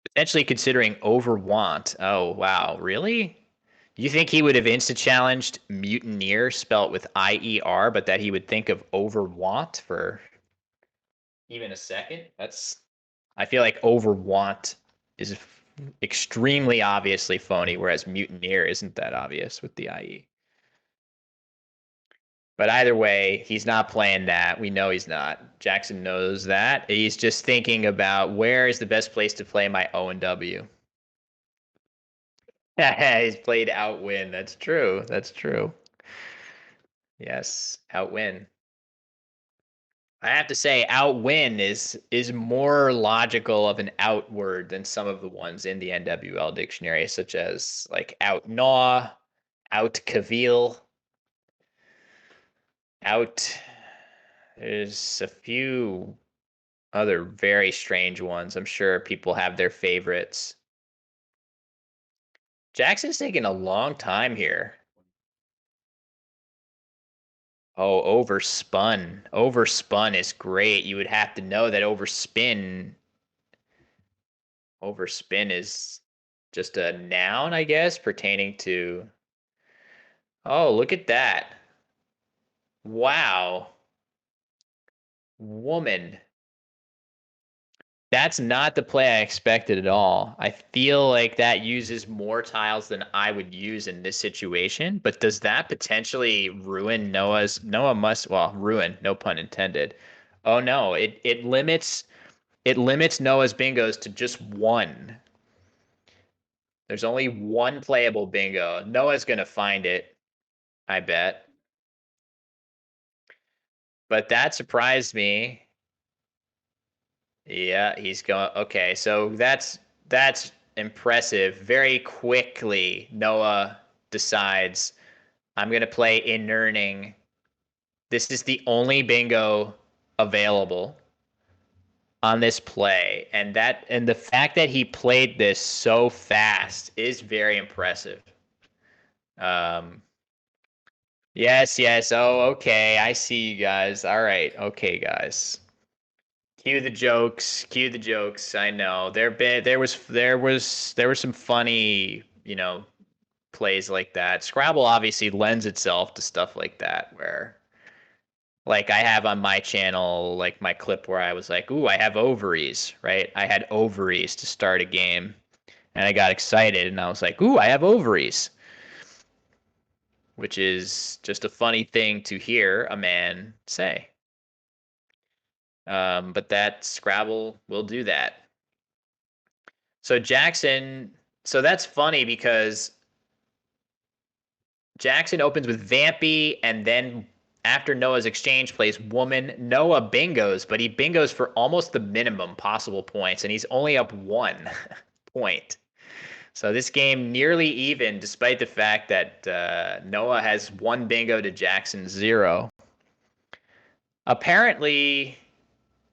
Potentially considering Overwant. Oh, wow. Really? You think he would have insta-challenged Mutineer, spelt with I-E-R, but that he would think of Overwant for even a second? I feel like Overwant is extremely obviously phony, whereas Mutineer isn't that obvious with the IE. But either way, he's not playing that. We know he's not. Jackson knows that. He's just thinking about where is the best place to play my O and W. He's played Outwin. That's true. That's true. Yes, Outwin. I have to say, Outwin is more logical of an outword than some of the ones in the NWL dictionary, such as like Outgnaw, Outcavil, Out. There's a few other very strange ones. I'm sure people have their favorites. Jackson's taking a long time here. Oh, overspun. Overspun is great. You would have to know that overspin is just a noun, I guess, pertaining to. Oh, look at that. Wow. Woman. That's not the play I expected at all. I feel like that uses more tiles than I would use in this situation, but does that potentially ruin Noah must, well, ruin, no pun intended. Oh no, it limits Noah's bingos to just one. There's only one playable bingo. Noah's gonna find it, I bet. But that surprised me. Yeah, he's going. Okay, so that's impressive. Very quickly, Noah decides I'm gonna play Inerning. This is the only bingo available on this play, and the fact that he played this so fast is very impressive. Yes, yes. Oh, okay. I see you guys. All right. Okay, guys. Cue the jokes. Cue the jokes. I know. There were some funny, plays like that. Scrabble obviously lends itself to stuff like that where like I have on my channel like my clip where I was like, "Ooh, I have ovaries," right? I had ovaries to start a game and I got excited and I was like, "Ooh, I have ovaries." Which is just a funny thing to hear a man say. But that Scrabble will do that. So Jackson, so that's funny because Jackson opens with Vampy and then after Noah's exchange plays Woman. Noah bingos, but he bingos for almost the minimum possible points and he's only up 1 point. So this game nearly even, despite the fact that Noah has 1 bingo to Jackson's 0. Apparently,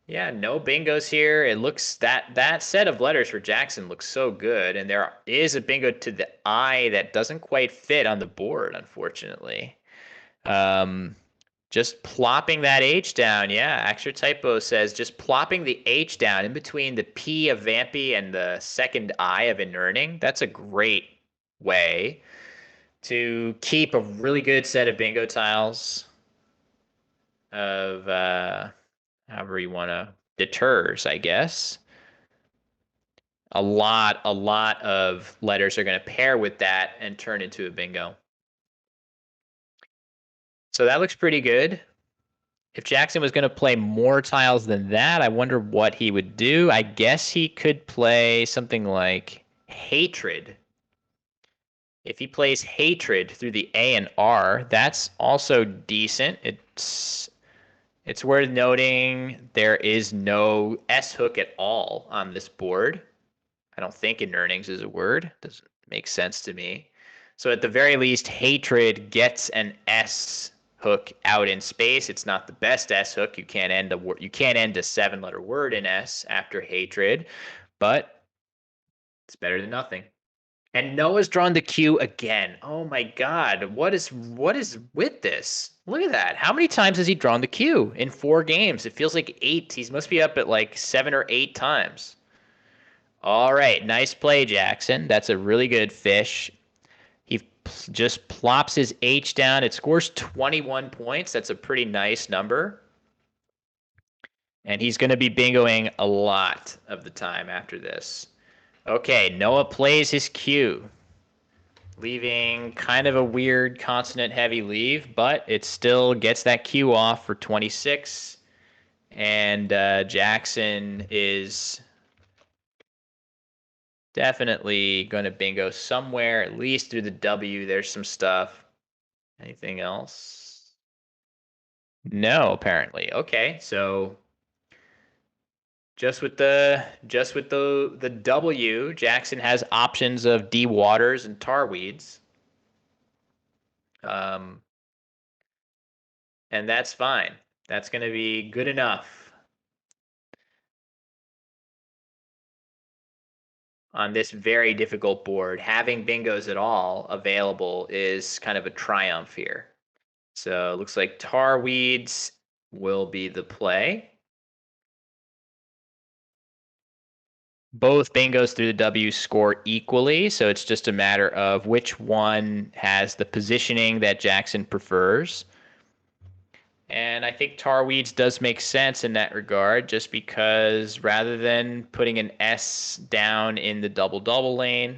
yeah, no bingos here. It looks that set of letters for Jackson looks so good, and there is a bingo to the I that doesn't quite fit on the board, unfortunately. Just plopping that H down, yeah. Axcertypo says just plopping the H down in between the P of Vampy and the second I of Inerning. That's a great way to keep a really good set of bingo tiles of however you want to deters, I guess. A lot of letters are going to pair with that and turn into a bingo. So that looks pretty good. If Jackson was going to play more tiles than that, I wonder what he would do. I guess he could play something like Hatred. If he plays Hatred through the A and R, that's also decent. It's worth noting there is no S hook at all on this board. I don't think Inearnings is a word. Doesn't make sense to me. So at the very least, Hatred gets an S hook out in space. It's not the best S hook. You can't end a 7-letter word in S after Hatred, but it's better than nothing. And Noah's drawn the Q again. Oh my God. What is with this? Look at that. How many times has he drawn the Q in 4 games? It feels like 8. He must be up at like 7 or 8 times. All right. Nice play, Jackson. That's a really good fish. He just plops his H down. It scores 21 points. That's a pretty nice number. And he's going to be bingoing a lot of the time after this. Okay, Noah plays his Q, leaving kind of a weird consonant-heavy leave, but it still gets that Q off for 26. And Jackson is definitely going to bingo somewhere, at least through the W. There's some stuff. Anything else? No, apparently. Okay, so just with the W, Jackson has options of D waters and tar weeds. And that's fine. That's going to be good enough on this very difficult board. Having bingos at all available is kind of a triumph here. So it looks like tar weeds will be the play. Both bingos through the W score equally, so it's just a matter of which one has the positioning that Jackson prefers. And I think tar weeds does make sense in that regard, just because rather than putting an S down in the double-double lane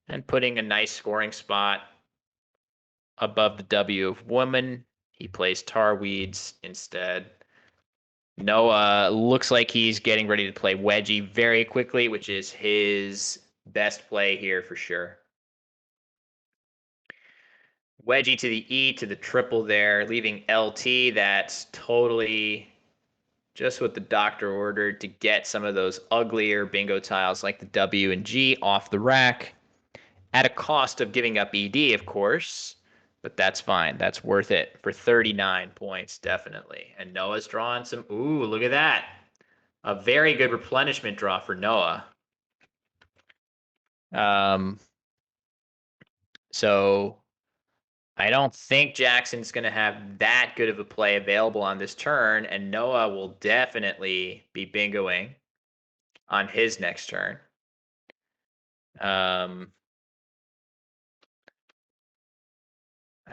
and putting a nice scoring spot above the W of woman, he plays tar weeds instead. Noah looks like he's getting ready to play wedgie very quickly, which is his best play here for sure. Wedgie to the E to the triple there, leaving LT. That's totally just what the doctor ordered to get some of those uglier bingo tiles like the W and G off the rack at a cost of giving up ED, of course. But that's fine. That's worth it for 39 points, definitely. And Noah's drawn some. Ooh, look at that. A very good replenishment draw for Noah. So I don't think Jackson's going to have that good of a play available on this turn, and Noah will definitely be bingoing on his next turn.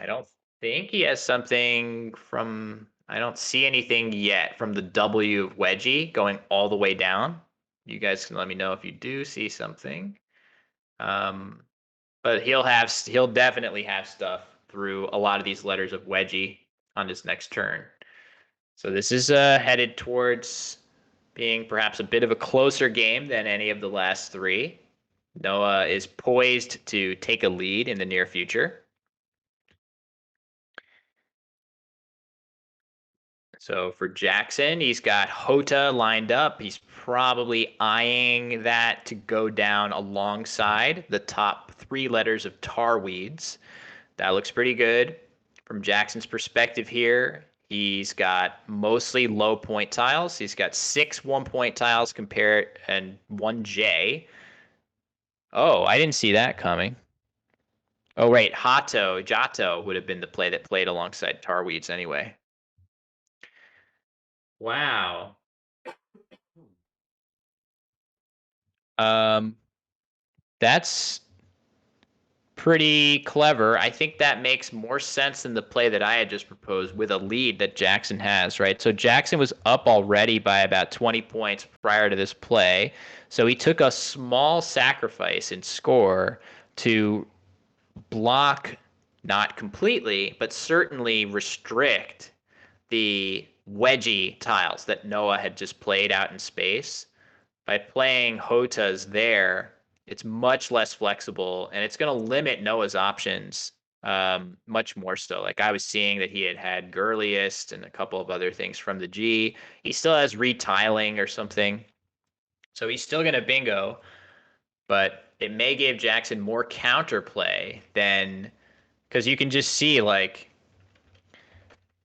I don't think he has something from. I don't see anything yet from the W of wedgie going all the way down. You guys can let me know if you do see something. But he'll definitely have stuff through a lot of these letters of wedgie on his next turn. So this is headed towards being perhaps a bit of a closer game than any of the last 3. Noah is poised to take a lead in the near future. So for Jackson, he's got Hota lined up. He's probably eyeing that to go down alongside the top 3 letters of tar weeds. That looks pretty good. From Jackson's perspective here, he's got mostly low point tiles. He's got 6 1-point tiles compared and 1 J. Oh, I didn't see that coming. Oh, wait, Jato would have been the play that played alongside Tarweeds anyway. Wow. That's pretty clever. I think that makes more sense than the play that I had just proposed with a lead that Jackson has, right? So Jackson was up already by about 20 points prior to this play. So he took a small sacrifice in score to block, not completely, but certainly restrict the wedgie tiles that Noah had just played out in space. By playing Hotas there, it's much less flexible and it's going to limit Noah's options much more so. Like I was seeing that he had Girliest and a couple of other things from the G. He still has retiling or something. So he's still going to bingo, but it may give Jackson more counterplay than because you can just see like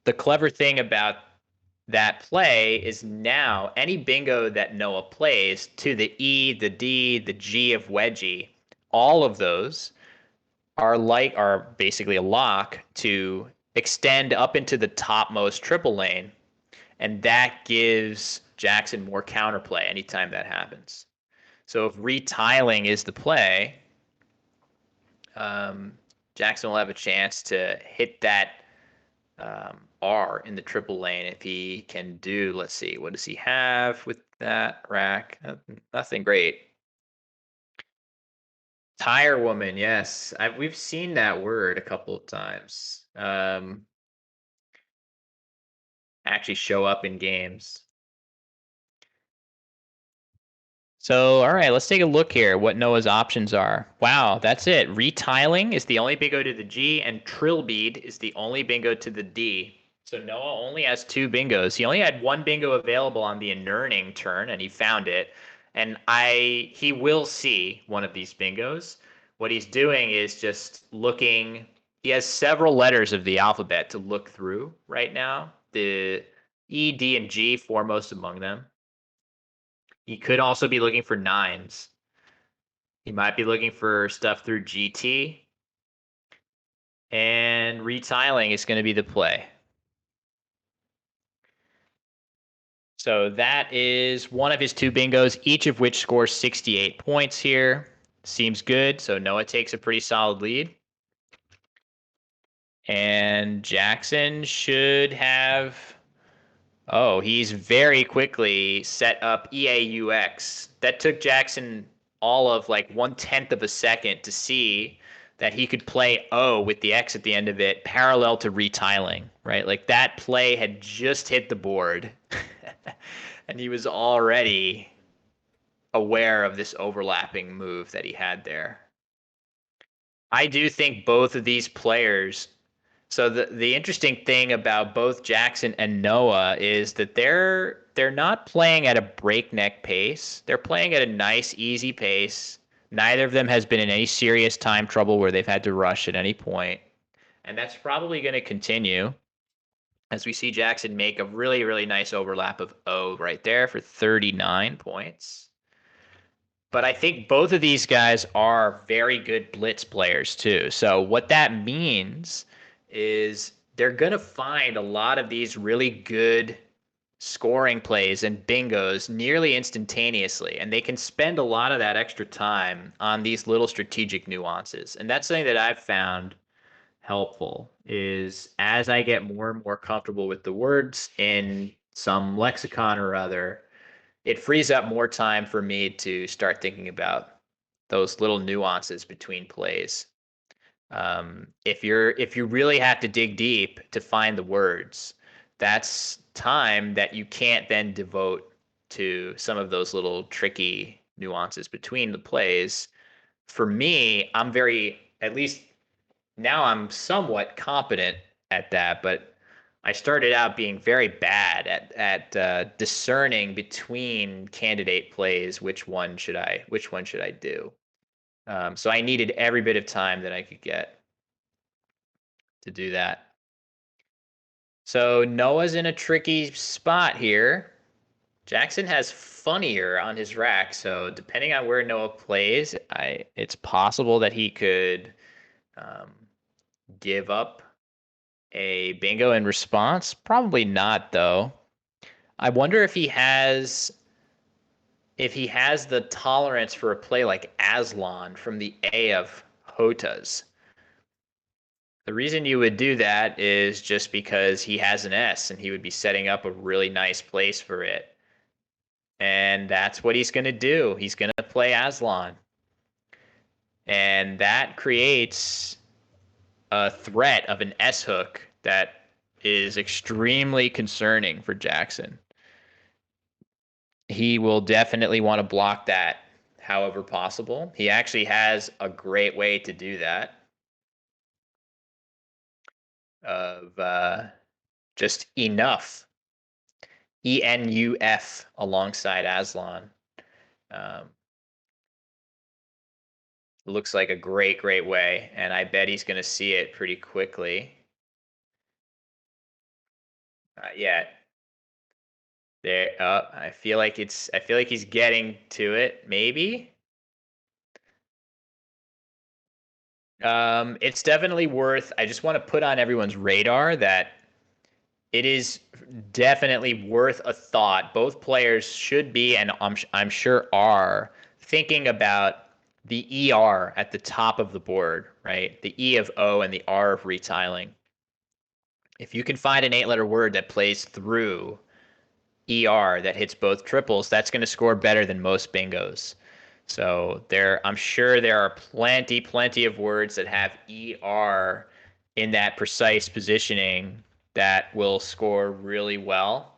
the clever thing about that play is now any bingo that Noah plays to the E, the D, the G of wedgie, all of those are basically a lock to extend up into the topmost triple lane, and that gives Jackson more counterplay anytime that happens. So if retiling is the play, Jackson will have a chance to hit that R in the triple lane if he can do, let's see, what does he have with that rack? Nothing great. Tire woman, yes. We've seen that word a couple of times. Actually show up in games. So, all right, let's take a look here what Noah's options are. Wow, that's it. Retiling is the only bingo to the G, and Trillbead is the only bingo to the D. So Noah only has 2 bingos. He only had 1 bingo available on the Inurning turn, and he found it. And he will see one of these bingos. What he's doing is just looking. He has several letters of the alphabet to look through right now. The E, D, and G foremost among them. He could also be looking for 9s. He might be looking for stuff through GT. And retiling is going to be the play. So that is one of his 2 bingos, each of which scores 68 points here. Seems good. So Noah takes a pretty solid lead. And Jackson should have. Oh, he's very quickly set up EAUX. That took Jackson all of like 1/10 of a second to see that he could play O with the X at the end of it, parallel to retiling, right? Like that play had just hit the board, and he was already aware of this overlapping move that he had there. I do think both of these players. So the interesting thing about both Jackson and Noah is that they're not playing at a breakneck pace. They're playing at a nice, easy pace. Neither of them has been in any serious time trouble where they've had to rush at any point. And that's probably going to continue as we see Jackson make a really, really nice overlap of O right there for 39 points. But I think both of these guys are very good blitz players too. So what that means is they're going to find a lot of these really good scoring plays and bingos nearly instantaneously. And they can spend a lot of that extra time on these little strategic nuances. And that's something that I've found helpful is as I get more and more comfortable with the words in some lexicon or other, it frees up more time for me to start thinking about those little nuances between plays. If you really have to dig deep to find the words, that's time that you can't then devote to some of those little tricky nuances between the plays. For me, at least now I'm somewhat competent at that, but I started out being very bad at discerning between candidate plays. Which one should I do? So I needed every bit of time that I could get to do that. So Noah's in a tricky spot here. Jackson has funnier on his rack, so depending on where Noah plays, it's possible that he could um, give up a bingo in response. Probably not, though. I wonder if he has the tolerance for a play like Aslan from the A of Hotas. The reason you would do that is just because he has an S and he would be setting up a really nice place for it. And that's what he's going to do. He's going to play Aslan. And that creates a threat of an S hook that is extremely concerning for Jackson. He will definitely want to block that however possible. He actually has a great way to do that of just enough ENUF alongside Aslan. Looks like a great way, and I bet he's going to see it pretty quickly. Not yet. There, I feel like he's getting to it. Maybe. It's definitely worth. I just want to put on everyone's radar that it is definitely worth a thought. Both players should be, and I'm sure are, thinking about the ER at the top of the board, right? The E of O and the R of retiling. If you can find an 8-letter word that plays through ER that hits both triples, that's going to score better than most bingos. So I'm sure there are plenty of words that have ER in that precise positioning that will score really well.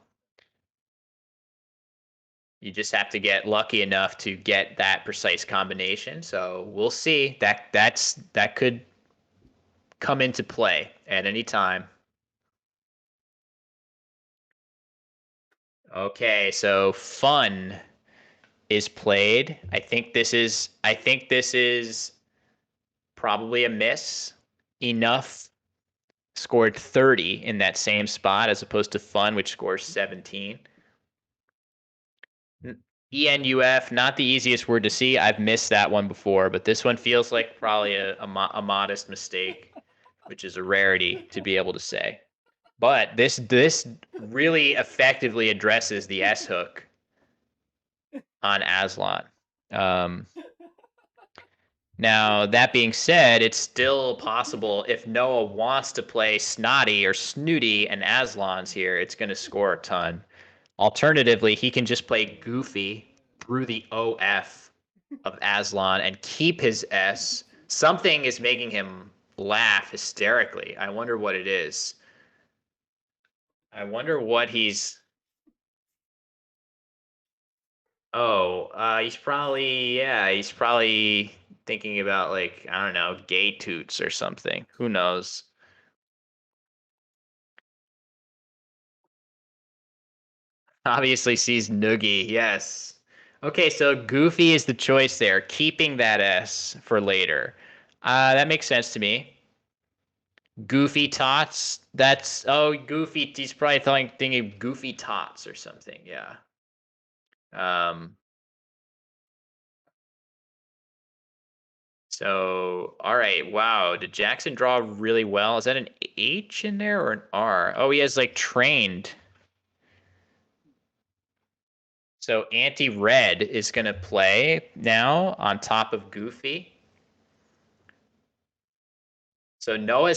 You just have to get lucky enough to get that precise combination. So we'll see. That could come into play at any time. Okay, so fun is played. I think this is probably a miss. Enough scored 30 in that same spot as opposed to fun, which scores 17. ENUF, not the easiest word to see. I've missed that one before, but this one feels like probably a modest mistake, which is a rarity to be able to say. But this really effectively addresses the S hook on Aslan. Now, that being said, it's still possible if Noah wants to play Snotty or Snooty and Aslan's here, it's going to score a ton. Alternatively, he can just play Goofy through the OF of Aslan and keep his S. Something is making him laugh hysterically. I wonder what it is. I wonder what he's... Oh, he's probably thinking about, like, I don't know, gay toots or something. Who knows? Obviously sees Noogie, yes. Okay, so Goofy is the choice there, keeping that S for later. That makes sense to me. Goofy Tots, Goofy, he's probably thinking Goofy Tots or something, yeah. So, all right, wow. Did Jackson draw really well? Is that an H in there or an R? Oh, he has like trained. So anti-red is going to play now on top of Goofy. So Noah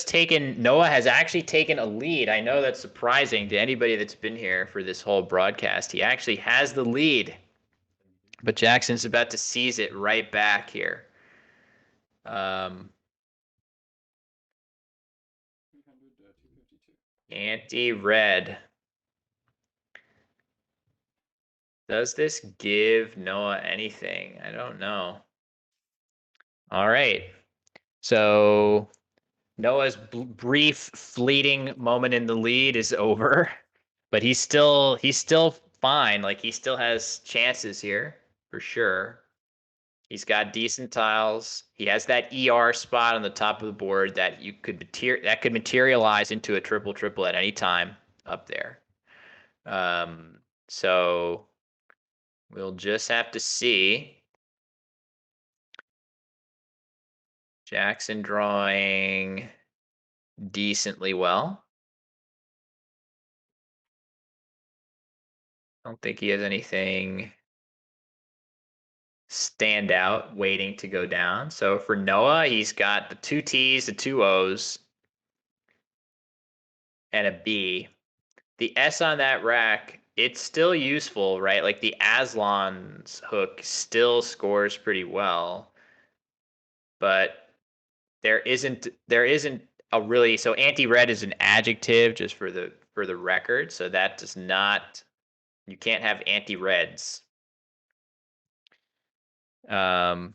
has actually taken a lead. I know that's surprising to anybody that's been here for this whole broadcast. He actually has the lead. But Jackson's about to seize it right back here. Anti-red. Does this give Noah anything? I don't know. All right. So Noah's brief, fleeting moment in the lead is over, but he's still fine. Like he still has chances here for sure. He's got decent tiles. He has that ER spot on the top of the board that you could materialize into a triple triple at any time up there. So we'll just have to see. Jackson drawing decently well. I don't think he has anything stand out waiting to go down. So for Noah, he's got the 2 T's, the 2 O's, and a B. The S on that rack, it's still useful, right? Like the Aslan's hook still scores pretty well, but there isn't a really, so anti-red is an adjective just for the record, so that does not, you can't have anti-reds. So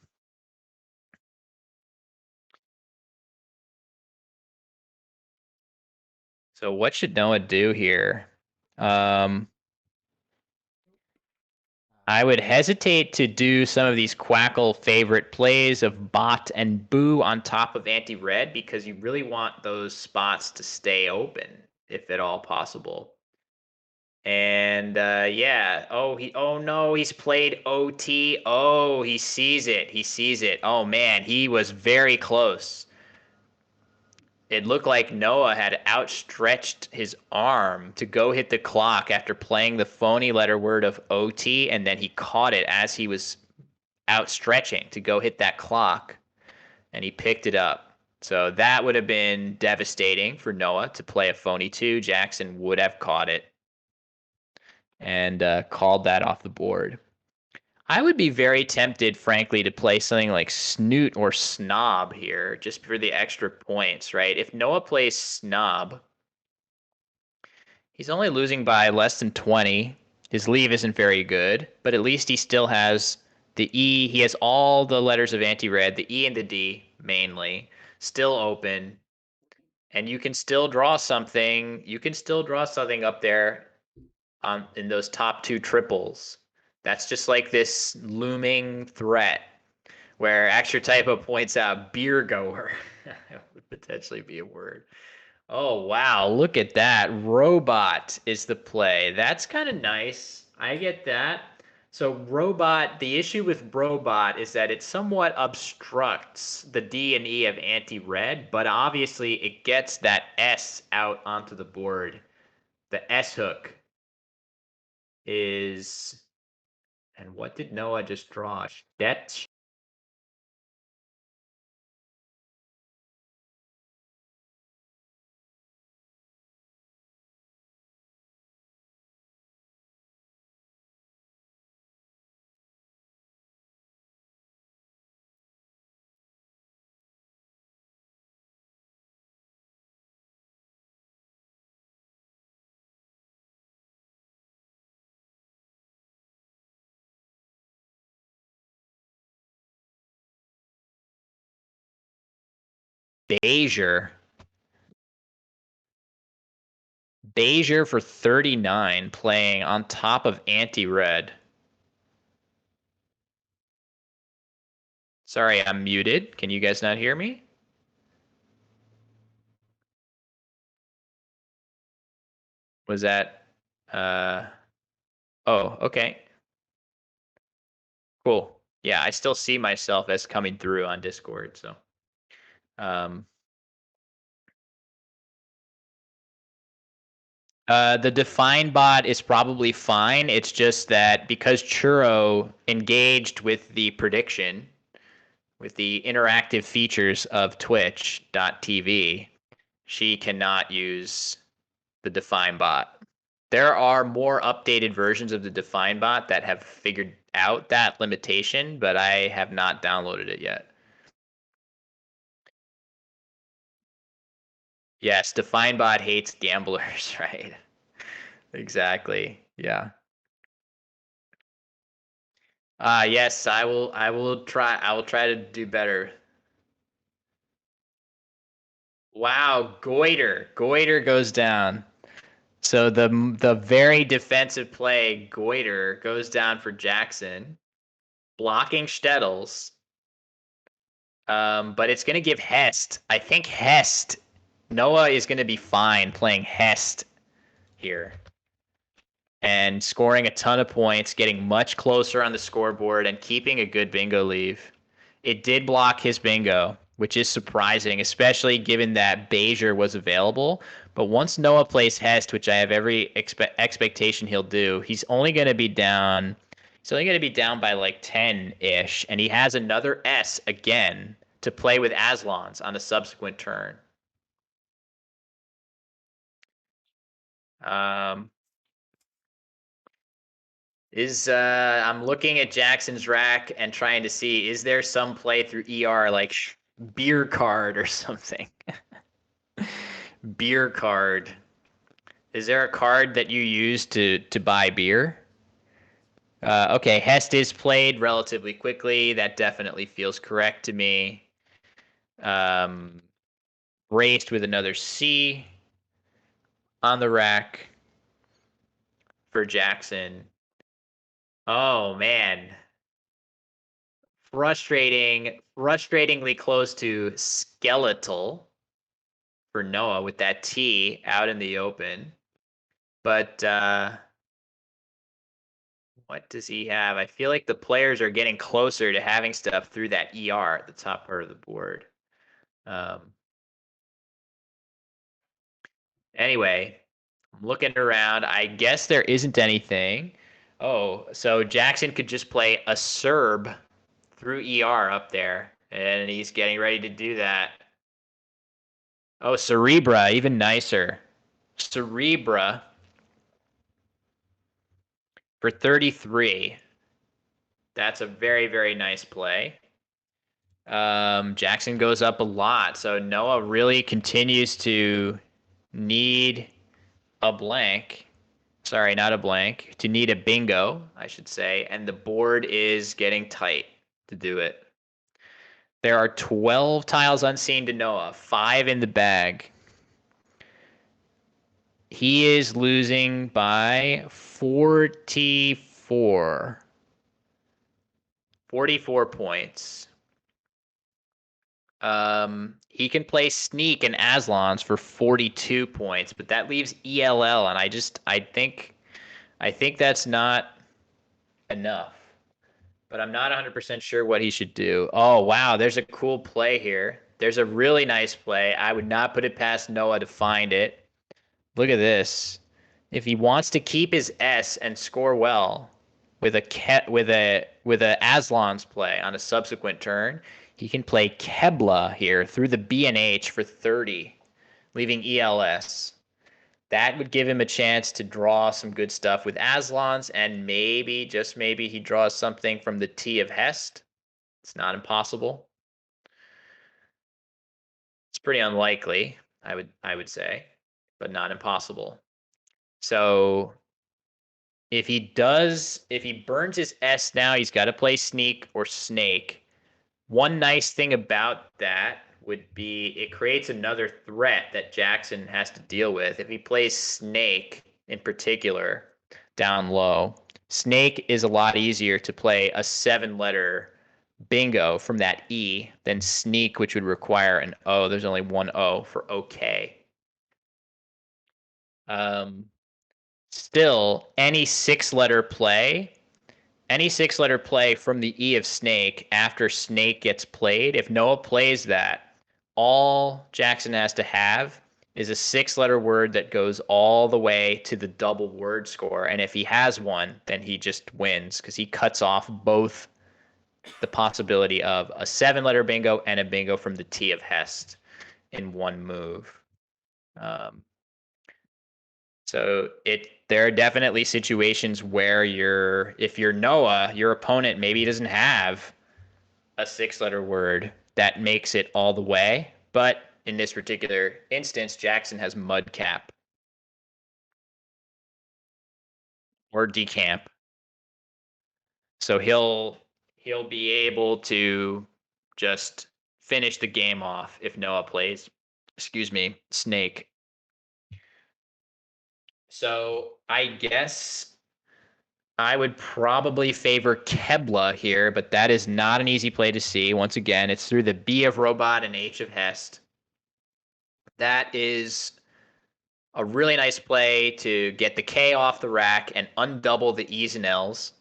what should Noah do here? I would hesitate to do some of these Quackle favorite plays of bot and boo on top of anti-red because you really want those spots to stay open if at all possible. And yeah, oh no, he's played OT. Oh, he sees it. He sees it. Oh man, he was very close. It looked like Noah had outstretched his arm to go hit the clock after playing the phony letter word of OT, and then he caught it as he was outstretching to go hit that clock, and he picked it up. So that would have been devastating for Noah to play a phony 2. Jackson would have caught it and called that off the board. I would be very tempted, frankly, to play something like Snoot or Snob here, just for the extra points, right? If Noah plays Snob, he's only losing by less than 20. His leave isn't very good, but at least he still has the E. He has all the letters of anti-red, the E and the D mainly, still open. And you can still draw something. You can still draw something up there in those top 2 triples. That's just like this looming threat where axcertypo points out beer goer. That would potentially be a word. Oh, wow. Look at that. Robot is the play. That's kind of nice. I get that. So robot, the issue with robot is that it somewhat obstructs the D and E of anti-red, but obviously it gets that S out onto the board. The S hook is, and what did Noah just draw? That Bezier. Bezier for 39 playing on top of anti-red. Sorry, I'm muted. Can you guys not hear me? Was that oh, okay. Cool. Yeah, I still see myself as coming through on Discord, so the define bot is probably fine. It's just that because Churro engaged with the prediction, with the interactive features of Twitch.tv, she cannot use the define bot. There are more updated versions of the define bot that have figured out that limitation, but I have not downloaded it yet. Yes, define bot hates gamblers, right? Exactly. Yeah. Yes, I will try to do better. Wow, goiter. Goiter goes down. So the very defensive play, goiter, goes down for Jackson, blocking Stettles. But it's going to give Hest. I think Hest. Noah is going to be fine playing Hest here and scoring a ton of points, getting much closer on the scoreboard, and keeping a good bingo lead. It did block his bingo, which is surprising, especially given that Bezier was available. But once Noah plays Hest, which I have every expectation he'll do, he's only going to be down. He's only going to be down by like 10-ish, and he has another S again to play with Aslans on a subsequent turn. Um, I'm looking at Jackson's rack and trying to see, is there some play through ER like beer card or something? Beer card. Is there a card that you use to buy beer? Okay, Hest is played relatively quickly. That definitely feels correct to me. Raced with another C on the rack for Jackson. Oh man. Frustratingly close to skeletal for Noah with that T out in the open. But what does he have? I feel like the players are getting closer to having stuff through that ER at the top part of the board. Anyway, I'm looking around. I guess there isn't anything. Oh, so Jackson could just play a Serb through ER up there, and he's getting ready to do that. Oh, Cerebra, even nicer. Cerebra for 33. That's a very, very nice play. Jackson goes up a lot, so Noah really continues to need a blank. Sorry, not a blank. To need a bingo, I should say, and the board is getting tight to do it. There are 12 tiles unseen to Noah, 5 in the bag. He is losing by 44. 44 points. He can play Sneak and Aslans for 42 points, but that leaves ELL, and I think that's not enough. But I'm not 100% sure what he should do. Oh, wow, there's a cool play here. There's a really nice play. I would not put it past Noah to find it. Look at this. If he wants to keep his S and score well with a Aslan's play on a subsequent turn, he can play Kebla here through the B and H for 30, leaving ELS. That would give him a chance to draw some good stuff with Aslans, and maybe, just maybe, he draws something from the T of Hest. It's not impossible. It's pretty unlikely, I would say, but not impossible. So if he burns his S now, he's got to play Sneak or Snake. One nice thing about that would be it creates another threat that Jackson has to deal with. If he plays Snake in particular down low, Snake is a lot easier to play a 7-letter bingo from that E than Sneak, which would require an O. There's only one O for OK. Still, any 6-letter play from the E of Snake after Snake gets played, if Noah plays that, all Jackson has to have is a 6-letter word that goes all the way to the double word score. And if he has one, then he just wins because he cuts off both the possibility of a 7-letter bingo and a bingo from the T of Hest in one move. So there are definitely situations where if you're Noah, your opponent maybe doesn't have a 6-letter word that makes it all the way. But in this particular instance, Jackson has Mudcap or Decamp. So he'll be able to just finish the game off if Noah plays excuse me, snake. So I guess I would probably favor Kebla here, but that is not an easy play to see. Once again, it's through the B of Robot and H of Hest. That is a really nice play to get the K off the rack and undouble the E's and L's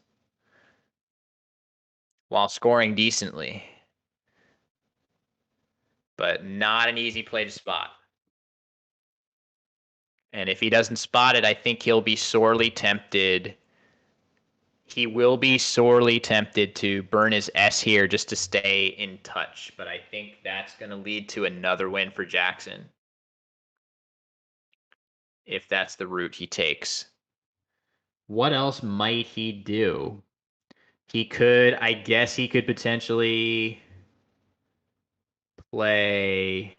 while scoring decently. But not an easy play to spot. And if he doesn't spot it, I think he'll be sorely tempted. He will be sorely tempted to burn his S here just to stay in touch. But I think that's going to lead to another win for Jackson, if that's the route he takes. What else might he do? He could, I guess he could potentially play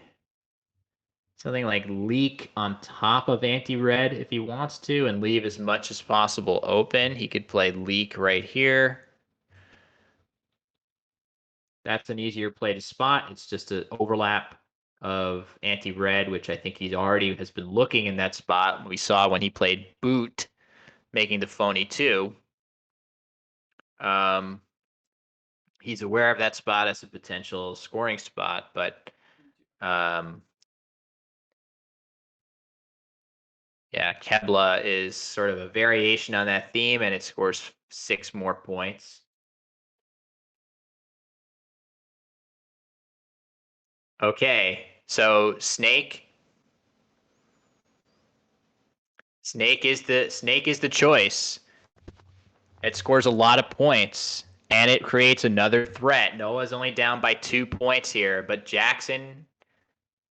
something like leak on top of anti-red if he wants to and leave as much as possible open. He could play leak right here. That's an easier play to spot. It's just an overlap of anti-red, which I think he's already has been looking in that spot. We saw when he played boot, making the phony 2. He's aware of that spot as a potential scoring spot, but yeah, Kebla is sort of a variation on that theme, and it scores 6 more points. Okay, so Snake is the choice. It scores a lot of points, and it creates another threat. Noah's only down by 2 points here, but Jackson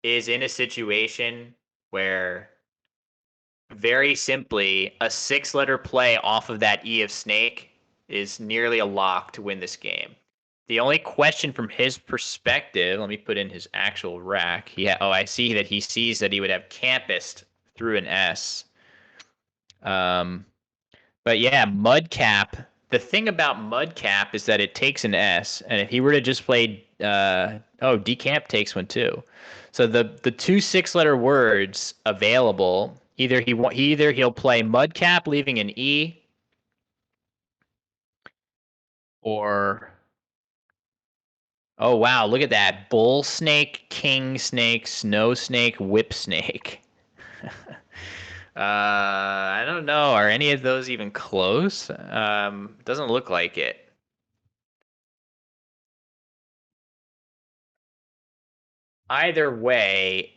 is in a situation where, very simply, a 6-letter play off of that E of Snake is nearly a lock to win this game. The only question from his perspective, let me put in his actual rack. I see that he sees that he would have campused through an S. But yeah, Mudcap. The thing about Mudcap is that it takes an S, and if he were to just play, Decamp takes one too. So the 2 6-letter words available, either he'll play Mudcap leaving an E, or oh wow, look at that, Bull Snake, King Snake, Snow Snake, Whip Snake. I don't know. Are any of those even close? Doesn't look like it. Either way,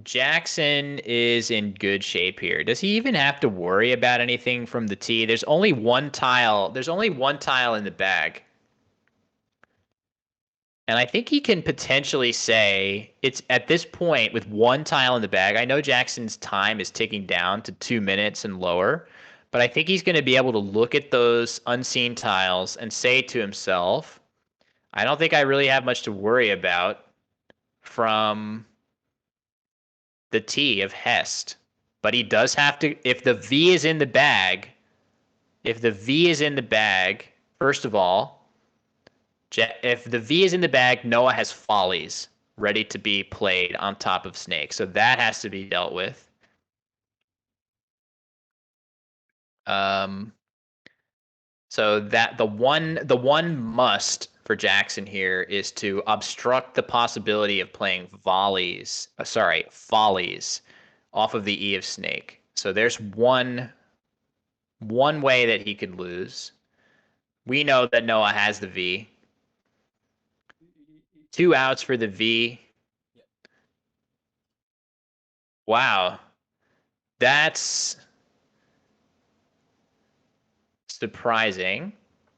Jackson is in good shape here. Does he even have to worry about anything from the tee? There's only one tile. There's only one tile in the bag. And I think he can potentially say it's at this point with one tile in the bag. I know Jackson's time is ticking down to 2 minutes and lower, but I think he's going to be able to look at those unseen tiles and say to himself, I don't think I really have much to worry about from the T of Hest. But he does have to, if the V is in the bag, first of all, if the V is in the bag, Noah has follies ready to be played on top of Snake. So that has to be dealt with. So that the one must for Jackson here is to obstruct the possibility of playing follies off of the E of Snake. So there's one way that he could lose. We know that Noah has the V. 2 outs for the V. Wow. That's surprising.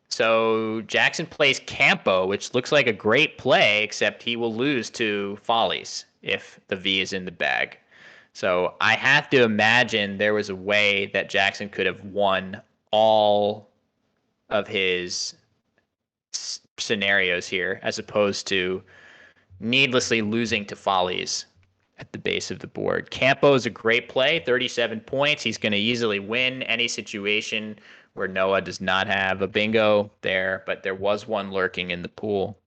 So Jackson plays Campo, which looks like a great play, except he will lose to follies if the V is in the bag. So I have to imagine there was a way that Jackson could have won all of his scenarios here, as opposed to needlessly losing to follies at the base of the board. Campo is a great play, 37 points. He's going to easily win any situation where Noah does not have a bingo there, but there was one lurking in the pool.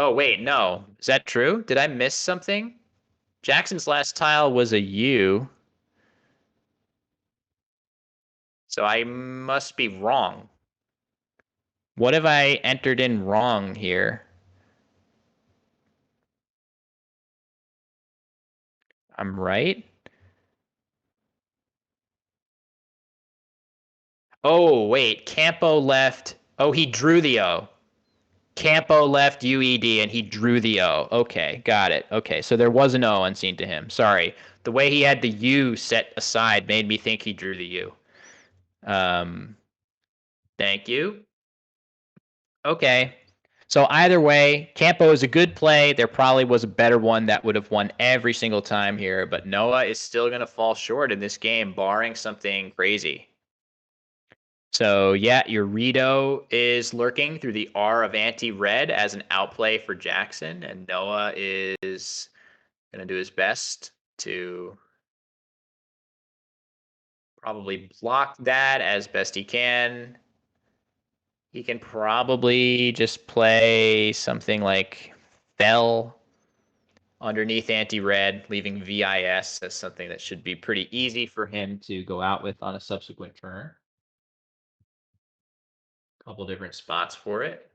Oh, wait, no. Is that true? Did I miss something? Jackson's last tile was a U. So I must be wrong. What have I entered in wrong here? I'm right? Oh, wait. Campo left. Oh, he drew the O. Campo left UED and he drew the O. Okay, got it. Okay, so there was an O unseen to him. Sorry. The way he had the U set aside made me think he drew the U. Thank you. Okay. So either way, Campo is a good play. There probably was a better one that would have won every single time here, but Noah is still going to fall short in this game, barring something crazy. So yeah, your Rito is lurking through the R of anti-red as an outplay for Jackson, and Noah is going to do his best to probably block that as best he can. He can probably just play something like Fell underneath anti-red, leaving VIS as something that should be pretty easy for him to go out with on a subsequent turn. Couple different spots for it.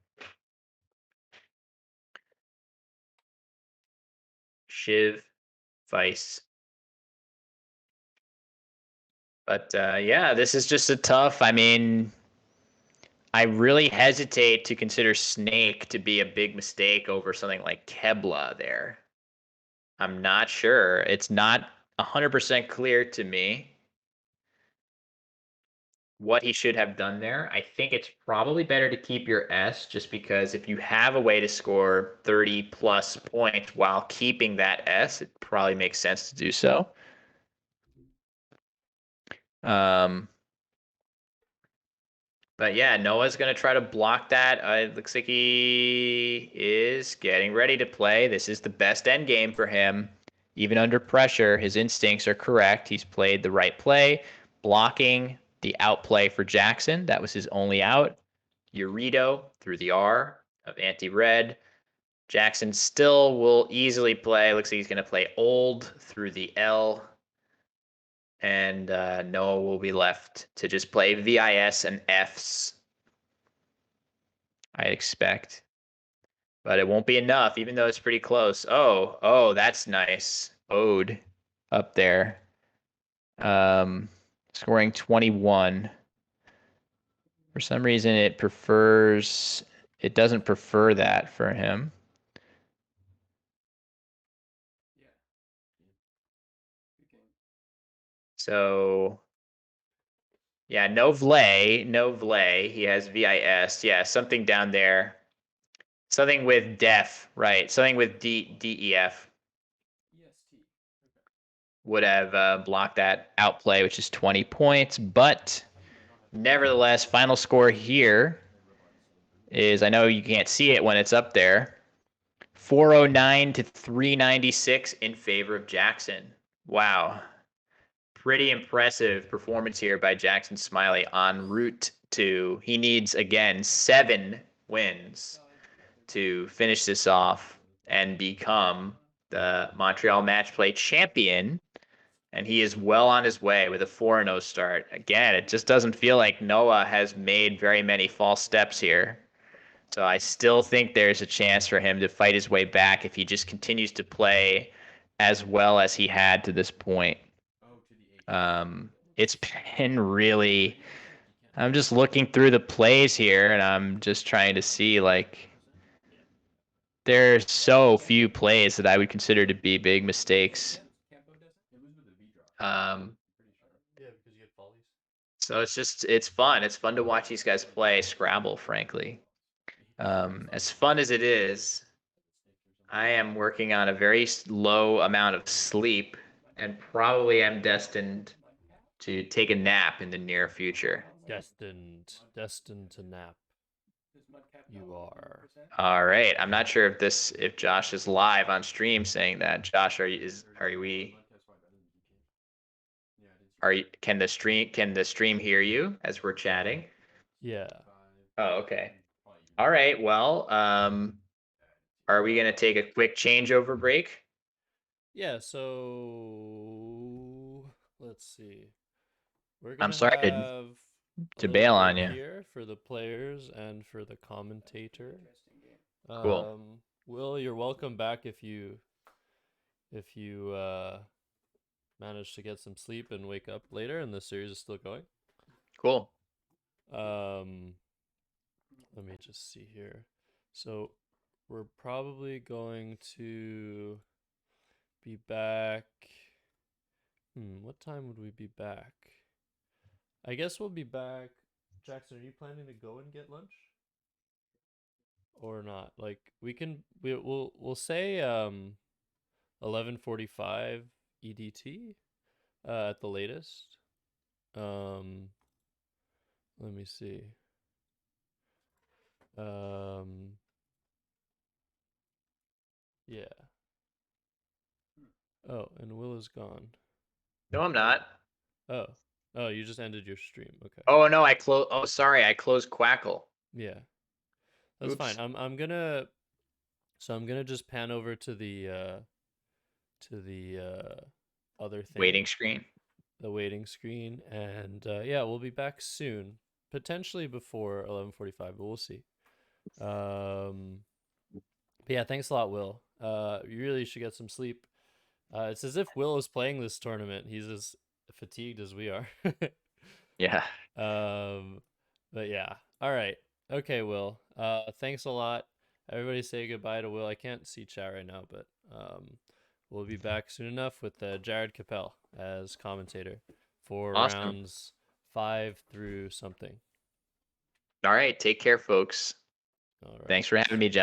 Shiv, Vice. But yeah, this is just a tough. I mean, I really hesitate to consider Snake to be a big mistake over something like Kebla there. I'm not sure. It's not 100% clear to me what he should have done there. I think it's probably better to keep your S just because if you have a way to score 30 plus points while keeping that S, it probably makes sense to do so. But yeah, Noah's going to try to block that. It looks like he is getting ready to play. This is the best end game for him. Even under pressure, his instincts are correct. He's played the right play, blocking the outplay for Jackson. That was his only out. Urito through the R of anti-red. Jackson still will easily play. Looks like he's going to play old through the L. And Noah will be left to just play VIS and Fs, I expect. But it won't be enough, even though it's pretty close. Oh, that's nice. Ode up there. Scoring 21. For some reason, it doesn't prefer that for him. So, yeah, no Vlay. He has VIS. Yeah, something down there. Something with def, right? Something with DEF would have blocked that outplay, which is 20 points. But nevertheless, final score here is, I know you can't see it when it's up there, 409 to 396 in favor of Jackson. Wow. Pretty impressive performance here by Jackson Smylie en route to, he needs, again, 7 wins to finish this off and become the Montreal Matchplay champion. And he is well on his way with a 4-0 start. Again, it just doesn't feel like Noah has made very many false steps here. So I still think there's a chance for him to fight his way back if he just continues to play as well as he had to this point. It's been really, I'm just looking through the plays here and I'm just trying to see, like, there's so few plays that I would consider to be big mistakes. So it's fun. It's fun to watch these guys play Scrabble, frankly. As fun as it is, I am working on a very low amount of sleep and probably am destined to take a nap in the near future. Destined to nap. You are. All right. I'm not sure if Josh is live on stream saying that. Josh, can the stream hear you as we're chatting? Yeah. Oh, okay. All right. Well, Are we gonna take a quick changeover break? Yeah, so let's see. We're I'm gonna sorry have a to little bail break on you. here for the players and for the commentator. Interesting game. Cool. Will, you're welcome back if you manage to get some sleep and wake up later and the series is still going. Cool. Let me just see here. So we're probably going to be back. What time would we be back? I guess we'll be back. Jackson, are you planning to go and get lunch? Or not? Like we'll say 11:45 EDT at the latest. Let me see. Yeah. Oh, and Will is gone. No, I'm not. Oh. Oh, you just ended your stream. Okay. Oh no, I close. Oh, sorry, I closed Quackle. Yeah. That's Oops. fine. I'm gonna just pan over to the other thing. Waiting screen. The waiting screen, and yeah, we'll be back soon, potentially before 11:45, but we'll see. But yeah, thanks a lot, Will. You really should get some sleep. It's as if Will is playing this tournament. He's as fatigued as we are. Yeah. But yeah. All right. Okay, Will. Thanks a lot. Everybody say goodbye to Will. I can't see chat right now, but we'll be back soon enough with Jared Capel as commentator for Awesome. rounds 5 through something. All right. Take care, folks. All right. Thanks for having me, Jeff.